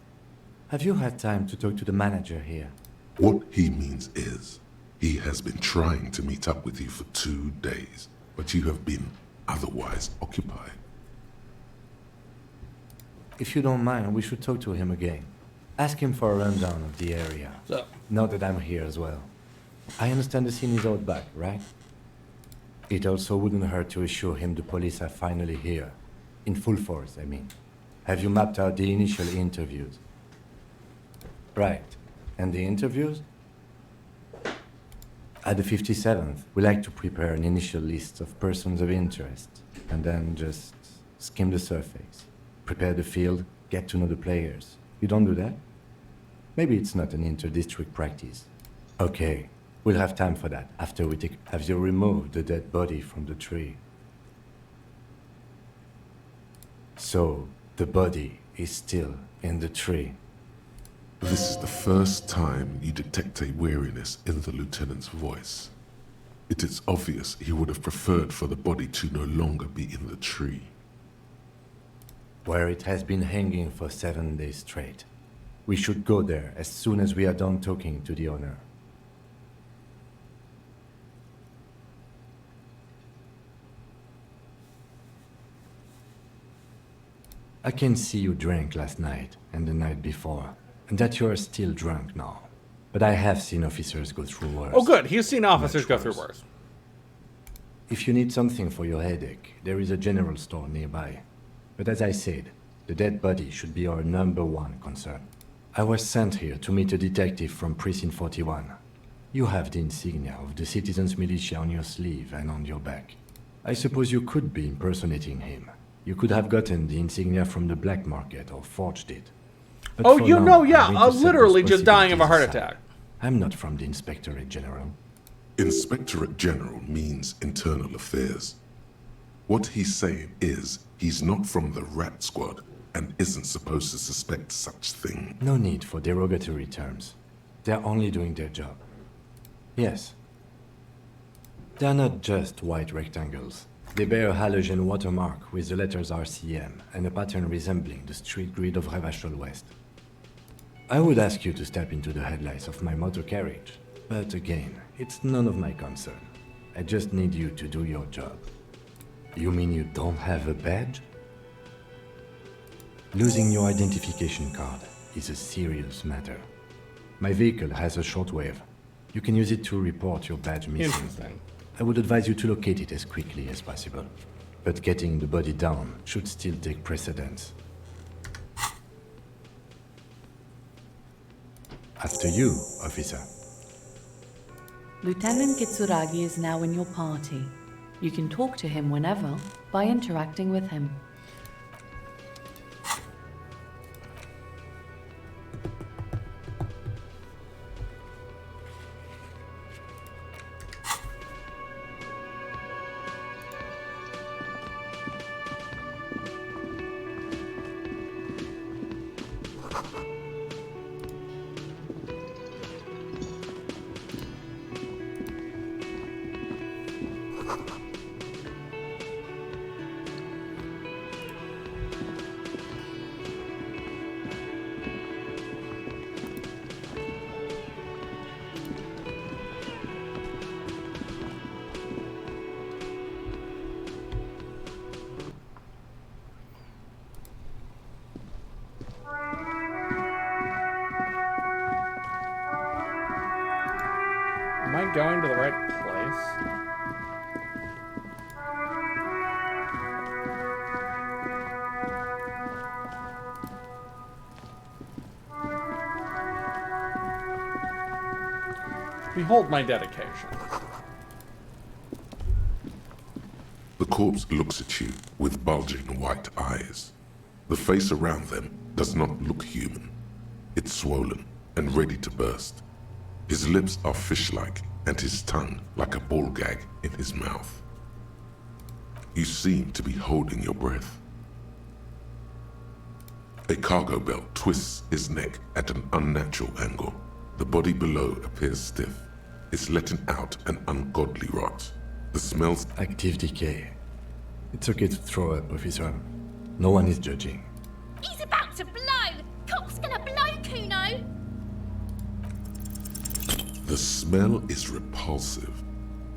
Have you had time to talk to the manager here? What he means is, he has been trying to meet up with you for 2 days, but you have been otherwise occupied. If you don't mind, we should talk to him again. Ask him for a rundown of the area. So. Now that I'm here as well. I understand the scene is out back, right? It also wouldn't hurt to assure him the police are finally here. In full force, I mean. Have you mapped out the initial interviews? Right. And the interviews? At the 57th, we like to prepare an initial list of persons of interest, and then just skim the surface. Prepare the field, get to know the players. You don't do that? Maybe it's not an inter-district practice. Okay, we'll have time for that after we have you removed the dead body from the tree. So, the body is still in the tree. This is the first time you detect a weariness in the lieutenant's voice. It is obvious he would have preferred for the body to no longer be in the tree. Where it has been hanging for 7 days straight. We should go there as soon as we are done talking to the owner. I can see you drank last night and the night before, and that you are still drunk now. But I have seen officers go through worse. Oh, good. He's seen officers go through worse. If you need something for your headache, there is a general store nearby. But as I said, the The dead body should be our #1 concern. I was sent here to meet a detective from Precinct 41. You have the insignia of the Citizens Militia on your sleeve and on your back. I suppose you could be impersonating him. You could have gotten the insignia from the black market or forged it. But Oh, for you now, know, I'm yeah, going to set literally those just dying of a heart possibilities attack. aside. I'm not from the Inspectorate General. Inspectorate General means internal affairs. What he's saying is he's not from the Rat Squad and isn't supposed to suspect such thing. No need for derogatory terms. They're only doing their job. Yes. They're not just white rectangles. They bear a halogen watermark with the letters RCM and a pattern resembling the street grid of Revachol West. I would ask you to step into the headlights of my motor carriage, but again, it's none of my concern. I just need you to do your job. You mean you don't have a badge? Losing your identification card is a serious matter. My vehicle has a shortwave. You can use it to report your badge missing. Interesting. I would advise you to locate it as quickly as possible. But getting the body down should still take precedence. After you, officer. Lieutenant Kitsuragi is now in your party. You can talk to him whenever by interacting with him. Am I going to the right place? Behold my dedication. The corpse looks at you with bulging white eyes. The face around them does not look human. It's swollen and ready to burst. His lips are fish-like and his tongue like a ball gag in his mouth. You seem to be holding your breath. A cargo belt twists his neck at an unnatural angle. The body below appears stiff. It's letting out an ungodly rot. The smells... Active decay. It's okay to throw up, officer. No one is judging. He's about to blow! Cock's gonna blow, Kuno! The smell is repulsive.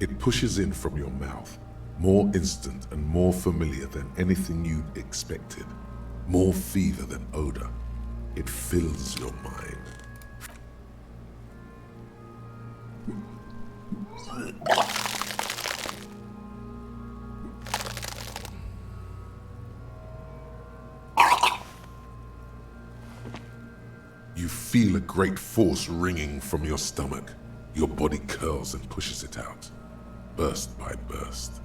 It pushes in from your mouth, more instant and more familiar than anything you'd expected. More fever than odor. It fills your mind. You feel a great force ringing from your stomach. Your body curls and pushes it out, burst by burst,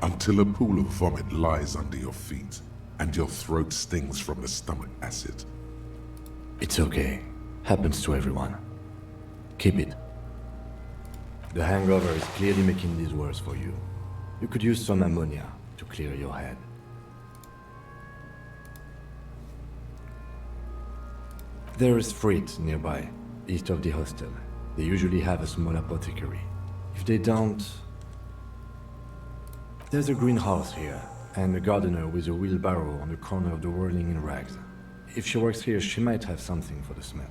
until a pool of vomit lies under your feet and your throat stings from the stomach acid. It's okay. Happens to everyone. Keep it. The hangover is clearly making this worse for you. You could use some ammonia to clear your head. There is Frit nearby, east of the hostel. They usually have a small apothecary. If they don't... There's a greenhouse here, and a gardener with a wheelbarrow on the corner of the whirling in rags. If she works here, she might have something for the smell.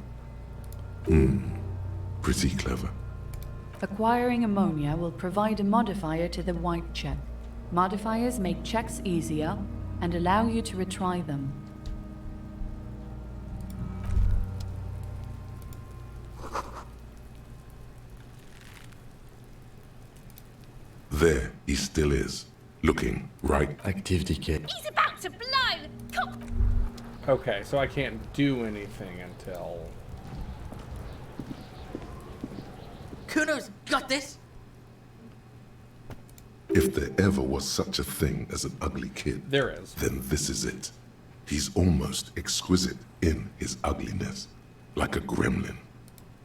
Pretty clever. Acquiring ammonia will provide a modifier to the white check. Modifiers make checks easier and allow you to retry them. There he still is, looking right. Active decay. He's about to blow! Cock... Okay, so I can't do anything until... Kuno's got this. If there ever was such a thing as an ugly kid, there is. Then this is it. He's almost exquisite in his ugliness, like a gremlin.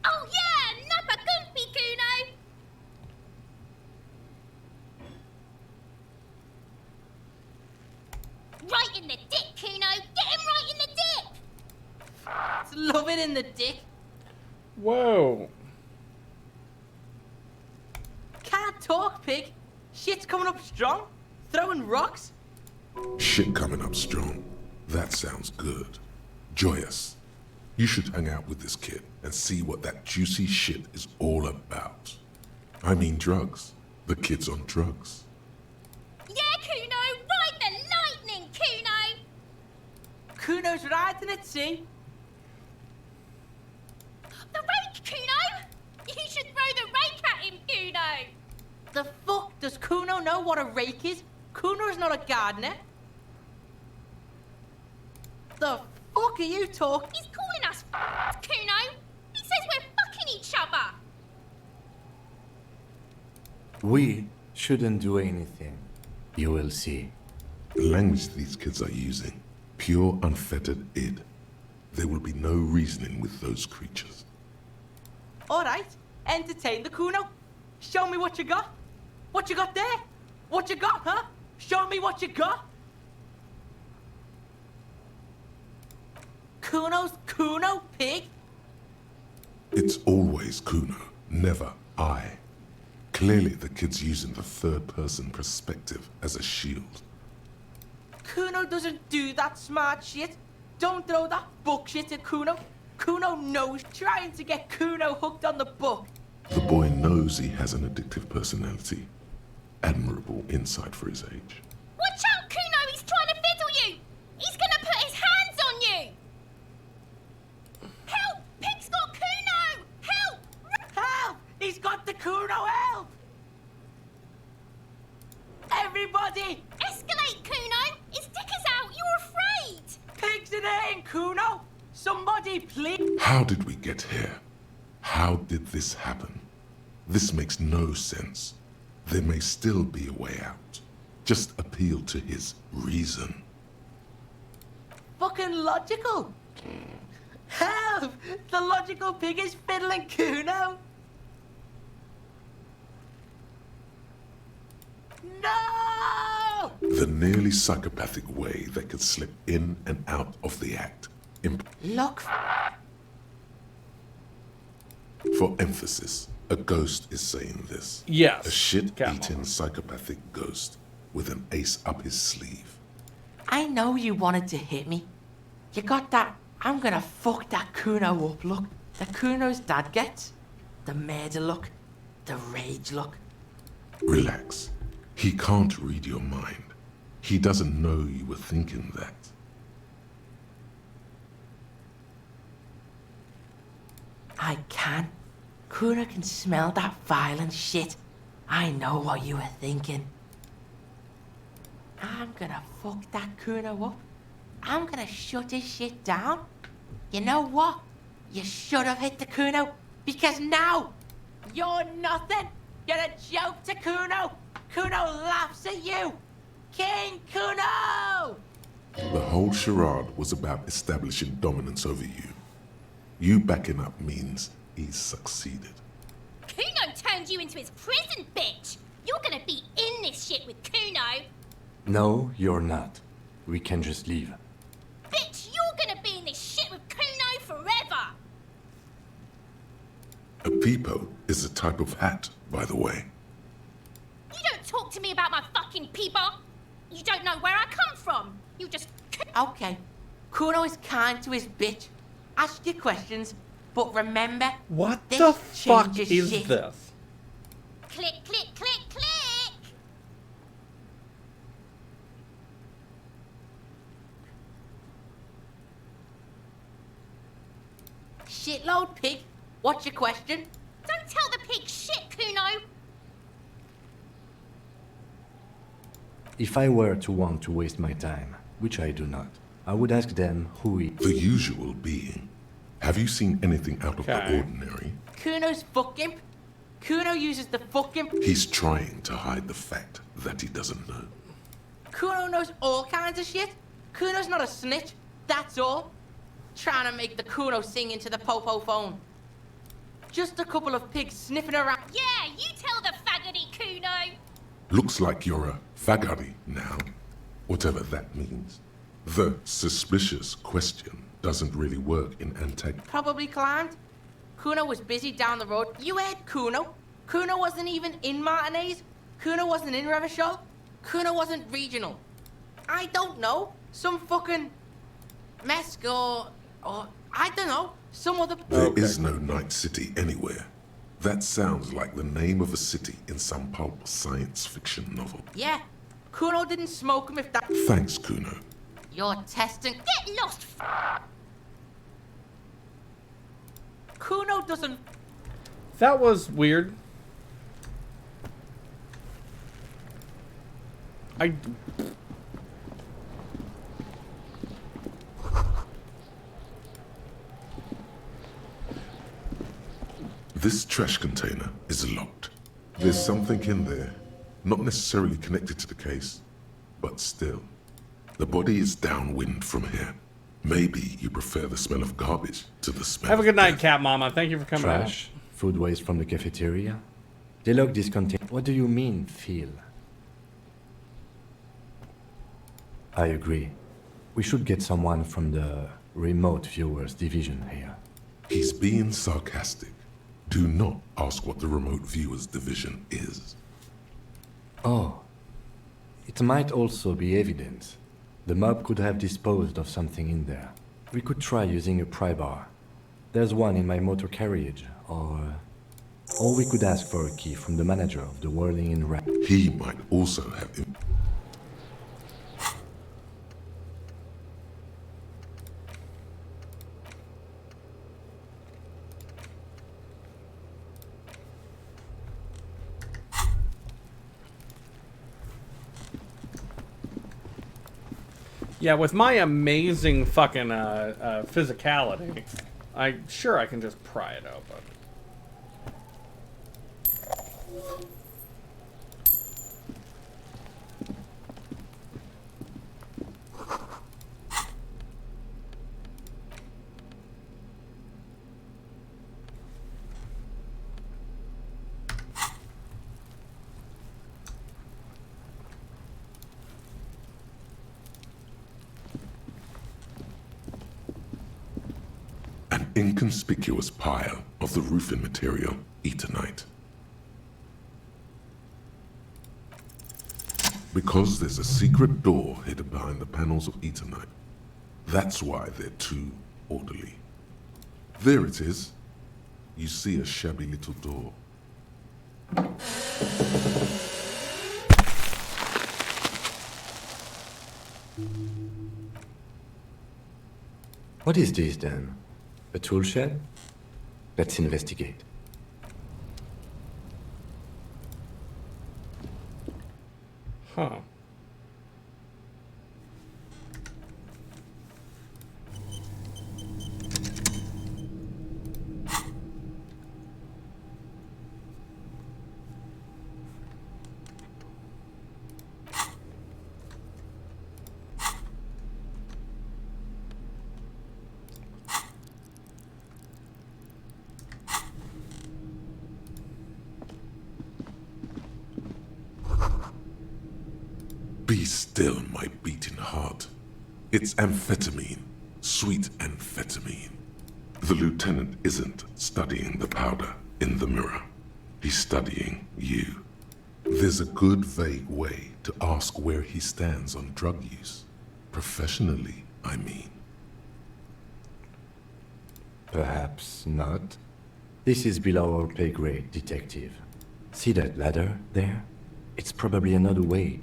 Oh yeah, Nappa Gumpy, Kuno! Right in the dick, Kuno! Get him right in the dick! Love it in the dick. Whoa. Can't talk, pig. Shit's coming up strong. Throwing rocks. Shit coming up strong. That sounds good. Joyous, you should hang out with this kid and see what that juicy shit is all about. I mean drugs. The kid's on drugs. Yeah, Kuno! Ride the lightning, Kuno! Kuno's riding it, see? The rake, Kuno! You should throw the rake at him, Kuno! The fuck does Kuno know what a rake is? Kuno's not a gardener. The fuck are you talking? He's calling us Kuno! He says we're fucking each other! We shouldn't do anything. You will see. The language these kids are using, pure unfettered id. There will be no reasoning with those creatures. Alright, entertain the Kuno. Show me what you got. What you got there? What you got, huh? Show me what you got. Kuno's Kuno, pig? It's always Kuno, never I. Clearly the kid's using the third-person perspective as a shield. Kuno doesn't do that smart shit. Don't throw that book shit at Kuno. Kuno knows trying to get Kuno hooked on the book. The boy knows he has an addictive personality. Admirable insight for his age. Watch out, Kuno! He's trying to fiddle you! He's gonna put his hands on you! Help! Pig's got Kuno! Help! Help! He's got the Kuno, help! Everybody! Escalate, Kuno! His dick is out! You're afraid! Pig's in aim, Kuno! Somebody, please! How did we get here? How did this happen? This makes no sense. There may still be a way out. Just appeal to his reason. Fucking logical! Help! The logical pig is fiddling Kuno! No! The nearly psychopathic way they could slip in and out of the act. Look. For emphasis, a ghost is saying this. Yes. A shit-eating psychopathic ghost with an ace up his sleeve. I know you wanted to hit me. You got that I'm gonna fuck that Kuno up look that Kuno's dad gets. The murder look. The rage look. Relax. He can't read your mind. He doesn't know you were thinking that. I can. Kuno can smell that violent shit. I know what you were thinking. I'm gonna fuck that Kuno up. I'm gonna shut his shit down. You know what? You should have hit the Kuno, because now you're nothing. You're a joke to Kuno. Kuno laughs at you. King Kuno! The whole charade was about establishing dominance over you. You backing up means he's succeeded. Kuno turned you into his prison, bitch! You're gonna be in this shit with Kuno! No, you're not. We can just leave. Bitch, you're gonna be in this shit with Kuno forever! A peepo is a type of hat, by the way. You don't talk to me about my fucking peeper! You don't know where I come from! You just... Okay, Kuno is kind to his bitch. Ask your questions, but remember, what this the fuck changes is shit. this? Click, click, click, click! Shitload pig. What's your question? Don't tell the pig shit, Kuno! If I were to want to waste my time, which I do not, I would ask them who he... The usual being. Have you seen anything out of the ordinary? Kuno's fuck imp? Kuno uses the fuck imp? He's trying to hide the fact that he doesn't know. Kuno knows all kinds of shit. Kuno's not a snitch, that's all. Trying to make the Kuno sing into the popo phone. Just a couple of pigs sniffing around. Yeah, you tell the faggoty Kuno. Looks like you're a faggoty now, whatever that means. The suspicious question doesn't really work in Antag. Probably climbed. Kuno was busy down the road. You heard Kuno. Kuno wasn't even in Martinez. Kuno wasn't in Revachol. Kuno wasn't regional. I don't know. Some fucking Mesk or I don't know. Some other... There is no Night City anywhere. That sounds like the name of a city in some pulp science fiction novel. Yeah. Kuno didn't smoke him if that... Thanks, Kuno. You're testing... Get lost! Kuno doesn't... That was weird. This trash container is locked. There's something in there, not necessarily connected to the case, but still. The body is downwind from here. Maybe you prefer the smell of garbage to the smell. Have a good night, Cat Mama. Thank you for coming Trash, food waste from the cafeteria. They lock this container. What do you mean, feel? I agree. We should get someone from the remote viewers division here. He's being sarcastic. Do not ask what the remote viewers division is. Oh. It might also be evidence. The mob could have disposed of something in there. We could try using a pry bar. There's one in my motor carriage, or we could ask for a key from the manager of the Whirling in Rat. He might also have... Yeah, with my amazing fucking physicality, I can just pry it open. Inconspicuous pile of the roofing material, Eternite. Because there's a secret door hidden behind the panels of Eternite. That's why they're too orderly. There it is. You see a shabby little door. What is this then? A tool shed? Let's investigate. Huh. Be still, my beating heart. It's amphetamine, sweet amphetamine. The lieutenant isn't studying the powder in the mirror. He's studying you. There's a good vague way to ask where he stands on drug use. Professionally, I mean. Perhaps not. This is below our pay grade, detective. See that ladder there? It's probably another way.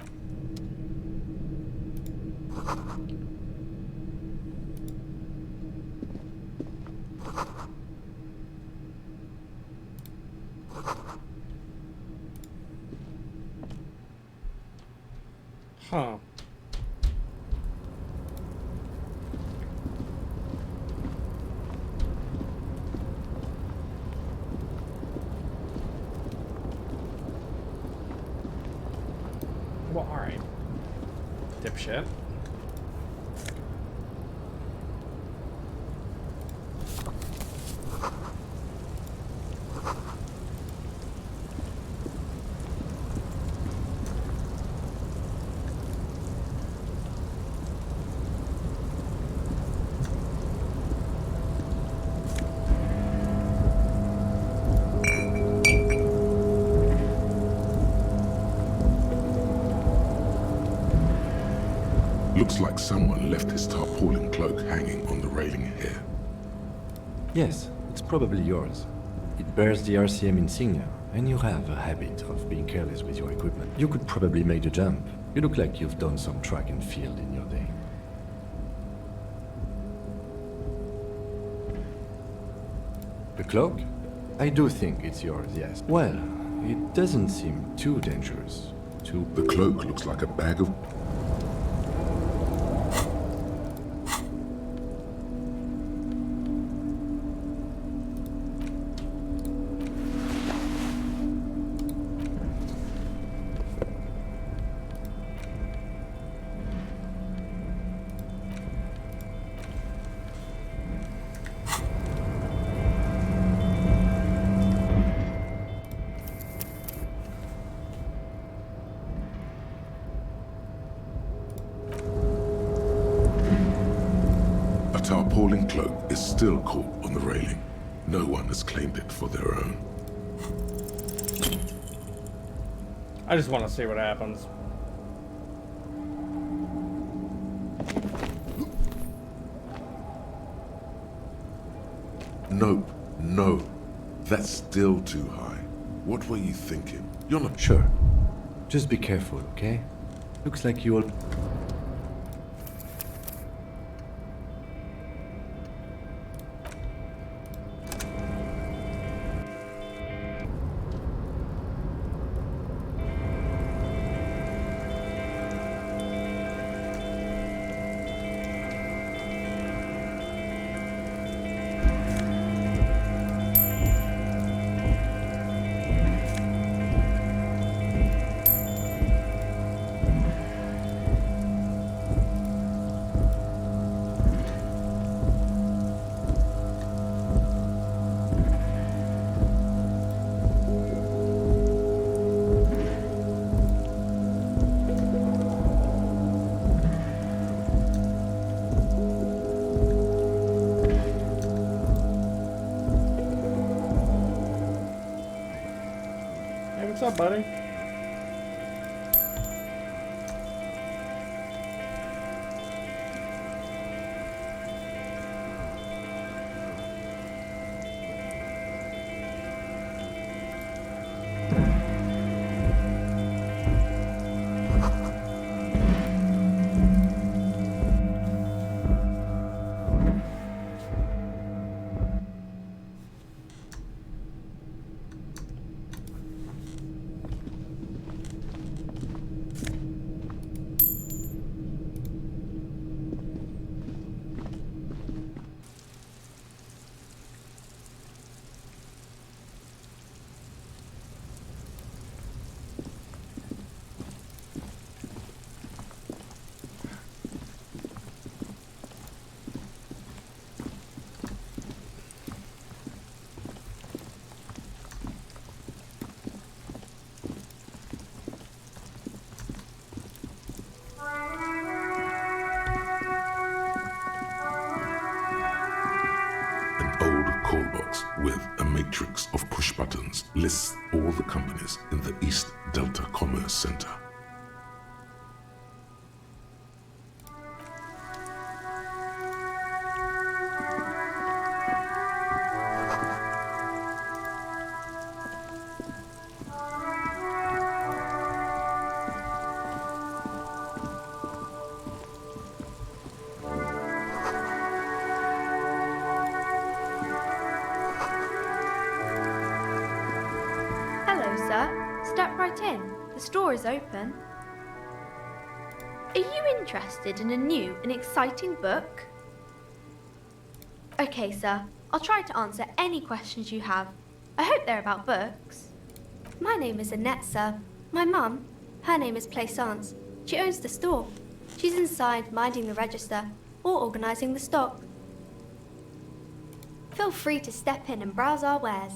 Huh. Well, alright. Dipshit. Looks like someone left his tarpaulin cloak hanging on the railing here. Yes, it's probably yours. It bears the RCM insignia, and you have a habit of being careless with your equipment. You could probably make the jump. You look like you've done some track and field in your day. The cloak? I do think it's yours, yes. Well, it doesn't seem too dangerous. The cloak looks like a bag of... A tarpaulin cloak is still caught on the railing. No one has claimed it for their own. I just want to see what happens. Nope, no. That's still too high. What were you thinking? You're not... Sure. Just be careful, okay? Looks like you all... What's up, buddy? Call box with a matrix of push buttons lists all the companies in the East Delta Commerce Center. Step right in. The store is open. Are you interested in a new and exciting book? Okay, sir. I'll try to answer any questions you have. I hope they're about books. My name is Annette, sir. My mum, Her name is Plaisance. She owns the store. She's inside minding the register or organising the stock. Feel free to step in and browse our wares.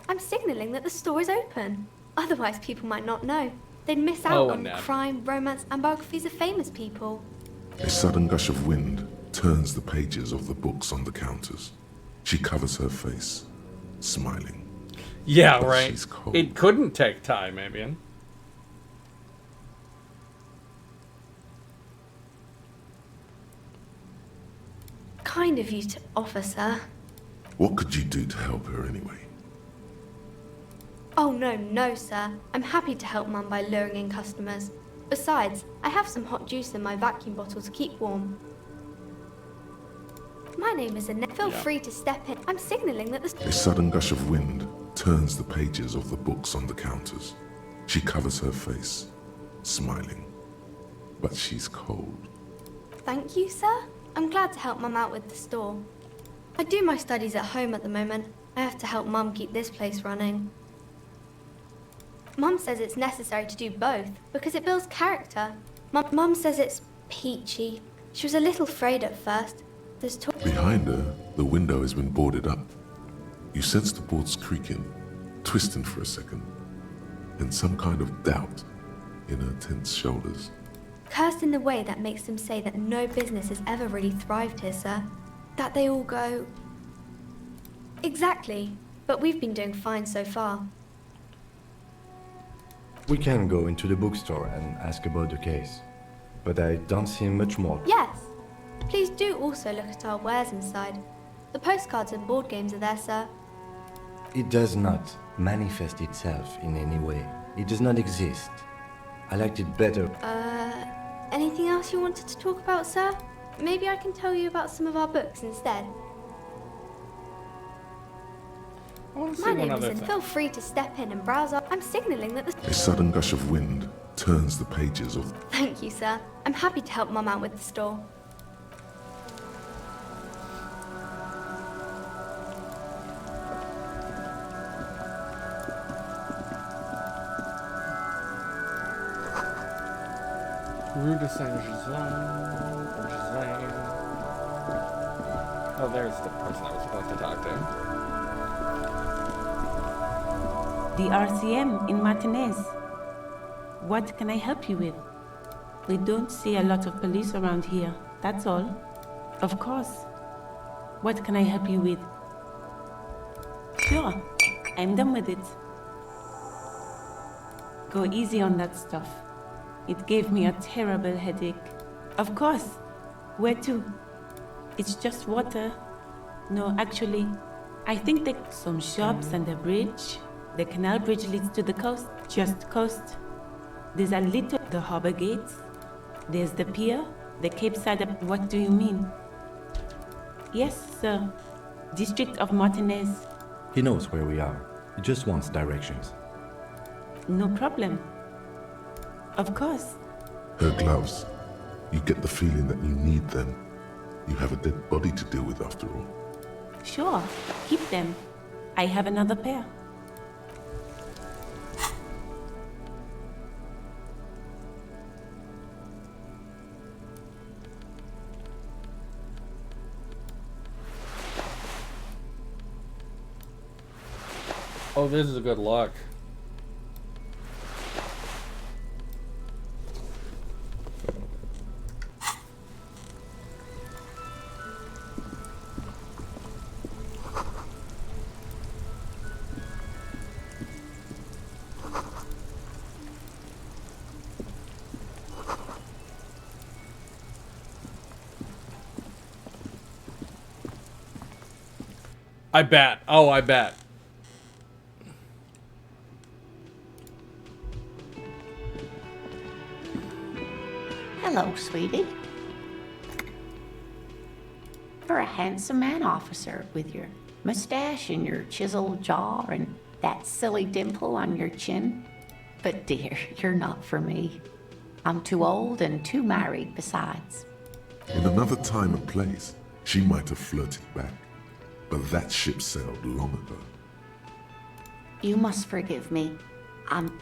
I'm signalling that the store is open. Otherwise people might not know. They'd miss out on crime, romance and biographies of famous people. A sudden gush of wind turns the pages of the books on the counters. She covers her face, smiling. Yeah, But right. she's cold. It couldn't take time, Avian. Kind of you to offer, sir. What could you do to help her anyway? Oh no, sir. I'm happy to help Mum by luring in customers. Besides, I have some hot juice in my vacuum bottle to keep warm. My name is Annette. Feel free to step in. I'm signalling that the... A sudden gush of wind turns the pages of the books on the counters. She covers her face, smiling. But she's cold. Thank you, sir. I'm glad to help Mum out with the store. I do my studies at home at the moment. I have to help Mum keep this place running. Mum says it's necessary to do both because it builds character. Mum says it's peachy. She was a little afraid at first. There's talk... Behind her, the window has been boarded up. You sense the boards creaking, twisting for a second, and some kind of doubt in her tense shoulders. Cursed in the way that makes them say that no business has ever really thrived here, sir. That they all go... Exactly. But we've been doing fine so far. We can go into the bookstore and ask about the case, but I don't see much more. Yes. Please do also look at our wares inside. The postcards and board games are there, sir. It does not manifest itself in any way. It does not exist. I liked it better. Anything else you wanted to talk about, sir? Maybe I can tell you about some of our books instead. My name is Annette. Feel free to step in and browse up. I'm signalling that the... A sudden gush of wind turns the pages of... Thank you, sir. I'm happy to help Mum out with the store. Rue de Saint-Giselle. Oh, there's the person I was supposed to talk to. The RCM in Martinez. What can I help you with? We don't see a lot of police around here, that's all. Of course. What can I help you with? Sure, I'm done with it. Go easy on that stuff. It gave me a terrible headache. Of course. Where to? It's just water. No, actually, I think there's some shops and a bridge. The canal bridge leads to the coast, just coast. There's a little, the harbor gates. There's the pier, the Cape Side. What do you mean? Yes, sir. District of Martinez. He knows where we are. He just wants directions. No problem. Of course. Her gloves. You get the feeling that you need them. You have a dead body to deal with after all. Sure, keep them. I have another pair. Oh, this is a good look. I bet. Oh, I bet. Hello, sweetie. You're a handsome man, officer, with your mustache and your chiseled jaw and that silly dimple on your chin. But dear, you're not for me. I'm too old and too married besides. In another time and place, she might have flirted back. But that ship sailed long ago. You must forgive me. I'm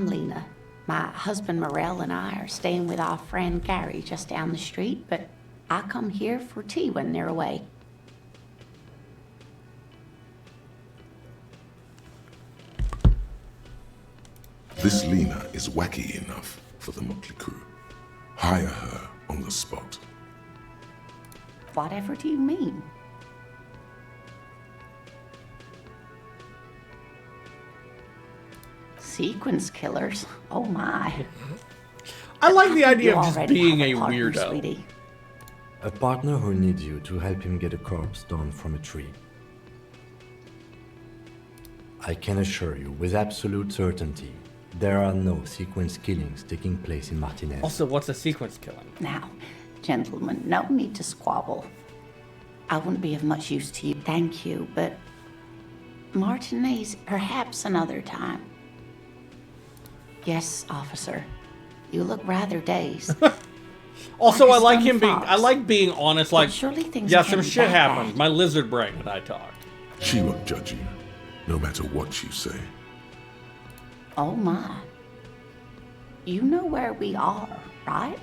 Lena. My husband Morel and I are staying with our friend Gary just down the street, but I come here for tea when they're away. This Lena is wacky enough for the Motley crew. Hire her on the spot. Whatever do you mean? Sequence killers? Oh my. I like the idea of just already being have a a partner, weirdo. sweetie. A partner who needs you to help him get a corpse down from a tree. I can assure you with absolute certainty, there are no sequence killings taking place in Martinez. Also, what's a sequence killing? Now, gentlemen, no need to squabble. I wouldn't be of much use to you, thank you, but Martinez, perhaps another time. Yes, officer. You look rather dazed. Also, I like Like a him being. stone I fox. like being honest. Like, surely things yeah, can't some be shit that happened. bad. My lizard brain and I talked. She won't judge you, no matter what you say. Oh my. You know where we are, right?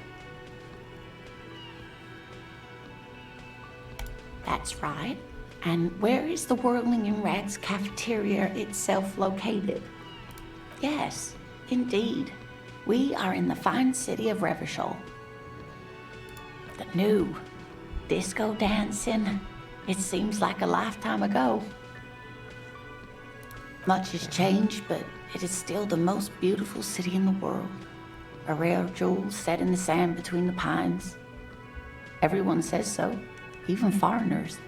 That's right. And where is the Whirling in Rags cafeteria itself located? Yes, indeed. We are in the fine city of Revachol. The new disco dancing. It seems like a lifetime ago. Much has changed, but it is still the most beautiful city in the world. A rare jewel set in the sand between the pines. Everyone says so, even foreigners.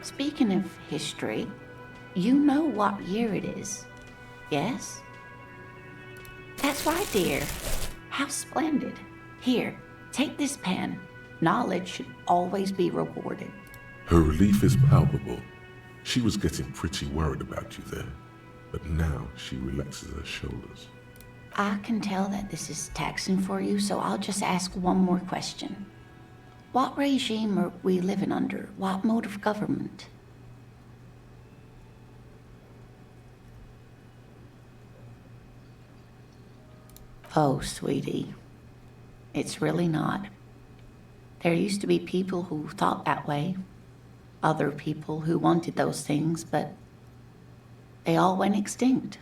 Speaking of history, you know what year it is, yes? That's right, dear. How splendid. Here, take this pen. Knowledge should always be rewarded. Her relief is palpable. She was getting pretty worried about you there, but now she relaxes her shoulders. I can tell that this is taxing for you, so I'll just ask one more question. What regime are we living under? What mode of government? Oh, sweetie. It's really not. There used to be people who thought that way. Other people who wanted those things, but they all went extinct.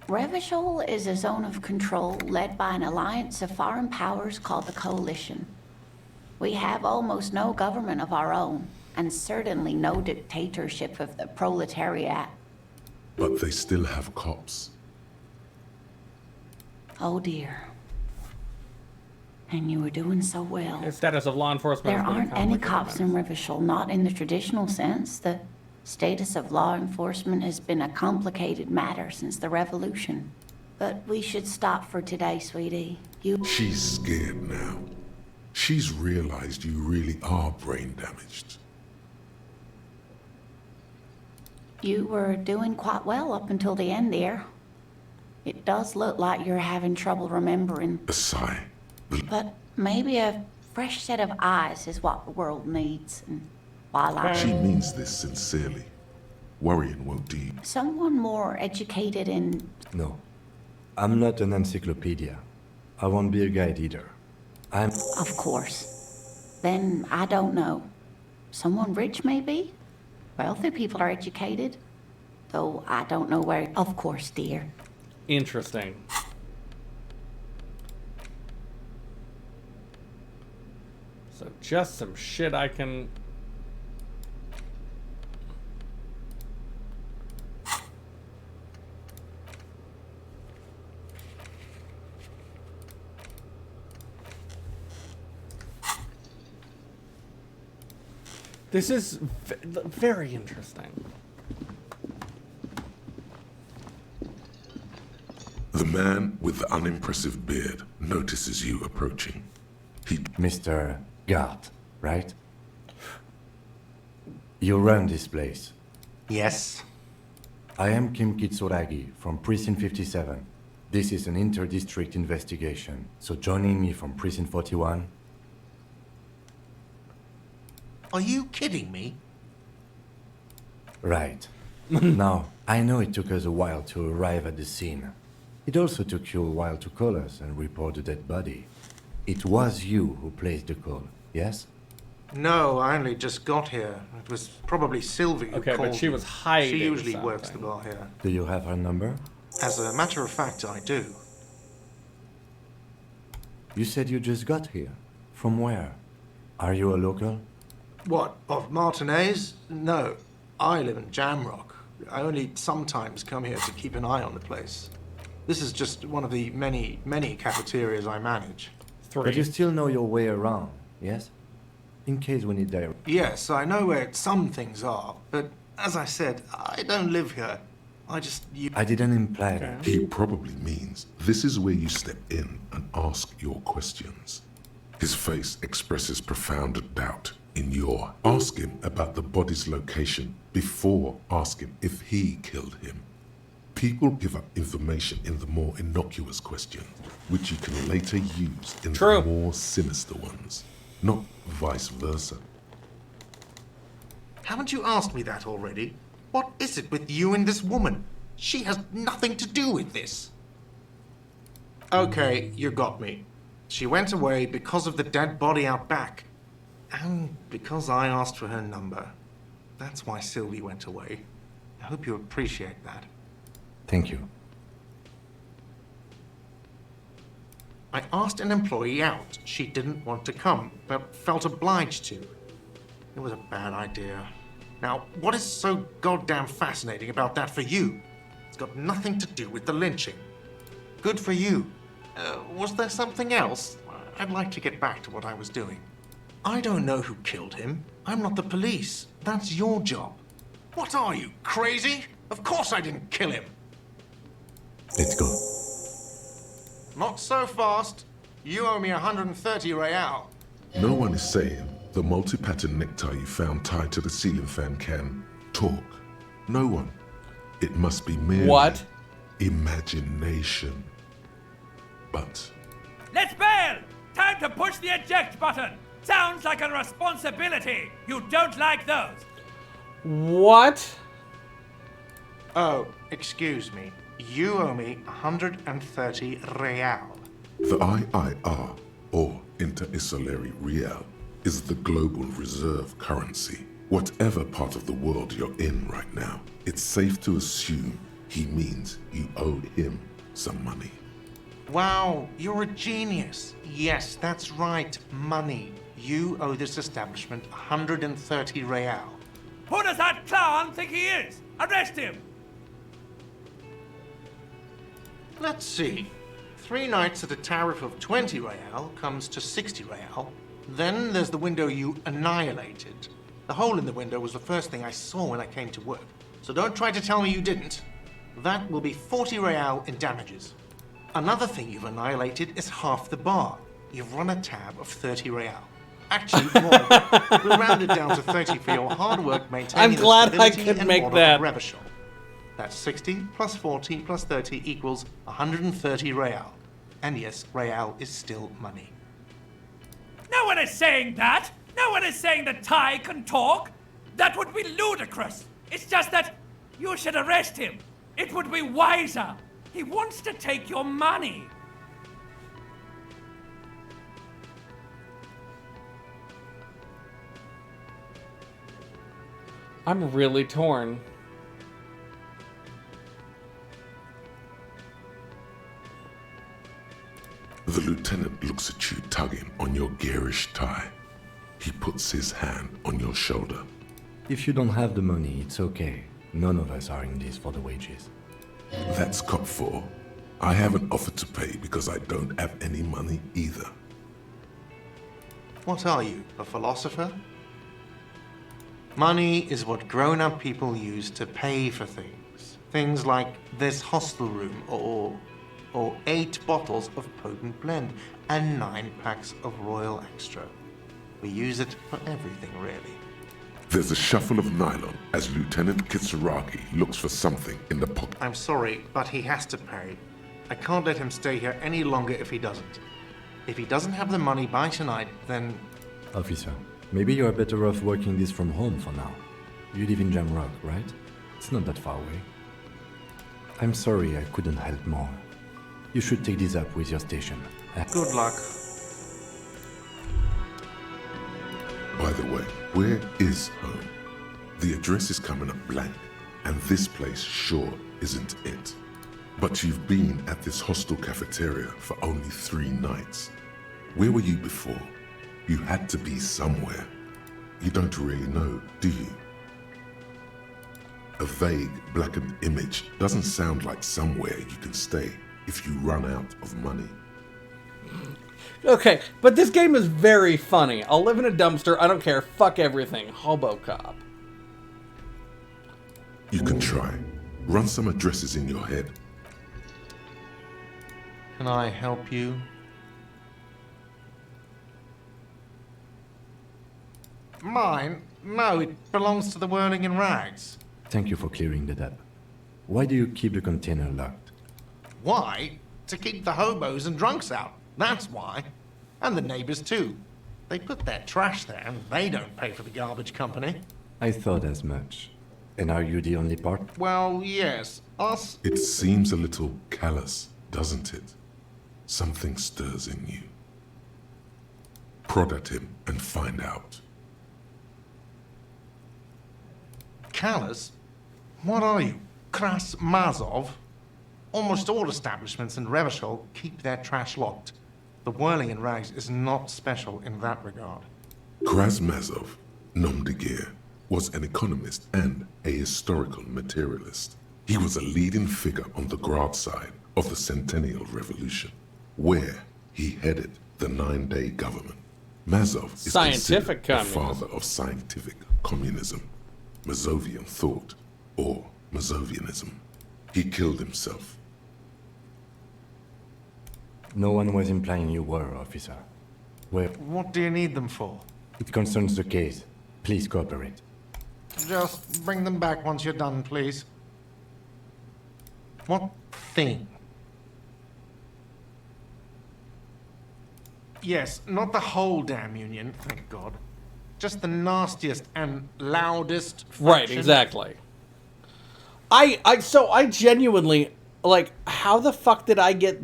Revachol is a zone of control led by an alliance of foreign powers called the Coalition. We have almost no government of our own, and certainly no dictatorship of the proletariat. But they still have cops. Oh dear. And you were doing so well. The status of law enforcement. There has been a aren't any conflict of cops in Revachol, not in the traditional sense. The status of law enforcement has been a complicated matter since the revolution. But we should stop for today, sweetie. She's scared now. She's realized you really are brain damaged. You were doing quite well up until the end there. It does look like you're having trouble remembering. A sigh. But maybe a fresh set of eyes is what the world needs. And while I... She means this sincerely. Worrying won't do you. Someone more educated in... No, I'm not an encyclopedia. I won't be a guide either. I'm... Of course. Then I don't know. Someone rich, maybe? Wealthy people are educated. Though I don't know where... Of course, dear. Interesting. So just some shit I can... This is very interesting. The man with the unimpressive beard notices you approaching. He... Mr. Gart, right? You run this place. Yes. I am Kim Kitsuragi from Precinct 57. This is an inter-district investigation, so joining me from Precinct 41... Are you kidding me? Right. Now, I know it took us a while to arrive at the scene. It also took you a while to call us and report a dead body. It was you who placed the call, yes? No, I only just got here. It was probably Sylvie who Okay, called but she me. was hiding She usually something. works the bar here. Do you have her number? As a matter of fact, I do. You said you just got here. From where? Are you a local? What, of Martinez? No, I live in Jamrock. I only sometimes come here to keep an eye on the place. This is just one of the many, many cafeterias I manage. But you still know your way around, yes? In case we need direct. Yes, I know where some things are, but as I said, I don't live here. I just... I didn't imply that. He probably means this is where you step in and ask your questions. His face expresses profound doubt in your ask him about the body's location before ask him if he killed him. People give up information in the more innocuous questions, which you can later use in the more sinister ones, not vice versa. Haven't you asked me that already? What is it with you and this woman? She has nothing to do with this. Okay, you got me. She went away because of the dead body out back. And because I asked for her number. That's why Sylvie went away. I hope you appreciate that. Thank you. I asked an employee out. She didn't want to come, but felt obliged to. It was a bad idea. Now, what is so goddamn fascinating about that for you? It's got nothing to do with the lynching. Good for you. Was there something else? I'd like to get back to what I was doing. I don't know who killed him. I'm not the police. That's your job. What are you, crazy? Of course I didn't kill him. Let's go. Not so fast. You owe me 130 real. No one is saying the multi-pattern necktie you found tied to the ceiling fan can talk. No one. It must be merely imagination. But Let's bail! Time to push the eject button! Sounds like a responsibility! You don't like those! What? Oh, excuse me. You owe me 130 real. the IIR, or Inter-Isolary Real, is the global reserve currency. Whatever part of the world you're in right now, it's safe to assume he means you owe him some money. Wow, you're a genius. Yes, that's right, money. You owe this establishment 130 real. Who does that clown think he is? Arrest him! Let's see. 3 nights at a tariff of 20 real comes to 60 real. Then there's the window you annihilated. The hole in the window was the first thing I saw when I came to work. So don't try to tell me you didn't. That will be 40 real in damages. Another thing you've annihilated is half the bar. You've run a tab of 30 real. Actually, more. We'll round it down to 30 for your hard work maintaining I'm glad the I stability could and make order that. of Revachol. That's 60 plus 40 plus 30 equals 130 real. And yes, real is still money. No one is saying that! No one is saying that Ty can talk! That would be ludicrous! It's just that you should arrest him! It would be wiser! He wants to take your money! I'm really torn. The lieutenant looks at you tugging on your garish tie. He puts his hand on your shoulder. If you don't have the money, it's okay. None of us are in this for the wages. That's Cop 4. I haven't offered to pay because I don't have any money either. What are you, a philosopher? Money is what grown-up people use to pay for things. Things like this hostel room, or 8 bottles of potent blend, and 9 packs of Royal Extra. We use it for everything, really. There's a shuffle of nylon as Lieutenant Kitsuragi looks for something in the pocket. I'm sorry, but he has to pay. I can't let him stay here any longer if he doesn't. If he doesn't have the money by tonight, then... Officer, maybe you're better off working this from home for now. You live in Jamrock, right? It's not that far away. I'm sorry I couldn't help more. You should take this up with your station. Good luck. By the way, where is home? The address is coming up blank, and this place sure isn't it. But you've been at this hostel cafeteria for only 3 nights. Where were you before? You had to be somewhere. You don't really know, do you? A vague, blackened image doesn't sound like somewhere you can stay if you run out of money. Okay, but this game is very funny. I'll live in a dumpster, I don't care, fuck everything. Hobo cop. You can try. Run some addresses in your head. Can I help you? Mine? No, it belongs to the Whirling in Rags. Thank you for clearing that up. Why do you keep the container locked? Why? To keep the hobos and drunks out. That's why. And the neighbors too. They put their trash there and they don't pay for the garbage company. I thought as much. And are you the only part? Well, yes. Us. It seems a little callous, doesn't it? Something stirs in you. Prod at him and find out. Callous? What are you? Kras Mazov? Almost all establishments in Revachol keep their trash locked. The Whirling in Rags is not special in that regard. Krasmazov, nom de guerre, was an economist and a historical materialist. He was a leading figure on the Grad side of the Centennial Revolution, where he headed the 9-day government. Mazov is Scientific considered the communism. father of scientific communism, Mazovian thought, or Mazovianism. He killed himself. No one was implying you were, officer. Well, What do you need them for? it concerns the case. Please cooperate. Just bring them back once you're done, please. What thing? Yes, not the whole damn union, thank God. Just the nastiest and loudest Right, faction. exactly. I genuinely, like, how the fuck did I get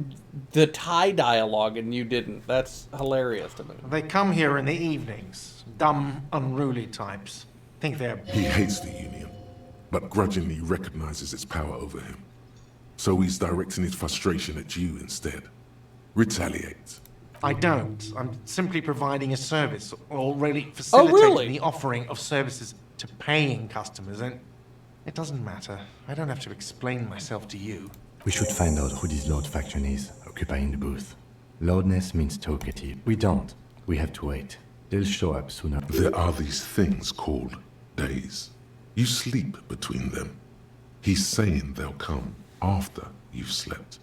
the Thai dialogue and you didn't? That's hilarious to me. They come here in the evenings. Dumb, unruly types. Think they're... He hates the Union, but grudgingly recognizes its power over him. So he's directing his frustration at you instead. Retaliate. I don't. I'm simply providing a service, or really facilitating really? the offering of services to paying customers, and it doesn't matter. I don't have to explain myself to you. We should find out who this Lord faction is, occupying the booth. Loudness means talkative. We don't. We have to wait. They'll show up sooner. There are these things called days. You sleep between them. He's saying they'll come after you've slept.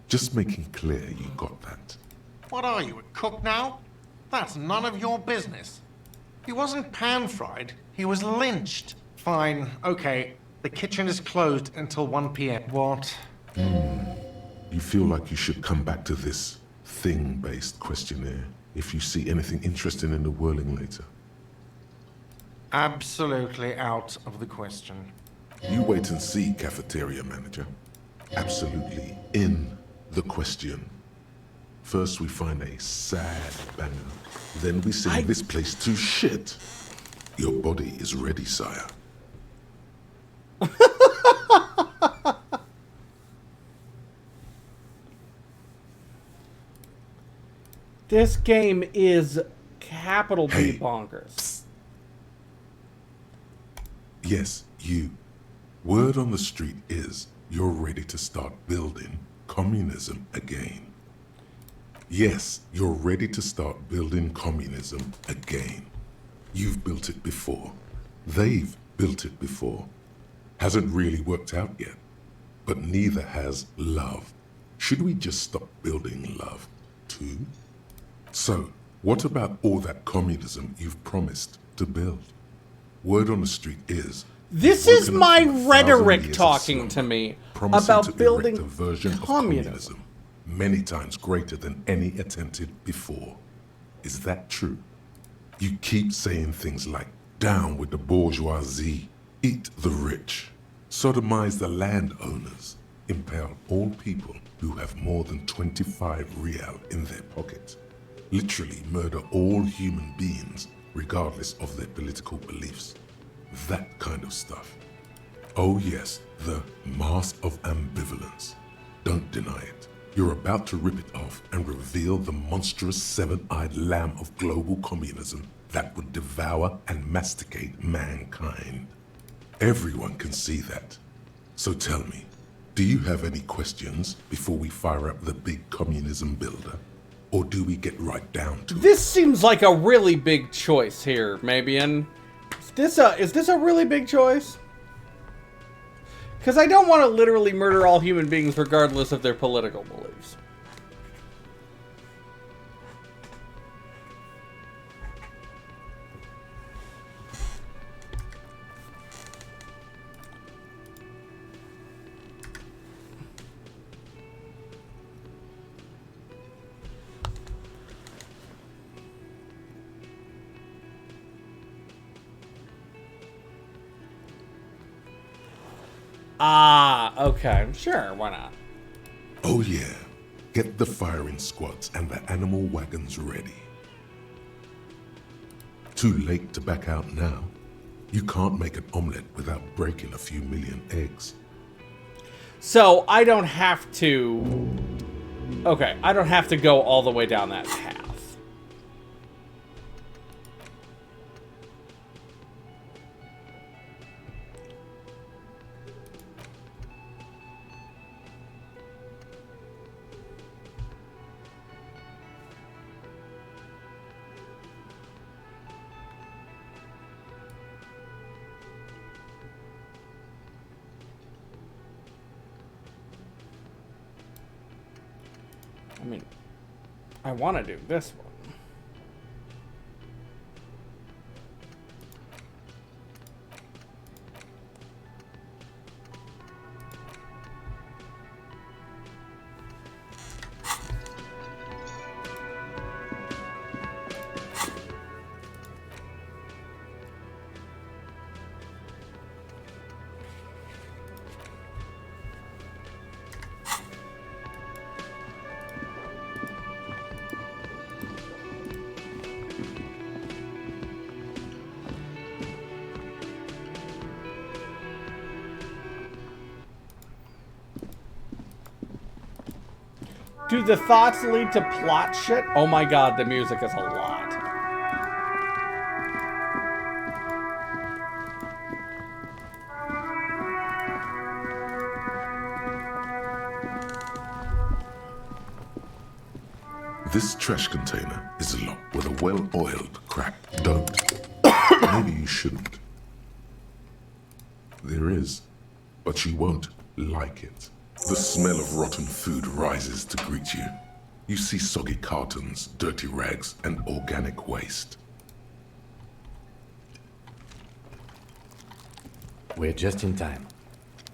Just making clear you got that. What are you, a cook now? That's none of your business. He wasn't pan-fried, he was lynched. Fine, okay. The kitchen is closed until 1 p.m. What? You feel like you should come back to this thing-based questionnaire if you see anything interesting in the whirling later. Absolutely out of the question. You wait and see, cafeteria manager. Absolutely in the question. First we find a sad banger. Then we sing this place to shit. Your body is ready, sire. This game is capital B bonkers. Yes, you. Word on the street is you're ready to start building communism again. Yes, you're ready to start building communism again. You've built it before. They've built it before. Hasn't really worked out yet. But neither has love. Should we just stop building love, too? So, what about all that communism you've promised to build? Word on the street is... This is my rhetoric talking to me about building a version of communism many times greater than any attempted before. Is that true? You keep saying things like, down with the bourgeoisie, eat the rich, sodomize the landowners, impale all people who have more than 25 real in their pocket. Literally murder all human beings, regardless of their political beliefs. That kind of stuff. Oh yes, the mask of ambivalence. Don't deny it. You're about to rip it off and reveal the monstrous seven-eyed lamb of global communism that would devour and masticate mankind. Everyone can see that. So tell me, do you have any questions before we fire up the big communism builder? Or do we get right down to it? This seems like a really big choice here, Mabian. Is this a really big choice? Because I don't want to literally murder all human beings regardless of their political beliefs. Ah, okay. Sure, why not? Oh yeah. Get the firing squads and the animal wagons ready. Too late to back out now. You can't make an omelette without breaking a few million eggs. So, I don't have to... Okay, I don't have to go all the way down that path. I mean, I want to do this one. Do the thoughts lead to plot shit? Oh my god, the music is a lot. This trash container is locked with a well-oiled crack. Don't. Maybe you shouldn't. There is, but you won't like it. The smell of rotten food rises to greet you. You see soggy cartons, dirty rags, and organic waste. We're just in time.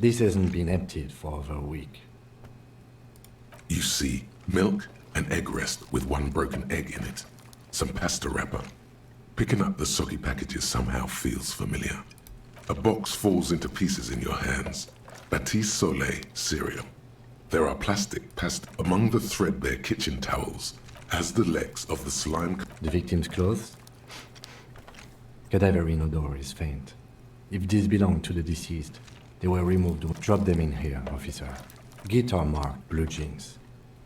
This hasn't been emptied for over a week. You see milk and egg rest with one broken egg in it. Some pasta wrapper. Picking up the soggy packages somehow feels familiar. A box falls into pieces in your hands. Batiste Soleil cereal. There are plastic pasta among the threadbare kitchen towels, as the legs of the slime... The victim's clothes? Cadaverine odor is faint. If these belong to the deceased, they were removed. Drop them in here, officer. Guitar marked blue jeans.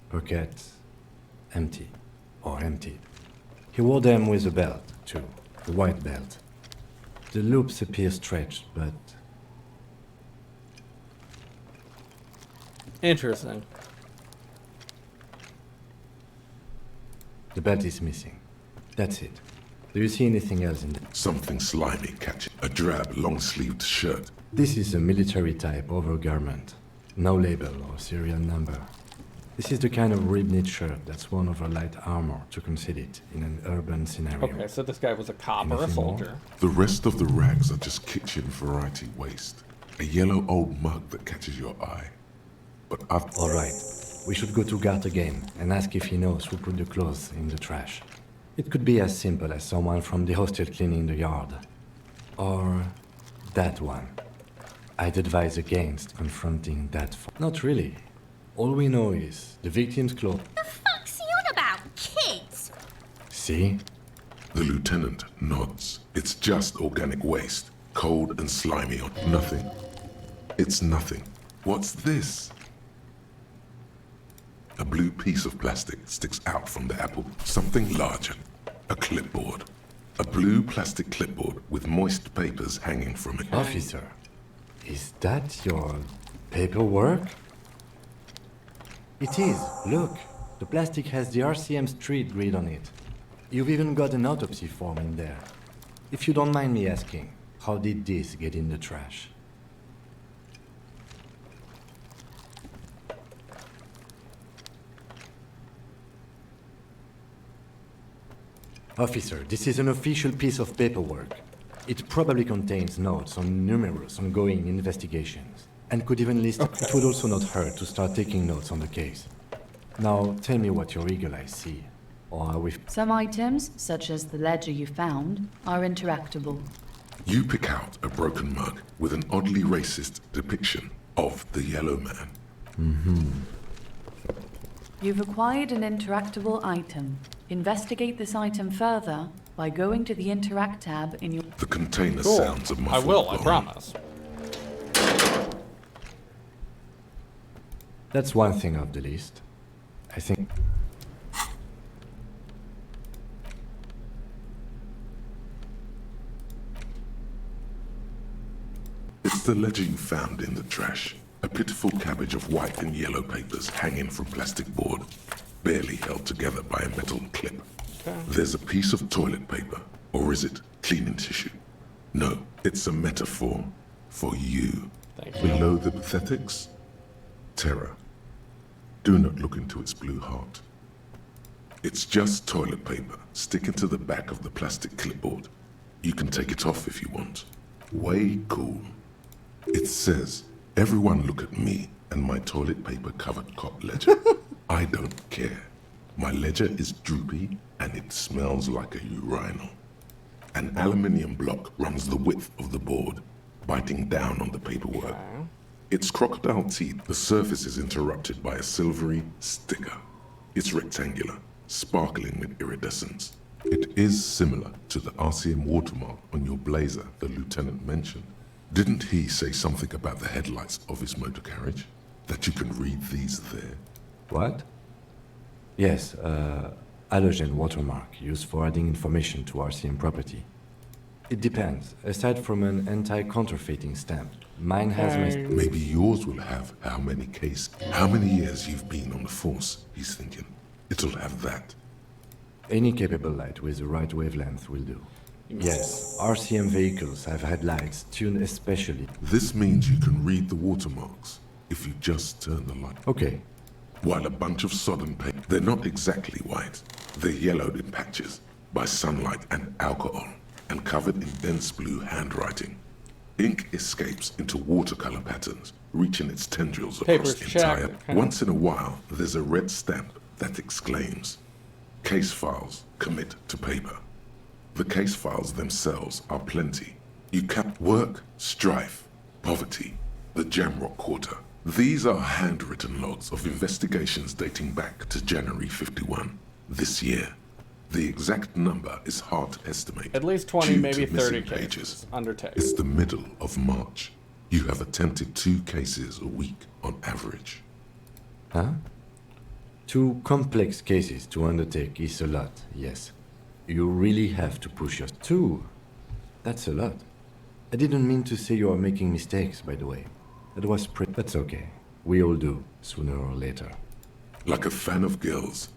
Pockets empty or emptied. He wore them with a belt, too. A white belt. The loops appear stretched, but... Interesting. The belt is missing. That's it. Do you see anything else in there? Something slimy catching. A drab, long-sleeved shirt. This is a military-type overgarment. No label or serial number. This is the kind of rib-knit shirt that's worn over light armor to conceal it in an urban scenario. Okay, so this guy was a cop or a Anything more? soldier. The rest of the rags are just kitchen variety waste. A yellow old mug that catches your eye. But I've... All right. We should go to Gart again and ask if he knows who put the clothes in the trash. It could be as simple as someone from the hostel cleaning the yard. Or that one. I'd advise against confronting that... Not really. All we know is the victim's clothes. The fuck's he on about? Kids? See? The lieutenant nods. It's just organic waste. Cold and slimy on nothing. It's nothing. What's this? A blue piece of plastic sticks out from the apple. Something larger. A clipboard. A blue plastic clipboard with moist papers hanging from it. Officer, is that your paperwork? It is. Look, the plastic has the RCM street grid on it. You've even got an autopsy form in there. If you don't mind me asking, how did this get in the trash? Officer, this is an official piece of paperwork. It probably contains notes on numerous ongoing investigations, and could even list... It would also not hurt to start taking notes on the case. Now, tell me what your eagle eyes see. Or are we... Some items, such as the ledger you found, are interactable. You pick out a broken mug with an oddly racist depiction of the Yellow Man. Mm-hmm. You've acquired an interactable item. Investigate this item further by going to the Interact tab in your... The container Cool. sounds a muffled I will, I bong. promise. That's one thing off the list. I think... It's the ledger you found in the trash. A pitiful cabbage of white and yellow papers hanging from plastic board, barely held together by a metal clip. Okay. There's a piece of toilet paper, or is it cleaning tissue? No, it's a metaphor for you. Thank you. Below the pathetics, terror. Do not look into its blue heart. It's just toilet paper sticking to the back of the plastic clipboard. You can take it off if you want. Way cool. It says, everyone look at me and my toilet paper covered cop ledger. I don't care. My ledger is droopy and it smells like a urinal. An aluminium block runs the width of the board, biting down on the paperwork. Its crocodile teeth, the surface is interrupted by a silvery sticker. It's rectangular, sparkling with iridescence. It is similar to the RCM watermark on your blazer the lieutenant mentioned. Didn't he say something about the headlights of his motor carriage? That you can read these there? What? Yes, halogen watermark used for adding information to RCM property. It depends. Aside from an anti-counterfeiting stamp, mine has Maybe yours will have how many years you've been on the force, he's thinking. It'll have that. Any capable light with the right wavelength will do. Yes, RCM vehicles have had lights tuned especially. This means you can read the watermarks if you just turn the light. Okay. While a bunch of sodden paint, they're not exactly white. They're yellowed in patches by sunlight and alcohol and covered in dense blue handwriting. Ink escapes into watercolor patterns, reaching its tendrils across the entire... Once in a while, there's a red stamp that exclaims, "Case files commit to paper." The case files themselves are plenty. You cap work, strife, poverty, the Jamrock Quarter. These are handwritten logs of investigations dating back to January 51, this year. The exact number is hard to estimate. At least 20, due maybe to 30 missing cases undertaken. It's the middle of March. You have attempted 2 cases a week on average. Huh? 2 complex cases to undertake is a lot, yes. You really have to push your... 2? That's a lot. I didn't mean to say you are making mistakes, by the way. That was That's okay. We all do, sooner or later. Like a fan of girls,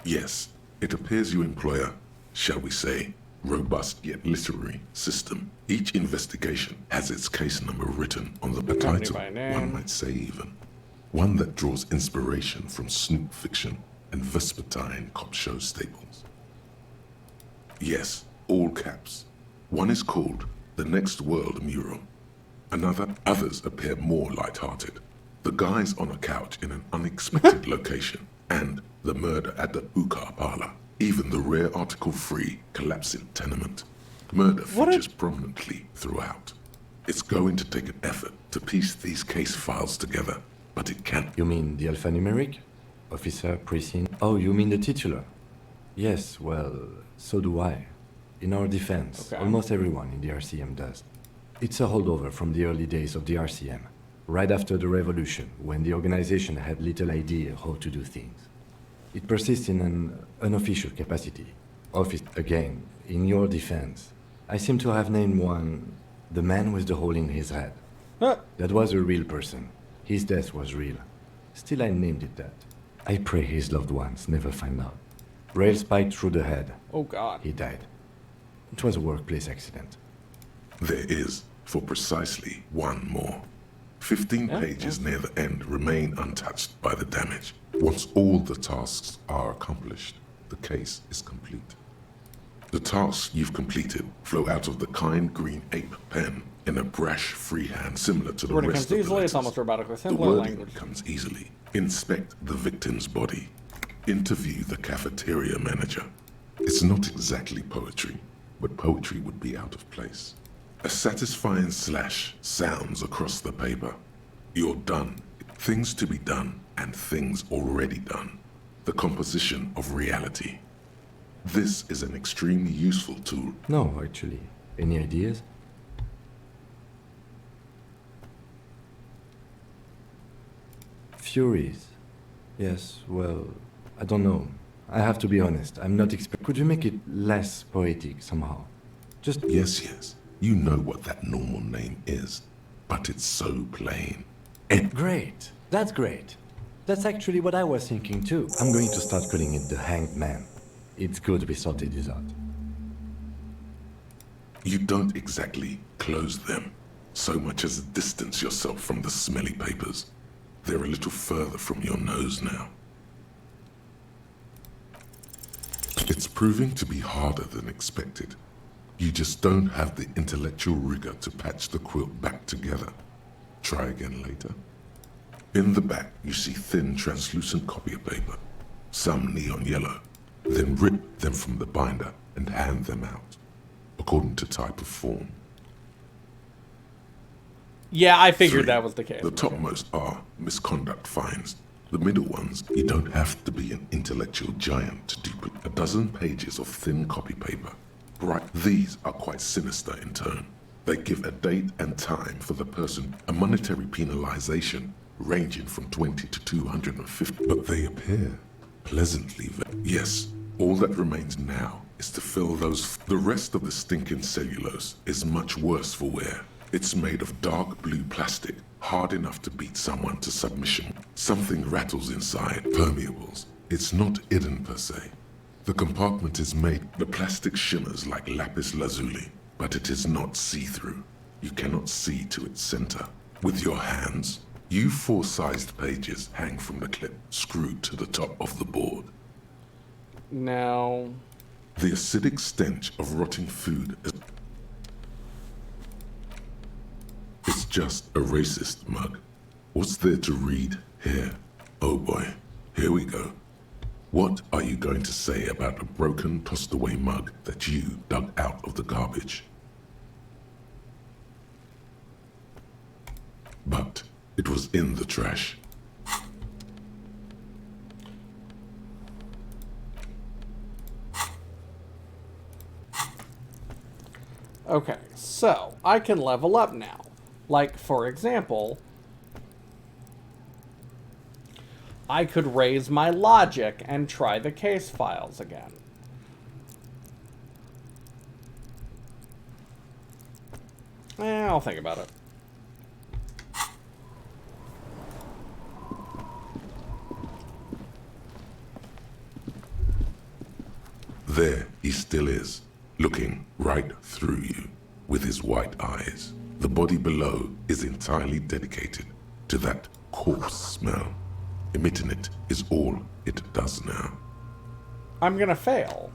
yes, it appears you employ a, shall we say, robust yet literary system. Each investigation has its case number written on the title, one might say even. One that draws inspiration from snoop fiction and vespertine cop show staples. Yes, all caps. One is called The Next World Mural. Others appear more light-hearted. The guys on a couch in an unexpected location, and the murder at the Ukar parlor. Even the rare article-free collapsing tenement. Murder features prominently throughout. It's going to take an effort to piece these case files together. but it can't. You mean the alphanumeric? Officer, precinct? Oh, you mean the titular? Yes, well, so do I. In our defense, almost everyone in the RCM does. It's a holdover from the early days of the RCM, right after the revolution, when the organization had little idea how to do things. It persists in an unofficial capacity. Office, again, in your defense, I seem to have named one the man with the hole in his head. That was a real person. His death was real. Still, I named it that. I pray his loved ones never find out. Rail spiked through the head. Oh, God. He died. It was a workplace accident. There is, for precisely one more. 15 pages near the end remain untouched by the damage. Once all the tasks are accomplished, the case is complete. The tasks you've completed flow out of the kind green ape pen in a brash freehand similar to the Wording rest comes of the easily, it's letters. almost robotically The simpler wording language. comes easily. Inspect the victim's body. Interview the cafeteria manager. It's not exactly poetry, but poetry would be out of place. A satisfying slash sounds across the paper. You're done. Things to be done and things already done. The composition of reality. This is an extremely useful tool. No, actually. Any ideas? Furies. Yes, well, I don't know. I have to be honest. I'm not Could you make it less poetic somehow? Just... Yes. You know what that normal name is, but it's so plain. Great. That's great. That's actually what I was thinking too. I'm going to start calling it the Hanged Man. It's good we sorted this out. You don't exactly close them, so much as distance yourself from the smelly papers. They're a little further from your nose now. It's proving to be harder than expected. You just don't have the intellectual rigor to patch the quilt back together. Try again later. In the back, you see thin, translucent copy paper, some neon yellow. Then rip them from the binder and hand them out, according to type of form. Yeah, I figured that was the case. The topmost are misconduct fines. The middle ones, you don't have to be an intellectual giant to duplicate. A dozen pages of thin copy paper. Right, these are quite sinister in tone. They give a date and time for the person, a monetary penalization ranging from 20 to 250, but they appear pleasantly yes, all that remains now is to fill those. The rest of the stinking cellulose is much worse for wear. It's made of dark blue plastic, hard enough to beat someone to submission. Something rattles inside, permeables. It's not hidden per se. The compartment is made, the plastic shimmers like lapis lazuli, but it is not see-through. You cannot see to its center. With your hands, you 4-sized pages hang from the clip, screwed to the top of the board. Now... The acidic stench of rotting food is... It's just a racist mug. What's there to read here? Oh boy, here we go. What are you going to say about a broken, tossed-away mug that you dug out of the garbage? But it was in the trash. Okay, so I can level up now. Like, for example, I could raise my logic and try the case files again. I'll think about it. There he still is, looking right through you with his white eyes. The body below is entirely dedicated to that corpse smell. Emitting it is all it does now. I'm gonna fail.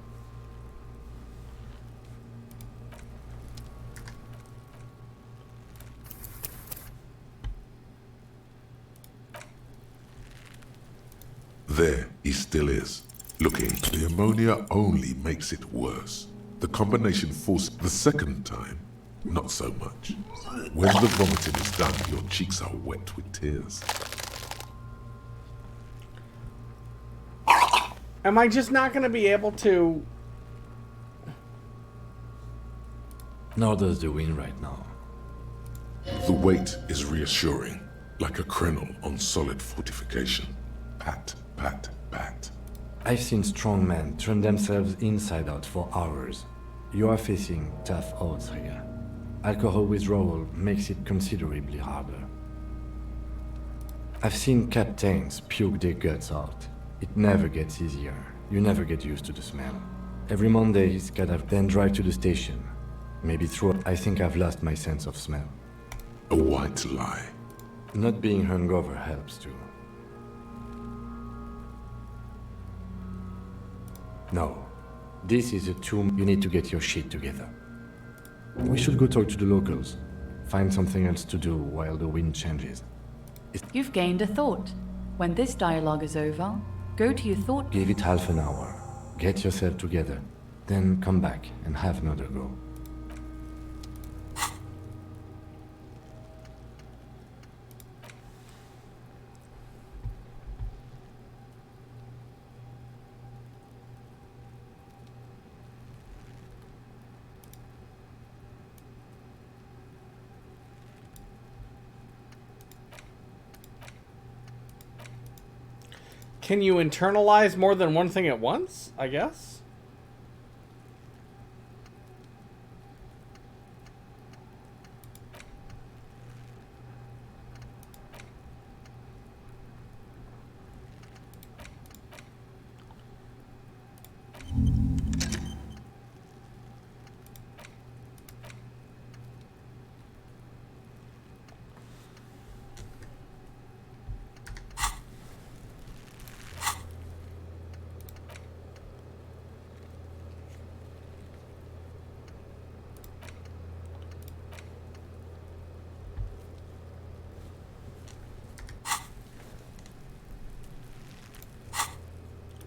There he still is, looking. The ammonia only makes it worse. The combination force the second time, not so much. When the vomiting is done, your cheeks are wet with tears. Am I just not going to be able to... Nor does the wind right now. The weight is reassuring, like a crenel on solid fortification. Pat, pat, pat. I've seen strong men turn themselves inside out for hours. You are facing tough odds here. Alcohol withdrawal makes it considerably harder. I've seen captains puke their guts out. It never gets easier. You never get used to the smell. Every Monday he's gotta then drive to the station. Maybe through I think I've lost my sense of smell. A white lie. Not being hungover helps too. No. This is a tomb. You need to get your shit together. We should go talk to the locals. Find something else to do while the wind changes. You've gained a thought. When this dialogue is over, go to your thought. Give it half an hour. Get yourself together. Then come back and have another go. Can you internalize more than one thing at once, I guess?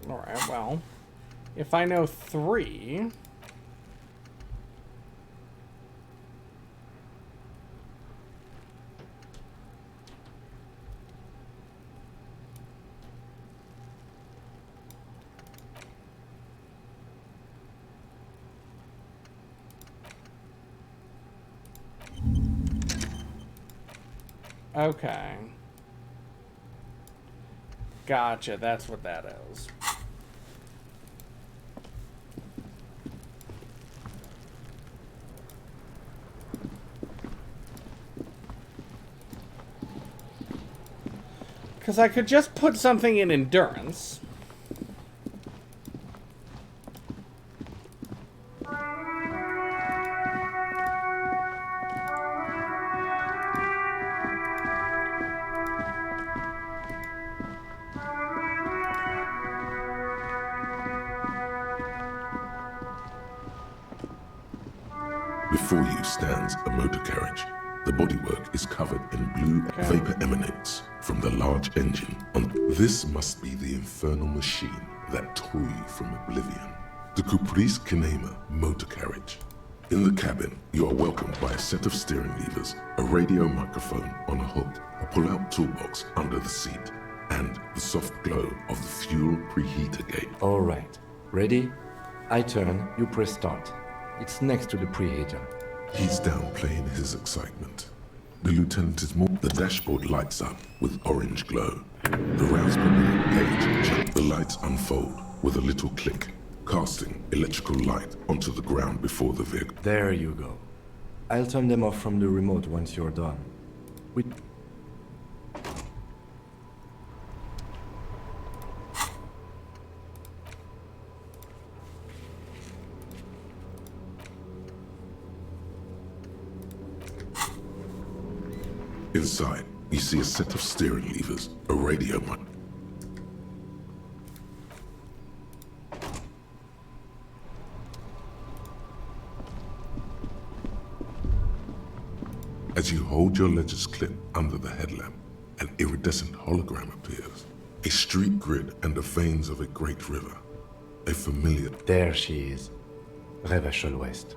Alright, well, if I know 3... Okay. Gotcha, that's what that is. Because I could just put something in endurance. Before you stands a motor carriage. The bodywork is covered in blue. Vapor emanates from the large engine. This must be the infernal machine that tore you from oblivion. The Caprice Kinema motor carriage. In the cabin, you are welcomed by a set of steering levers, a radio microphone on a hook, a pull-out toolbox under the seat, and the soft glow of the fuel preheater gate. All right. Ready? I turn, you press start. It's next to the preheater. He's downplaying his excitement. The lieutenant is more. The dashboard lights up with orange glow. The rounds per minute gauge jump. The lights unfold with a little click, casting electrical light onto the ground before the vehicle. There you go. I'll turn them off from the remote once you're done. Inside, you see a set of steering levers, a radio mic. As you hold your ledger's clip under the headlamp, an iridescent hologram appears. A street grid and the veins of a great river. A familiar... There she is. Revachol West.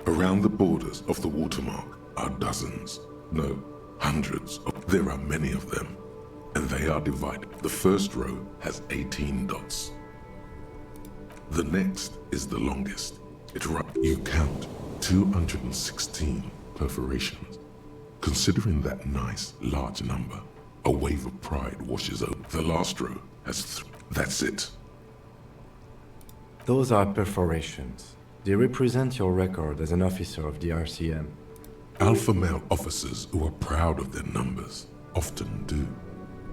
Around the borders of the watermark are dozens, no, hundreds of... There are many of them. and they are divided. The first row has 18 dots. The next is the longest. You count 216 perforations. Considering that nice, large number, a wave of pride washes over. The last row has that's it. Those are perforations. They represent your record as an officer of the RCM. Alpha male officers who are proud of their numbers often do.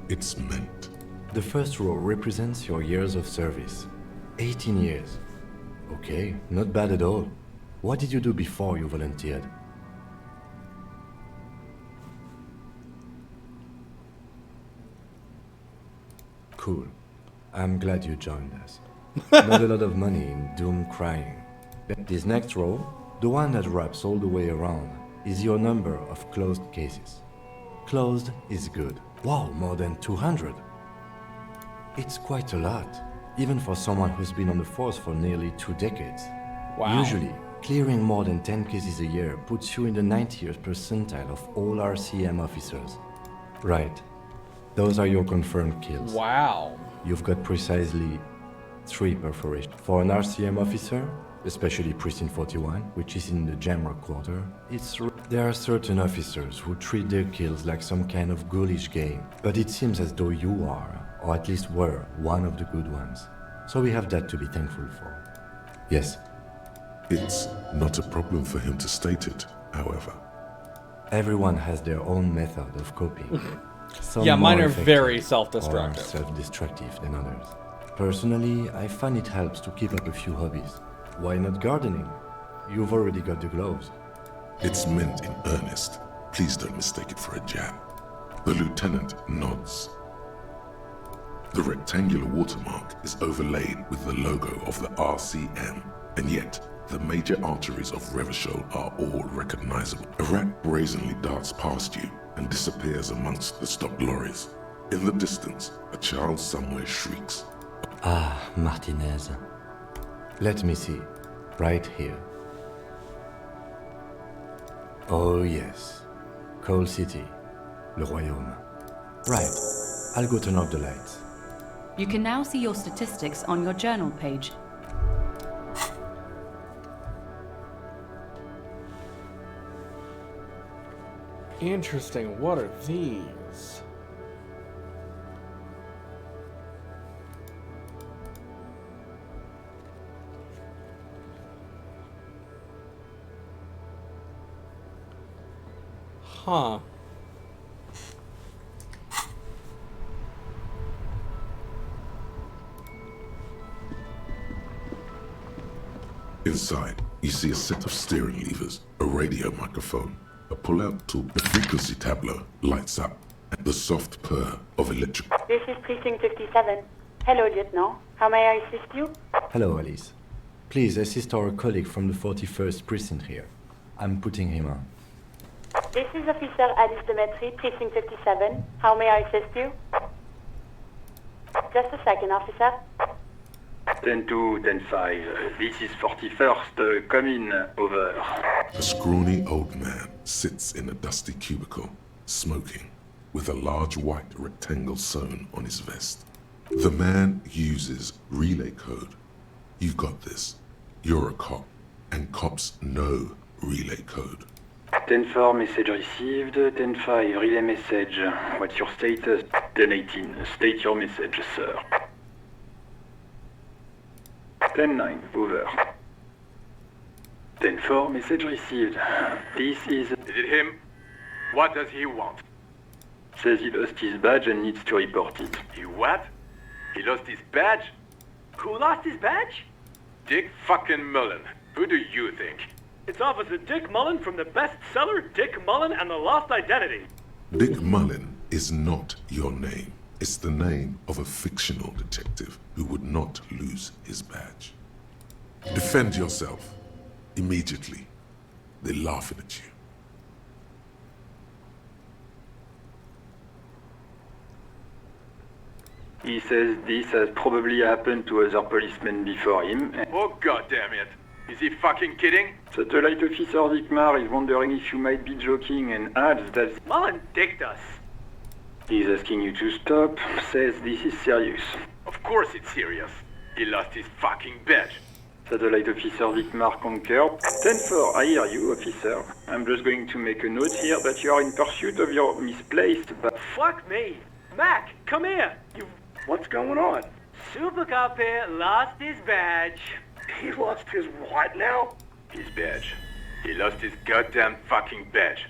It's meant. The first row represents your years of service. 18 years. Okay, not bad at all. What did you do before you volunteered? Cool. I'm glad you joined us. Not a lot of money in doom crying. This next row, the one that wraps all the way around, is your number of closed cases. Closed is good. Wow, more than 200. It's quite a lot, even for someone who's been on the force for nearly 2 decades. Wow. Usually, clearing more than 10 cases a year puts you in the 90th percentile of all RCM officers. Right. Those are your confirmed kills. Wow. You've got precisely 3 perforations. For an RCM officer, especially Precinct 41, which is in the Jamrock quarter, there are certain officers who treat their kills like some kind of ghoulish game. But it seems as though you are, or at least were, one of the good ones. So we have that to be thankful for. Yes. It's not a problem for him to state it, however. Everyone has their own method of coping. Some yeah, mine more are very effective self-destructive. or self-destructive than others. Personally, I find it helps to keep up a few hobbies. Why not gardening? You've already got the gloves. It's meant in earnest. Please don't mistake it for a jab. The lieutenant nods. The rectangular watermark is overlaid with the logo of the RCM, and yet the major arteries of Revachol are all recognizable. A rat brazenly darts past you and disappears amongst the stopped lorries. In the distance, a child somewhere shrieks. Ah, Martinez. Let me see. Right here. Oh yes. Coal City. Le Royaume. Right. I'll go turn off the lights. You can now see your statistics on your journal page. Interesting. What are these? Huh. Inside, you see a set of steering levers, a radio microphone, a pull-out tool. The frequency tableau lights up, and the soft purr of electric. This is Precinct 57. Hello, Lieutenant. How may I assist you? Hello, Alice. Please assist our colleague from the 41st precinct here. I'm putting him on. This is Officer Alice Demetri, Precinct 57. How may I assist you? Just a second, officer. 10-2, 10-5. This is 41st. Come in. Over. A scrawny old man sits in a dusty cubicle, smoking, with a large white rectangle sewn on his vest. The man uses relay code. You've got this. You're a cop, and cops know relay code. 10-4, message received. 10-5, relay message. What's your status? 10-18, state your message, sir. 10-9, over. 10-4, message received. This is... Is it him? What does he want? Says he lost his badge and needs to report it. He what? He lost his badge? Who lost his badge? Dick fucking Mullen. Who do you think? It's Officer Dick Mullen from the bestseller Dick Mullen and the Lost Identity. Dick Mullen is not your name. It's the name of a fictional detective who would not lose his badge. Defend yourself. Immediately. They're laughing at you. He says this has probably happened to other policemen before him. Oh goddammit. Is he fucking kidding? Satellite Officer Dickmar is wondering if you might be joking and adds that... Mullen dicked us. He's asking you to stop, says this is serious. Of course it's serious. He lost his fucking badge. Satellite Officer Vicmar Conquer. 10-4, I hear you, officer. I'm just going to make a note here that you are in pursuit of your misplaced Fuck me. Mac, come here. What's going on? Super Cop here lost his badge. He lost his what now? His badge. He lost his goddamn fucking badge.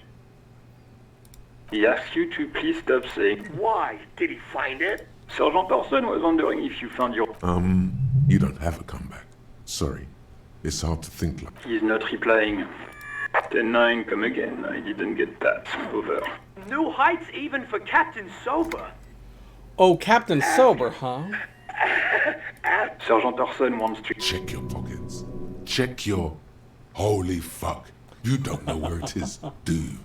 He asks you to please stop saying. Why? Did he find it? Sergeant Orson was wondering if you found your... You don't have a comeback. Sorry. It's hard to think like... He's not replying. 10-9, come again. I didn't get that. Over. New heights even for Captain Sober. Oh, Captain Sober, huh? Sergeant Orson wants to... Check your pockets. Check your... Holy fuck. You don't know where it is, do you?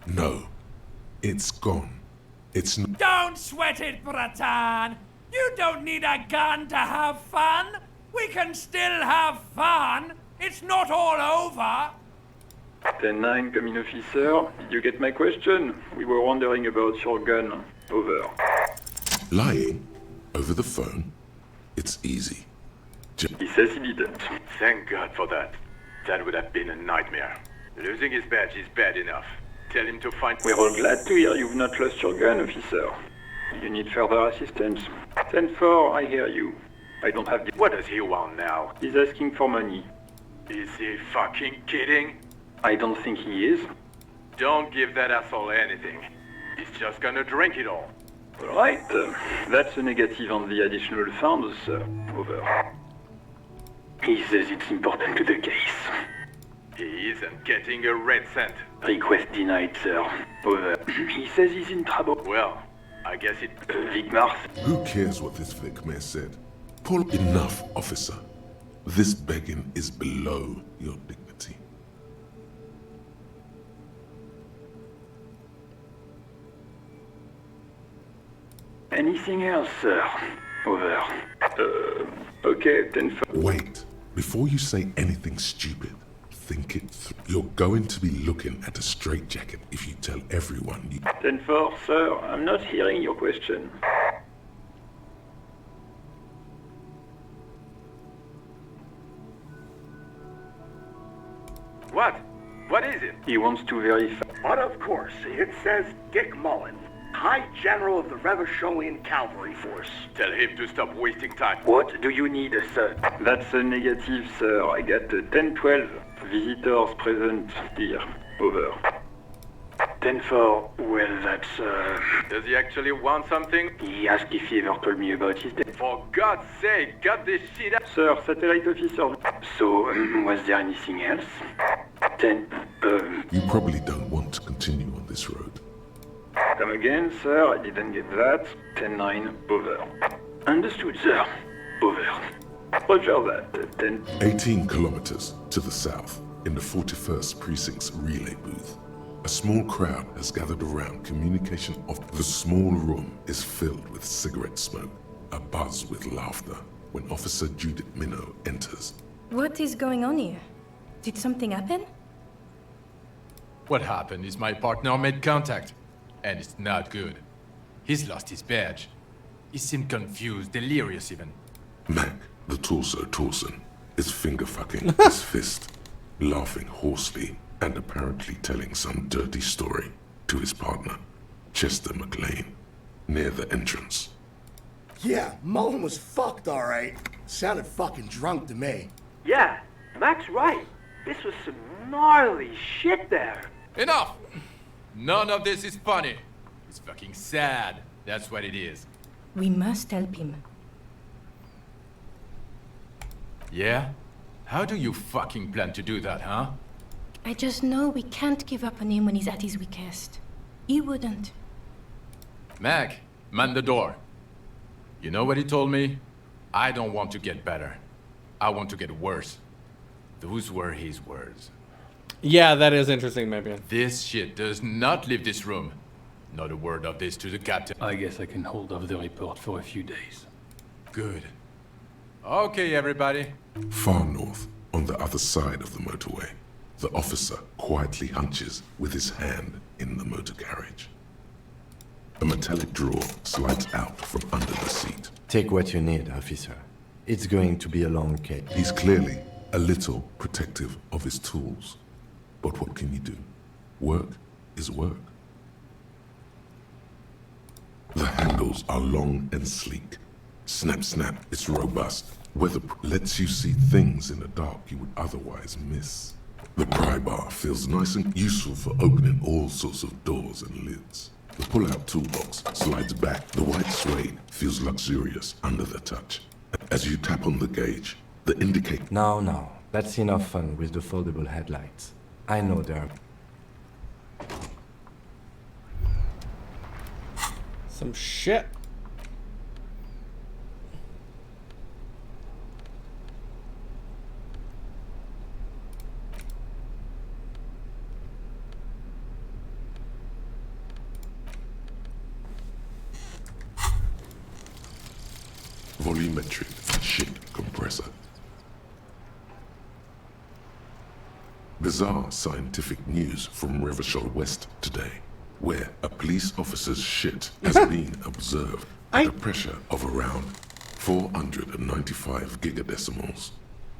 No. It's gone. It's not... Don't sweat it, Bratan! You don't need a gun to have fun! We can still have fun! It's not all over! 10-9, come in, officer. Did you get my question? We were wondering about your gun. Over. Lying? Over the phone? It's easy. He says he didn't. Thank God for that. That would have been a nightmare. Losing his badge is bad enough. Tell him to find... We're all glad to hear you've not lost your gun, officer. You need further assistance. 10-4, I hear you. I don't have the... What does he want now? He's asking for money. Is he fucking kidding? I don't think he is. Don't give that asshole anything. He's just gonna drink it all. Alright, that's a negative on the additional funds, sir. Over. He says it's important to the case. He isn't getting a red cent. Request denied, sir. Over. He says he's in trouble. Well, I guess it... Vicmar. Who cares what this Vicmar said? Pull enough, officer. This begging is below your dignity. Anything else, sir? Over. Okay, 10-4. Wait. Before you say anything stupid, think it through. You're going to be looking at a straitjacket if you tell everyone you... 10-4, sir. I'm not hearing your question. What? What is it? He wants to verify... But of course, it says Dick Mullen, High General of the Revacholian Cavalry Force. Tell him to stop wasting time. What do you need, sir? That's a negative, sir. I got 10-12 visitors present here. Over. 10-4, well, that's, Does he actually want something? He asked if he ever told me about his death. For God's sake, cut this shit out! Sir, satellite officer. So, was there anything else? 10, You probably don't want to continue on this road. Come again, sir. I didn't get that. 10-9, over. Understood, sir. Over. Roger that. 10... 18 kilometers to the south, in the 41st Precinct's relay booth. A small crowd has gathered around communication of the small room is filled with cigarette smoke, a buzz with laughter, when Officer Judith Minnow enters. What is going on here? Did something happen? What happened is my partner made contact, and it's not good. He's lost his badge. He seemed confused, delirious even. Mac, the torso Torson, is finger-fucking his fist, laughing hoarsely and apparently telling some dirty story to his partner, Chester McLean, near the entrance. Yeah, Mullen was fucked, alright. Sounded fucking drunk to me. Yeah, Mac's right. This was some gnarly shit there. Enough! None of this is funny. It's fucking sad. That's what it is. We must help him. Yeah? How do you fucking plan to do that, huh? I just know we can't give up on him when he's at his weakest. He wouldn't. Mac, man the door. You know what he told me? I don't want to get better. I want to get worse. Those were his words. Yeah, that is interesting, maybe. This shit does not leave this room. Not a word of this to the captain. I guess I can hold off the report for a few days. Good. Okay, everybody. Far north, on the other side of the motorway, the officer quietly hunches with his hand in the motor carriage. A metallic drawer slides out from under the seat. Take what you need, officer. It's going to be a long case. He's clearly a little protective of his tools. But what can you do? Work is work. The handles are long and sleek. Snap, snap, it's robust. Weatherproof lets you see things in the dark you would otherwise miss. The pry bar feels nice and useful for opening all sorts of doors and lids. The pull-out toolbox slides back. The white suede feels luxurious under the touch. As you tap on the gauge, the indicator... No. That's enough fun with the foldable headlights. I know there are... Some shit. Volumetric shit compressor. Bizarre scientific news from Revachol West today, where a police officer's shit has been observed at a pressure of around 495 gigadecimals.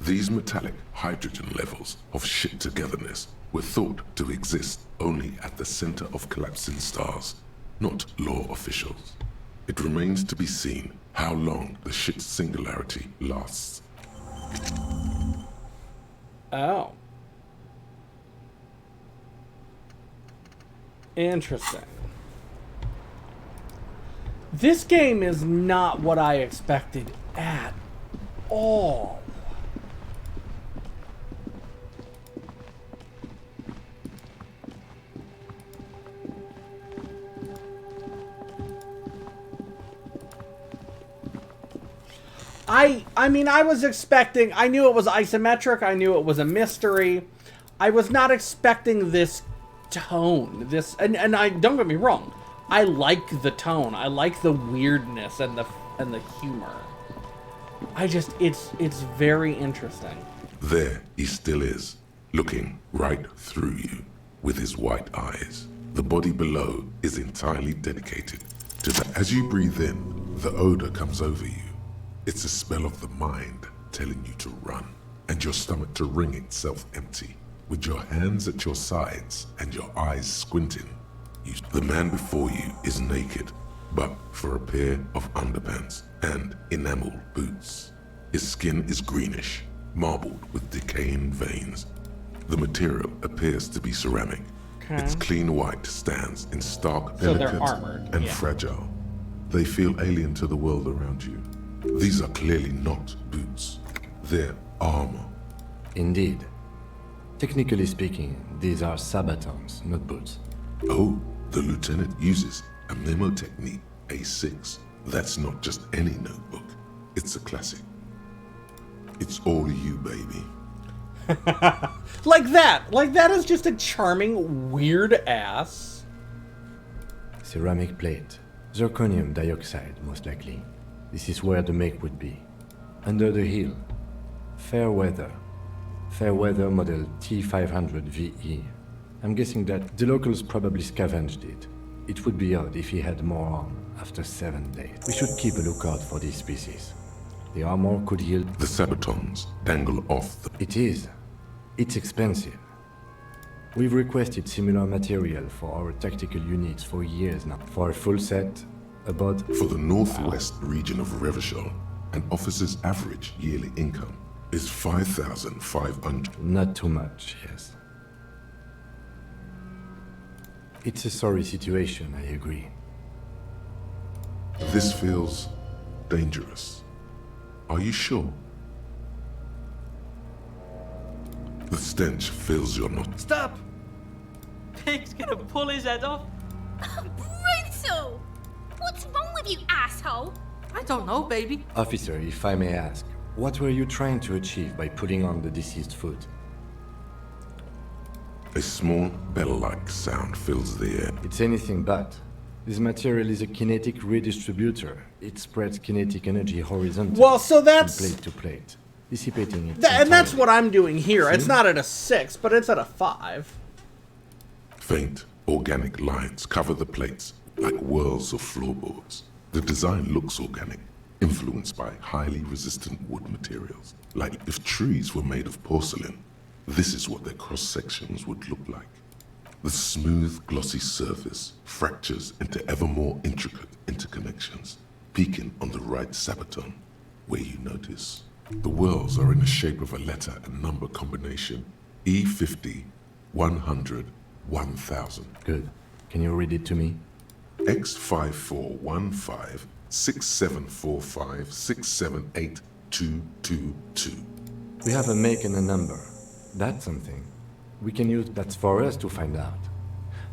These metallic hydrogen levels of shit togetherness were thought to exist only at the center of collapsing stars, not law officials. It remains to be seen how long the shit's singularity lasts. Oh. Interesting. This game is not what I expected at all. I mean, I was expecting, I knew it was isometric, I knew it was a mystery. I was not expecting this tone, and I, don't get me wrong, I like the tone, I like the weirdness and the humor. It's very interesting. There he still is, looking right through you with his white eyes. The body below is entirely dedicated to that. As you breathe in, the odor comes over you. It's a smell of the mind telling you to run, and your stomach to wring itself empty. With your hands at your sides and your eyes squinting, the man before you is naked, but for a pair of underpants and enamel boots. His skin is greenish, marbled with decaying veins. The material appears to be ceramic. Okay. Its clean white stands in stark, So they're delicate, armored, and yeah. fragile. They feel alien to the world around you. These are clearly not boots. They're armor. Indeed. Technically speaking, these are sabatons, not boots. Oh, the lieutenant uses a mnemotechnique A6. That's not just any notebook. It's a classic. It's all you, baby. Like that is just a charming, weird ass. Ceramic plate. Zirconium dioxide, most likely. This is where the make would be. Under the hill. Fair weather model T500 VE. I'm guessing that the locals probably scavenged it. It would be odd if he had more on after 7 days. We should keep a lookout for these species. The armor could yield... The sabatons dangle off the... It is. It's expensive. We've requested similar material for our tactical units for years now. For a full set, about... For the northwest region of Revachol, an officer's average yearly income is 5,500. Not too much, yes. It's a sorry situation, I agree. This feels dangerous. Are you sure? The stench fills your nostrils. Stop! Pig's gonna pull his head off. Brutal! What's wrong with you, asshole? I don't know, baby. Officer, if I may ask, what were you trying to achieve by putting on the deceased foot? A small bell-like sound fills the air. It's anything but. This material is a kinetic redistributor. It spreads kinetic energy horizontally. Well, so that's... from plate to plate, dissipating it. And that's what I'm doing here. It's not at a 6, but it's at a 5. Faint, organic lines cover the plates, like whirls of floorboards. The design looks organic, influenced by highly resistant wood materials. Like if trees were made of porcelain, this is what their cross-sections would look like. The smooth, glossy surface fractures into ever more intricate interconnections, peaking on the right sabaton, where you notice. The whirls are in the shape of a letter and number combination, E50, 100, 1000. Good. Can you read it to me? X5415 6745 678222. We have a make and a number. That's something. We can use that for us to find out.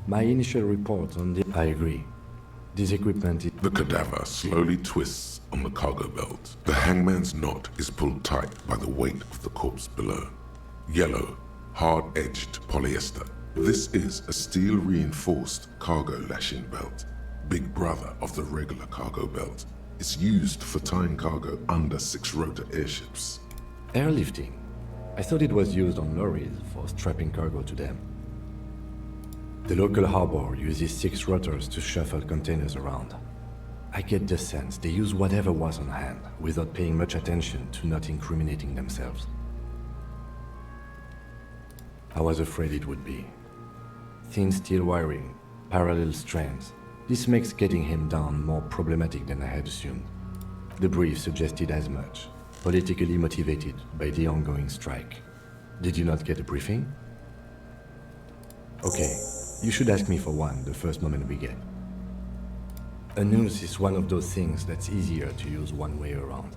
My initial report on the... I agree. This equipment is... The cadaver slowly twists on the cargo belt. The hangman's knot is pulled tight by the weight of the corpse below. Yellow, hard-edged polyester. This is a steel-reinforced cargo lashing belt. Big brother of the regular cargo belt. It's used for tying cargo under 6-rotor airships. Airlifting. I thought it was used on lorries for strapping cargo to them. The local harbor uses 6 rotors to shuffle containers around. I get the sense they use whatever was on hand without paying much attention to not incriminating themselves. I was afraid it would be. Thin steel wiring, parallel strands. This makes getting him down more problematic than I had assumed. The brief suggested as much, politically motivated by the ongoing strike. Did you not get a briefing? Okay, you should ask me for one the first moment we get. A noose is one of those things that's easier to use one way around.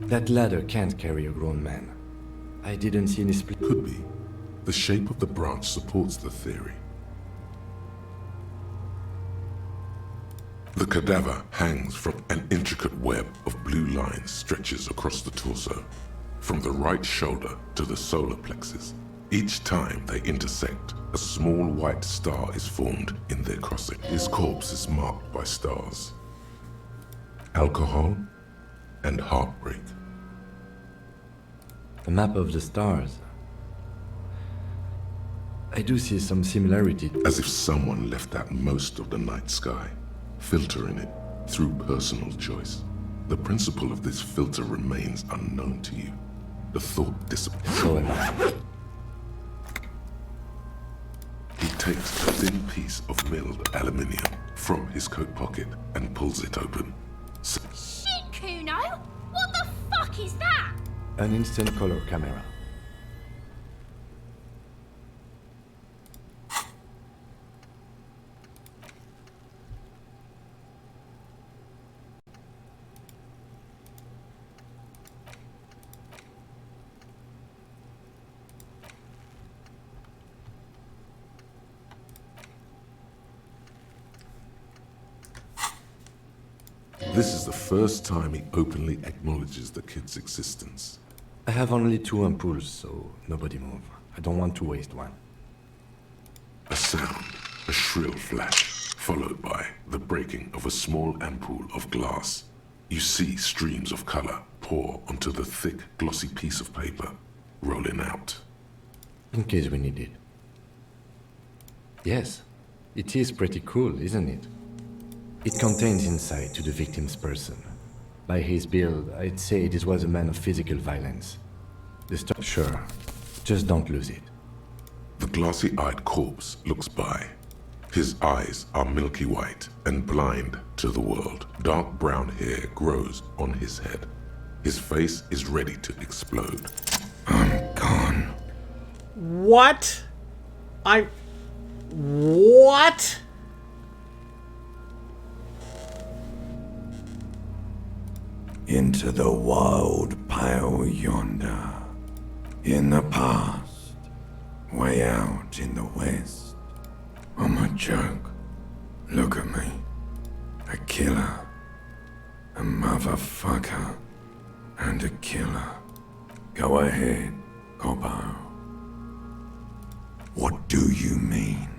That ladder can't carry a grown man. I didn't see any split. Could be. The shape of the branch supports the theory. The cadaver hangs from an intricate web of blue lines stretches across the torso, from the right shoulder to the solar plexus. Each time they intersect, a small white star is formed in their crossing. His corpse is marked by stars. Alcohol and heartbreak. A map of the stars. I do see some similarity. As if someone left out most of the night sky, filtering it through personal choice. The principle of this filter remains unknown to you. The thought disappears. So am I. He takes a thin piece of milled aluminium from his coat pocket and pulls it open. Shit, Kuno! What the fuck is that? An instant color camera. This is the first time he openly acknowledges the kid's existence. I have only 2 ampoules, so nobody move. I don't want to waste one. A sound, a shrill flash, followed by the breaking of a small ampoule of glass. You see streams of color pour onto the thick, glossy piece of paper, rolling out. In case we need it. Yes, it is pretty cool, isn't it? It contains insight to the victim's person. By his build, I'd say this was a man of physical violence. Sure, just don't lose it. The glassy-eyed corpse looks by. His eyes are milky white and blind to the world. Dark brown hair grows on his head. His face is ready to explode. I'm gone. What? What? Into the wild pale yonder. In the past, way out in the west. I'm a joke. Look at me. A killer. A motherfucker. And a killer. Go ahead, Coppo. What do you mean?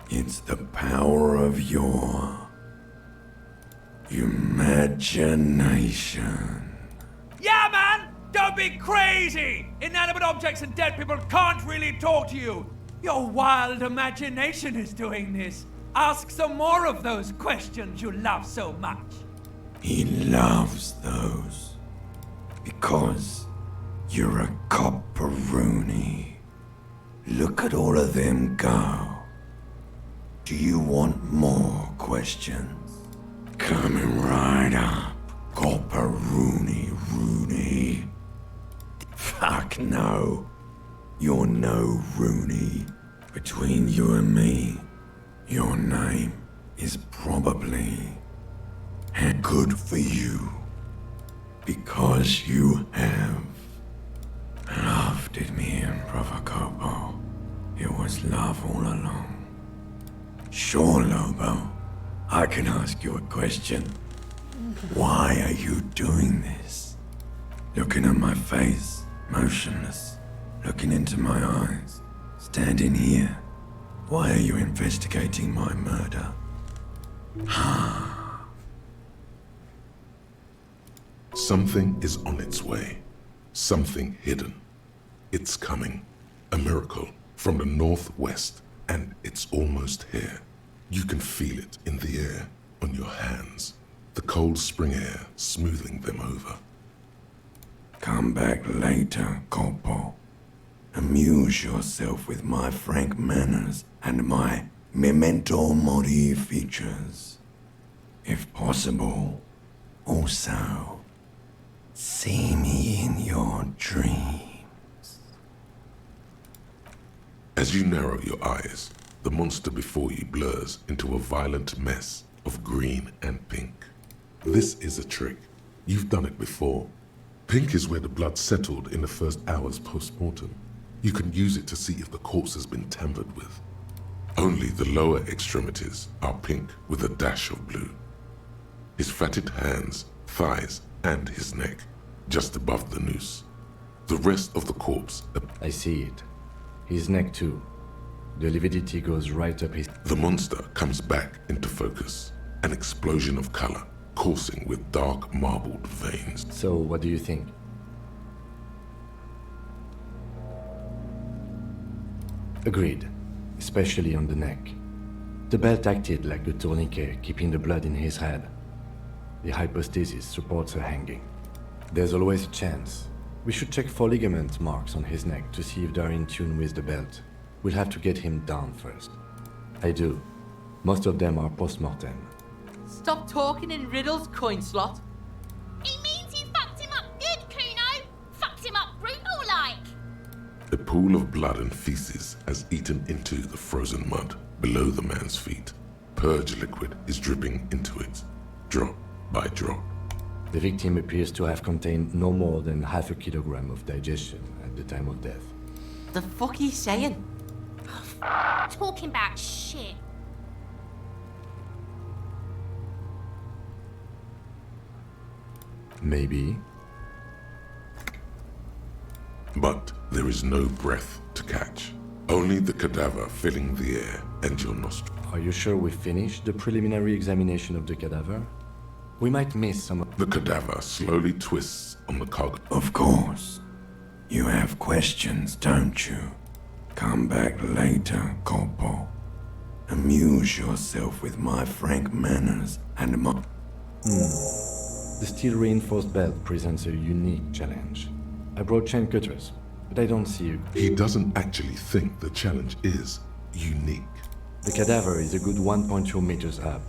It's the power of your imagination. Yeah, man! Don't be crazy! Inanimate objects and dead people can't really talk to you. Your wild imagination is doing this. Ask some more of those questions you love so much. He loves those. Because you're a copperoonie. Look at all of them go. Do you want more questions? Coming right up, copperoonie Rooney. Fuck no. You're no Rooney. Between you and me, your name is probably good for you. Because you have loved it, me and Provocopo. It was love all along. Sure, Lobo. I can ask you a question. Why are you doing this? Looking at my face, motionless, looking into my eyes, standing here. Why are you investigating my murder? Something is on its way. Something hidden. It's coming. A miracle from the northwest, and it's almost here. You can feel it in the air, on your hands. The cold spring air smoothing them over. Come back later, Corpo. Amuse yourself with my frank manners and my memento mori features. If possible, also, see me in your dreams. As you narrow your eyes, the monster before you blurs into a violent mess of green and pink. This is a trick. You've done it before. Pink is where the blood settled in the first hours post-mortem. You can use it to see if the corpse has been tampered with. Only the lower extremities are pink with a dash of blue. His fatted hands, thighs, and his neck, just above the noose. The rest of the corpse... I see it. His neck too. The lividity goes right up his... The monster comes back into focus. An explosion of color, coursing with dark marbled veins. So, what do you think? Agreed, especially on the neck. The belt acted like a tourniquet, keeping the blood in his head. The hypostasis supports her hanging. There's always a chance. We should check for ligament marks on his neck to see if they're in tune with the belt. We'll have to get him down first. I do. Most of them are post-mortem. Stop talking in riddles, coin slot. He means you fucked him up good, Kuno. Fucked him up brutal like. A pool of blood and feces has eaten into the frozen mud below the man's feet. Purge liquid is dripping into it, drop by drop. The victim appears to have contained no more than half a kilogram of digestion at the time of death. The fuck are you saying? Talking about shit. Maybe. But there is no breath to catch. Only the cadaver filling the air and your nostril. Are you sure we finished the preliminary examination of the cadaver? We might miss some of... The cadaver slowly twists on the cog. Of course. You have questions, don't you? Come back later, Corpo. Amuse yourself with my frank manners and my... The steel-reinforced belt presents a unique challenge. I brought chain cutters, but I don't see you. He doesn't actually think the challenge is unique. The cadaver is a good 1.2 meters up.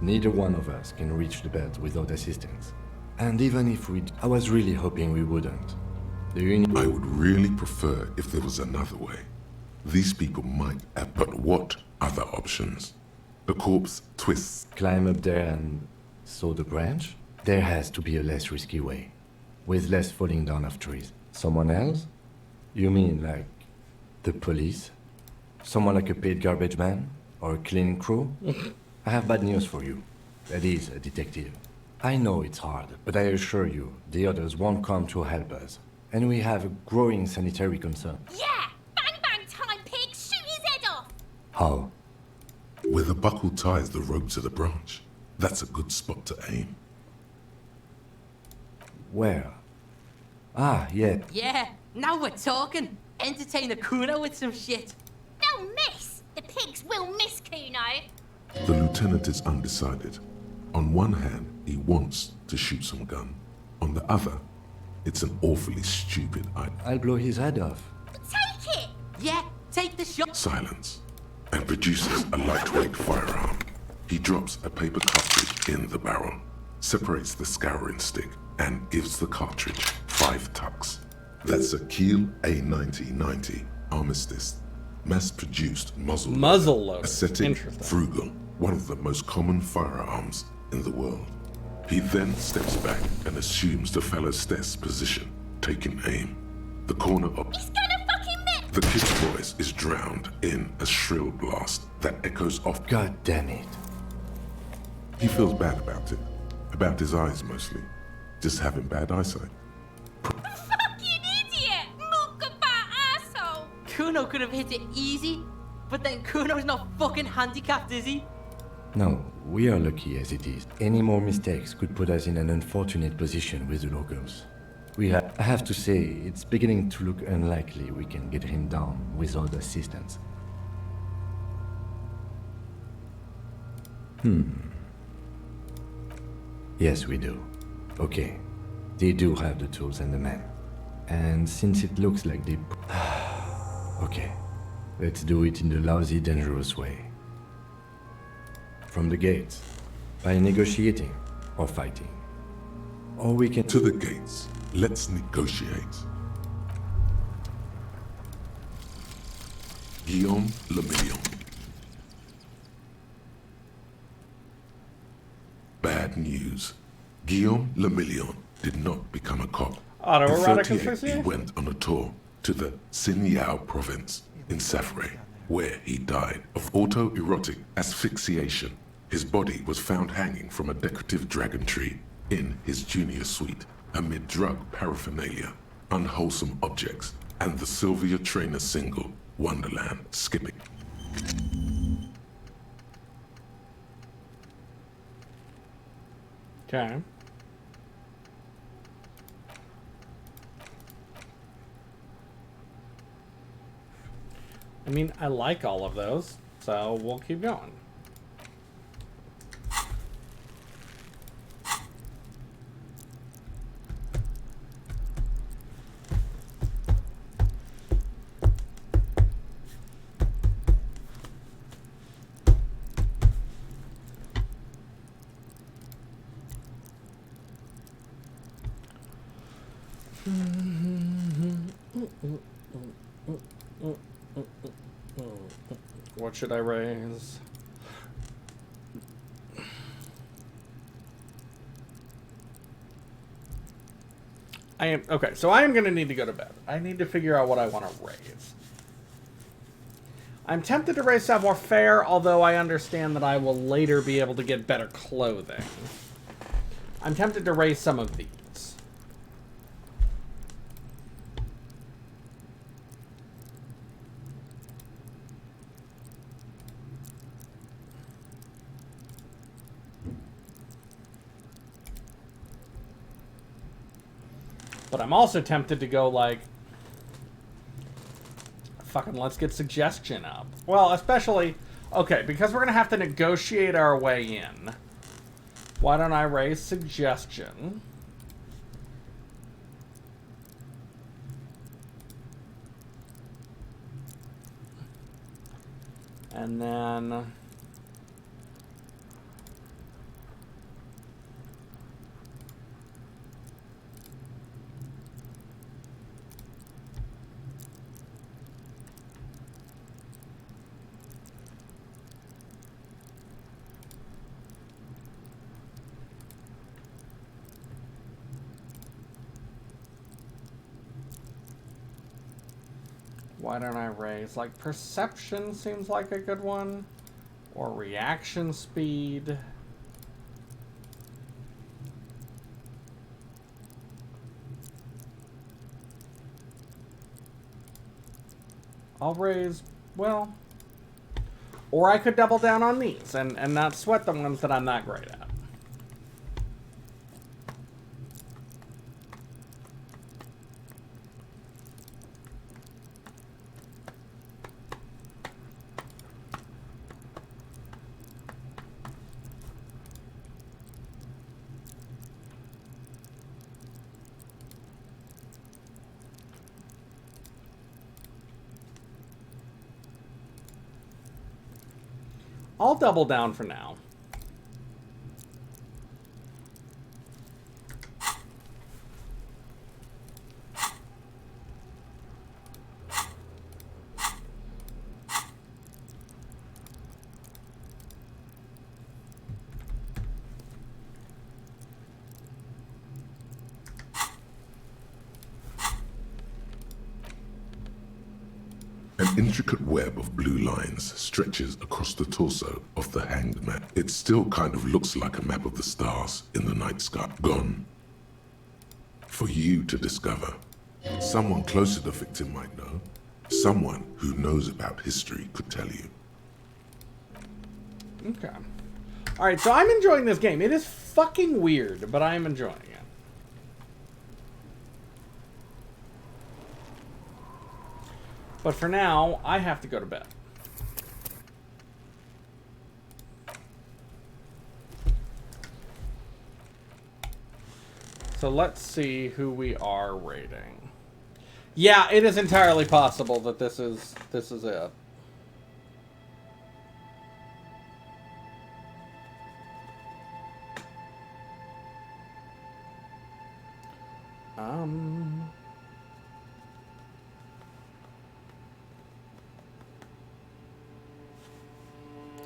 Neither one of us can reach the belt without assistance. And even if we... I was really hoping we wouldn't. I would really prefer if there was another way. These people might have, but what other options? The corpse twists. Climb up there and saw the branch? There has to be a less risky way. With less falling down of trees. Someone else? You mean like the police? Someone like a paid garbage man? Or a cleaning crew? I have bad news for you. That is a detective. I know it's hard, but I assure you, the others won't come to help us. And we have a growing sanitary concern. Yeah! Bang bang time, pig! Shoot his head off! How? Where the buckle ties the rope to the branch. That's a good spot to aim. Where? Ah, yeah. Yeah, now we're talking. Entertain a Kuno with some shit. No pigs will miss Kuno. The lieutenant is undecided. On one hand, he wants to shoot some gun. On the other, it's an awfully stupid idea. I'll blow his head off. Take it! Yeah, take the shot. Silence. And produces a lightweight firearm. He drops a paper cartridge in the barrel, separates the scouring stick, and gives the cartridge 5 tucks. That's a Kiel A9090 Armistice, mass-produced muzzle loader, aesthetic, Interesting. frugal, one of the most common firearms in the world. He then steps back and assumes the fellow's desk position, taking aim. The corner of the kid's voice is drowned in a shrill blast that echoes off. God damn it. He feels bad about it. About his eyes mostly. Just having bad eyesight. Fucking idiot! asshole! Kuno could have hit it easy, but then Kuno's not fucking handicapped, is he? No, we are lucky as it is. Any more mistakes could put us in an unfortunate position with the locals. I have to say, it's beginning to look unlikely we can get him down without assistance. Yes, we do. Okay. They do have the tools and the men. And since it looks like they... Okay. Let's do it in the lousy, dangerous way. From the gates. By negotiating or fighting. Or we can... To the gates. Let's negotiate. Guillaume Le Million. Bad news. Guillaume Le Million did not become a cop. Autoerotic In 38, asphyxiation? he went on a tour to the Sinyao province in Safre, where he died of autoerotic asphyxiation. His body was found hanging from a decorative dragon tree in his junior suite, amid drug paraphernalia, unwholesome objects, and the Sylvia Trainer single, Wonderland, skipping. Okay. I mean, I like all of those, so we'll keep going. What should I raise? Okay, so I am going to need to go to bed. I need to figure out what I want to raise. I'm tempted to raise savoir-faire, although I understand that I will later be able to get better clothing. I'm tempted to raise some of these. But I'm also tempted to go like, fucking let's get suggestion up. Well, especially, okay, because we're going to have to negotiate our way in. Why don't I raise suggestion? And then... Why don't I raise, like, perception seems like a good one, or reaction speed. I'll raise, well, or I could double down on these and not sweat the ones that I'm not great at. I'll double down for now. An intricate web of blue lines stretches across the torso of the hanged man. It still kind of looks like a map of the stars in the night sky. Gone. For you to discover. Someone close to the victim might know. Someone who knows about history could tell you. Okay. Alright, so I'm enjoying this game. It is fucking weird, but I am enjoying it. But for now, I have to go to bed. So let's see who we are rating. Yeah, it is entirely possible that this is it.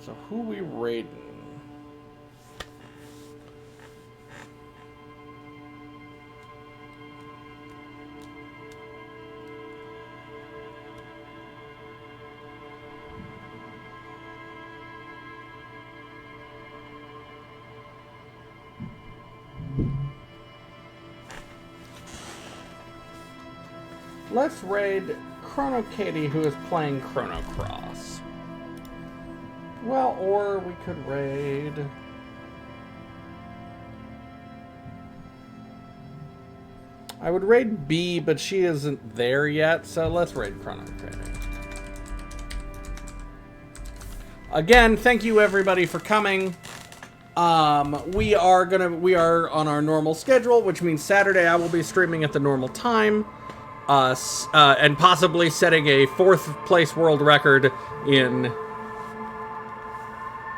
So who we rating? Let's raid Chrono Katie, who is playing Chrono Cross. Well, or we could raid... I would raid B, but she isn't there yet, so let's raid Chrono Katie. Again, thank you everybody for coming. We are on our normal schedule, which means Saturday I will be streaming at the normal time. And possibly setting a 4th place world record in...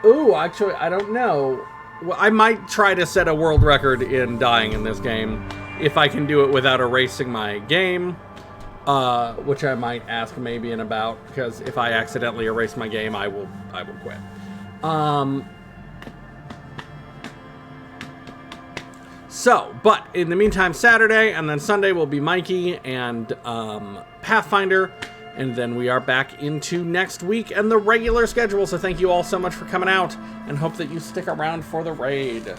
Ooh, actually, I don't know. Well, I might try to set a world record in dying in this game, if I can do it without erasing my game, which I might ask maybe in about, because if I accidentally erase my game, I will quit. So, but in the meantime, Saturday and then Sunday will be Mikey and Pathfinder. And then we are back into next week and the regular schedule. So thank you all so much for coming out and hope that you stick around for the raid.